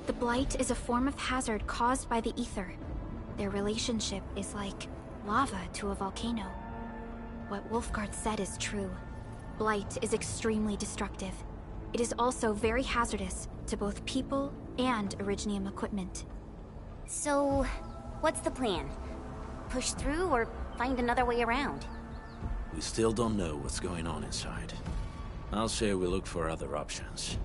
The Blight is a form of hazard caused by the ether. Their relationship is like lava to a volcano. What Wolfguard said is true. Blight is extremely destructive. It is also very hazardous to both people and Originium equipment. So, what's the plan? Push through or find another way around? We still don't know what's going on inside. I'll say we look for other options.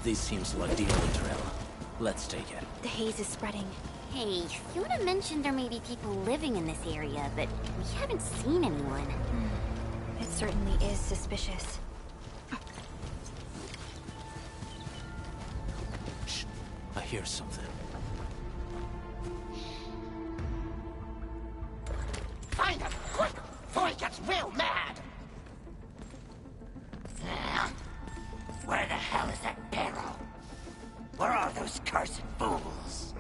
This seems like the only trail. Let's take it. The haze is spreading. Hey, Fiona mentioned there may be people living in this area, but we haven't seen anyone. It certainly is suspicious. Shh. I hear something. real mad. Where the hell is that barrel? Where are those cursed fools?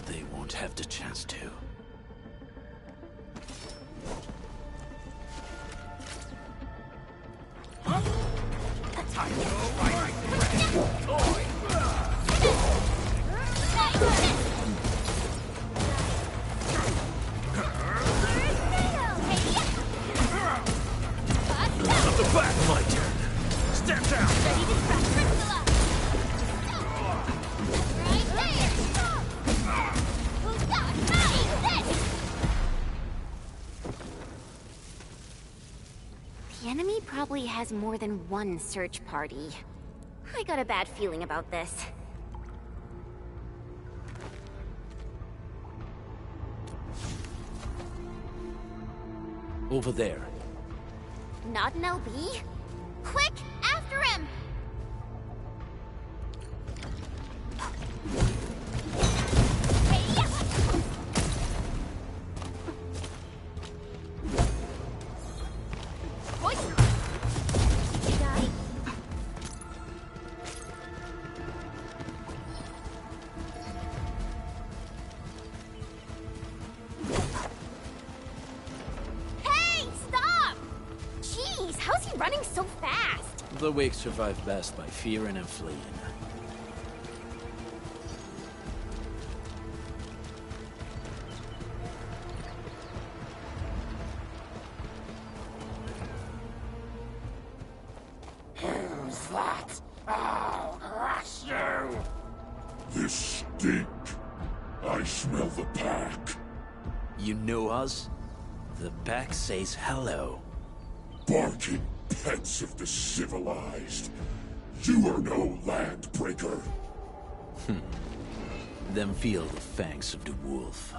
They won't have the chance to. The enemy probably has more than one search party. I got a bad feeling about this. Over there. Not an LB? Quick, after him! The weak survive best by fearing and fleeing. Who's that? I'll crush you! This stink. I smell the pack. You know us? The pack says hello. Barking pets of the civilized. You are no landbreaker. Then feel the fangs of the wolf.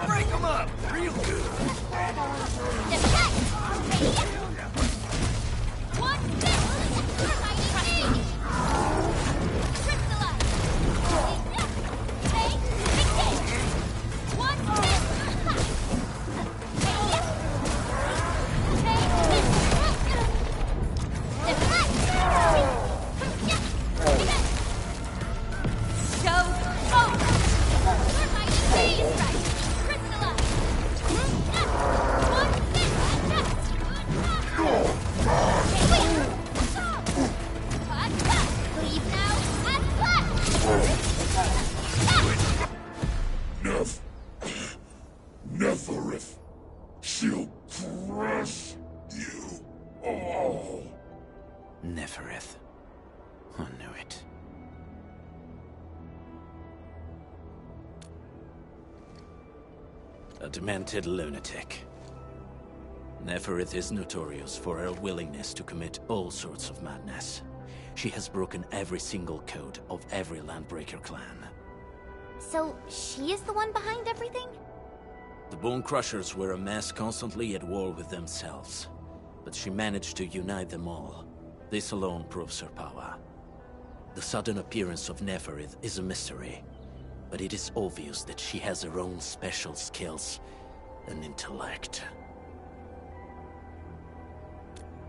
Break them up! Real good! Neferith. She'll crush you all. Neferith. I knew it. A demented lunatic. Neferith is notorious for her willingness to commit all sorts of madness. She has broken every single code of every Landbreaker clan. So, she is the one behind everything? The Bone Crushers were a mess constantly at war with themselves. But she managed to unite them all. This alone proves her power. The sudden appearance of Neferith is a mystery, but it is obvious that she has her own special skills and intellect.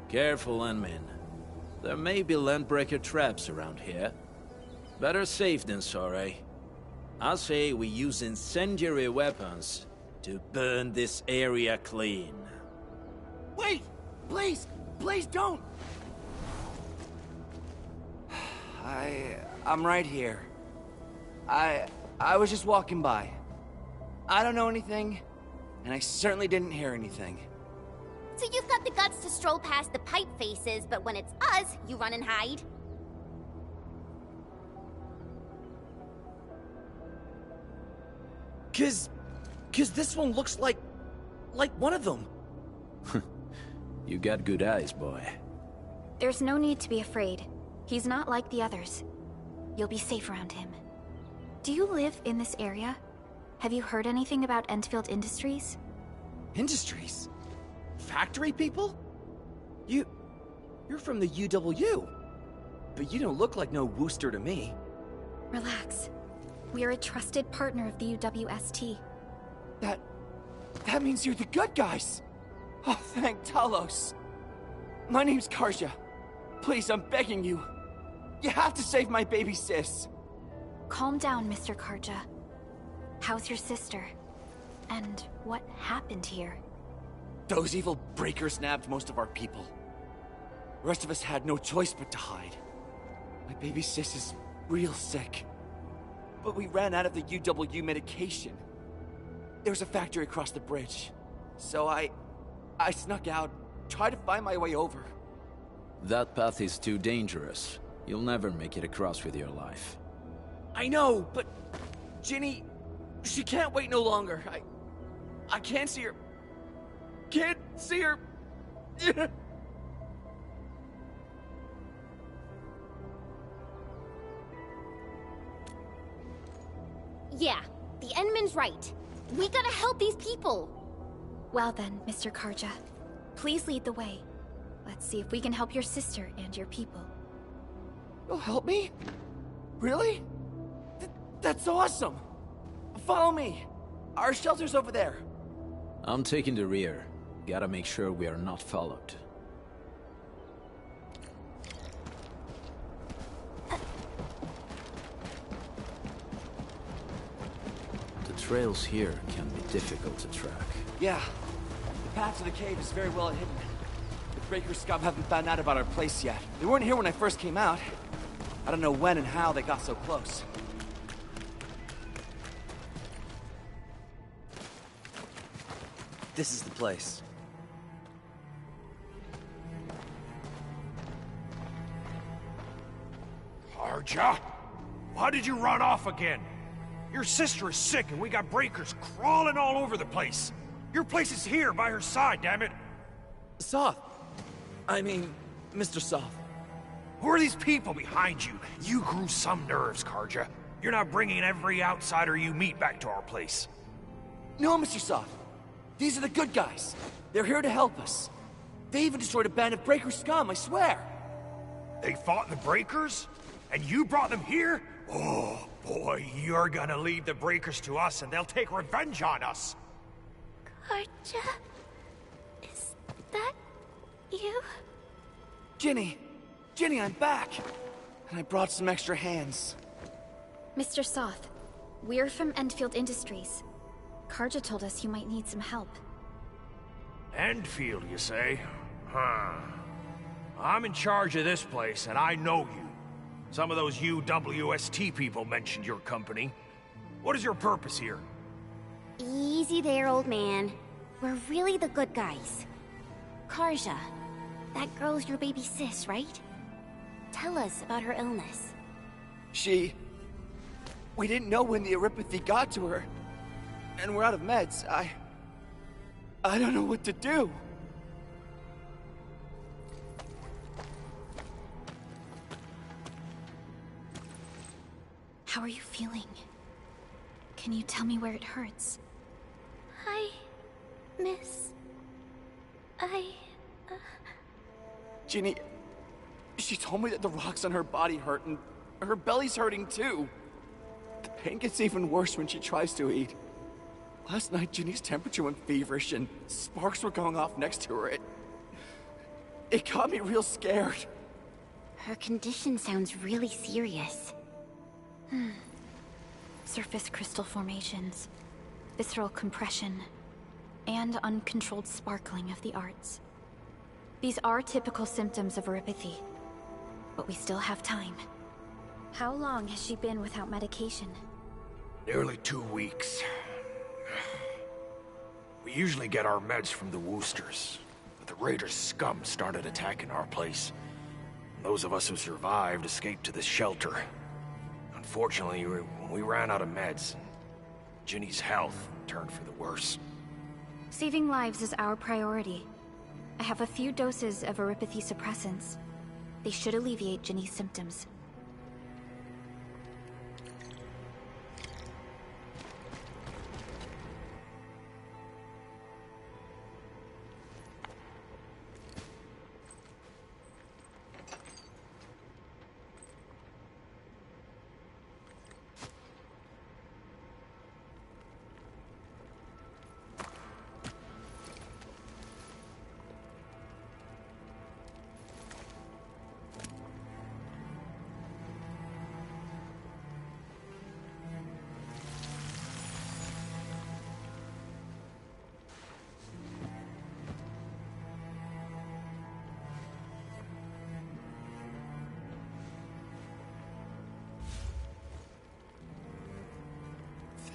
Careful, Unmin. There may be Landbreaker traps around here. Better safe than sorry. I say we use incendiary weapons to burn this area clean. Wait! Please! Please don't! I'm right here. I was just walking by. I don't know anything, and I certainly didn't hear anything. So you've got the guts to stroll past the pipe faces, but when it's us, you run and hide? Cause this one looks like one of them. You got good eyes, boy. There's no need to be afraid. He's not like the others. You'll be safe around him. Do you live in this area? Have you heard anything about Entfield Industries? Industries? Factory people? You're from the UW. but you don't look like no Wooster to me. Relax. We're a trusted partner of the UWST. That means you're the good guys! Oh, thank Talos. My name's Karja. Please, I'm begging you. You have to save my baby sis. Calm down, Mr. Karja. How's your sister? And what happened here? Those evil breakers nabbed most of our people. The rest of us had no choice but to hide. My baby sis is real sick. But we ran out of the UW medication. There was a factory across the bridge. So I snuck out, tried to find my way over. That path is too dangerous. You'll never make it across with your life. I know, but Ginny, she can't wait no longer. I can't see her. Can't see her. Yeah, the Endman's right. We gotta help these people. Well then, Mr. Karja, please lead the way. Let's see if we can help your sister and your people. You'll help me? Really? That's awesome! Follow me! Our shelter's over there. I'm taking the rear. Gotta make sure we are not followed. The trails here can be difficult to track. Yeah. The path to the cave is very well hidden. The Breaker scum haven't found out about our place yet. They weren't here when I first came out. I don't know when and how they got so close. This is the place. Karja? Why did you run off again? Your sister is sick and we got breakers crawling all over the place. Your place is here by her side, damn it. Soth. I mean, Mr. Soth. Who are these people behind you? You grew some nerves, Karja. You're not bringing every outsider you meet back to our place. No, Mr. Soth. These are the good guys. They're here to help us. They even destroyed a band of Breaker scum, I swear. They fought the Breakers? And you brought them here? Oh, boy, you're gonna leave the Breakers to us and they'll take revenge on us. Karja? Is that you? Ginny! Ginny, I'm back! And I brought some extra hands. Mr. Soth, we're from Enfield Industries. Karja told us you might need some help. Enfield, you say? Huh. I'm in charge of this place, and I know you. Some of those UWST people mentioned your company. What is your purpose here? Easy there, old man. We're really the good guys. Karja, that girl's your baby sis, right? Tell us about her illness. We didn't know when the Erypathy got to her. And we're out of meds. I don't know what to do. How are you feeling? Can you tell me where it hurts? Hi, miss. Ginny, she told me that the rocks on her body hurt and her belly's hurting too. The pain gets even worse when she tries to eat. Last night, Ginny's temperature went feverish and sparks were going off next to her. It got me real scared. Her condition sounds really serious. Surface crystal formations, visceral compression, and uncontrolled sparkling of the arts. These are typical symptoms of Erypathy, but we still have time. How long has she been without medication? Nearly 2 weeks. We usually get our meds from the Woosters, but the Raiders' scum started attacking our place. Those of us who survived escaped to this shelter. Unfortunately, we ran out of meds. Ginny's health turned for the worse. Saving lives is our priority. I have a few doses of Erypathy suppressants. They should alleviate Ginny's symptoms.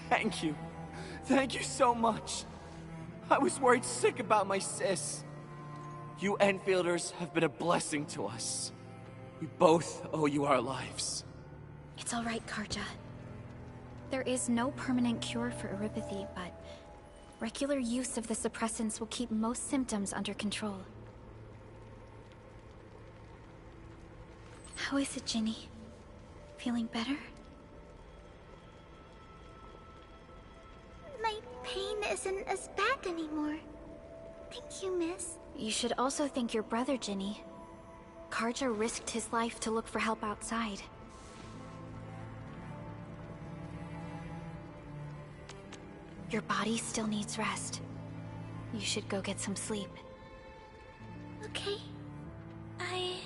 Thank you. Thank you so much. I was worried sick about my sis. You Enfielders have been a blessing to us. We both owe you our lives. It's all right, Karja. There is no permanent cure for erypathy, but regular use of the suppressants will keep most symptoms under control. How is it, Ginny? Feeling better? My pain isn't as bad anymore. Thank you, miss. You should also thank your brother, Ginny. Karja risked his life to look for help outside. Your body still needs rest. You should go get some sleep. Okay. I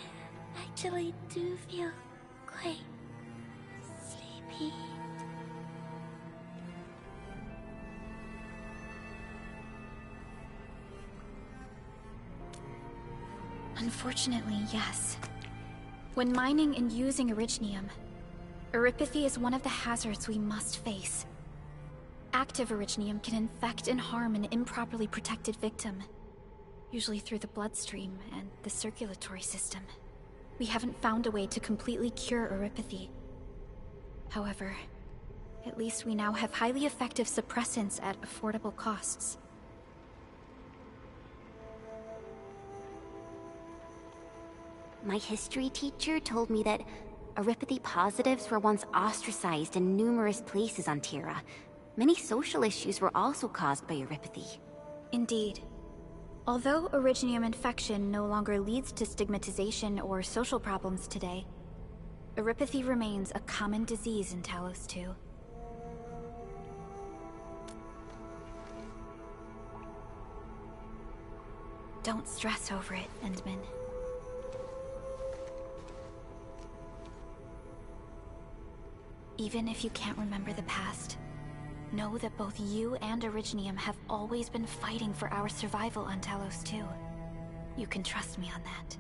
actually do feel quite sleepy. Unfortunately, yes. When mining and using Originium, erypathy is one of the hazards we must face. Active Originium can infect and harm an improperly protected victim, usually through the bloodstream and the circulatory system. We haven't found a way to completely cure erypathy. However, at least we now have highly effective suppressants at affordable costs. My history teacher told me that erypathy positives were once ostracized in numerous places on Terra. Many social issues were also caused by erypathy. Indeed. Although Originium infection no longer leads to stigmatization or social problems today, erypathy remains a common disease in Talos 2. Don't stress over it, Endman. Even if you can't remember the past, know that both you and Originium have always been fighting for our survival on Talos 2. You can trust me on that.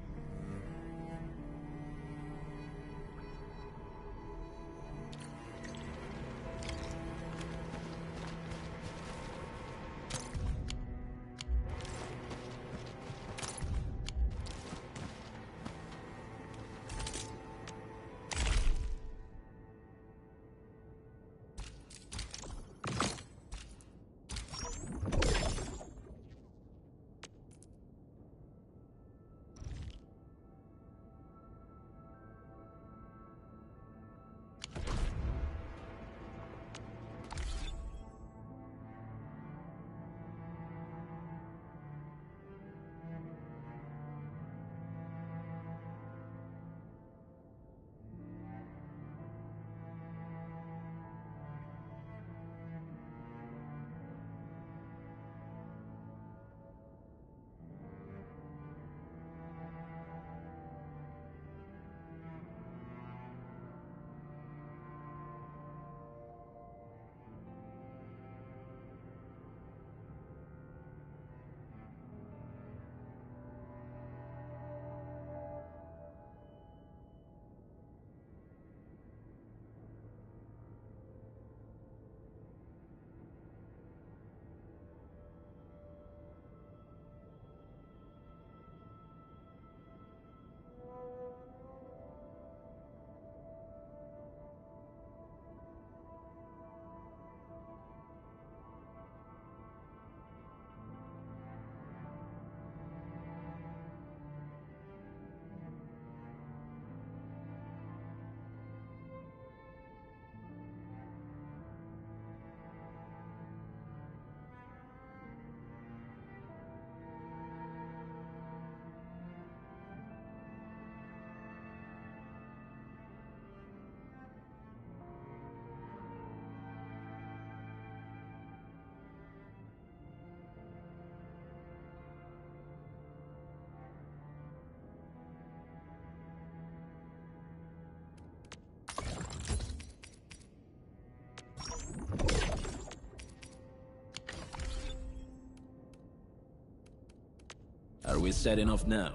Are we setting off now?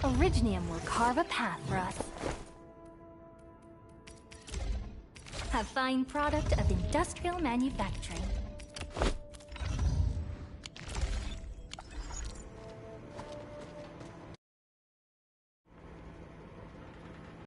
Originium will carve a path for us. A fine product of industrial manufacturing.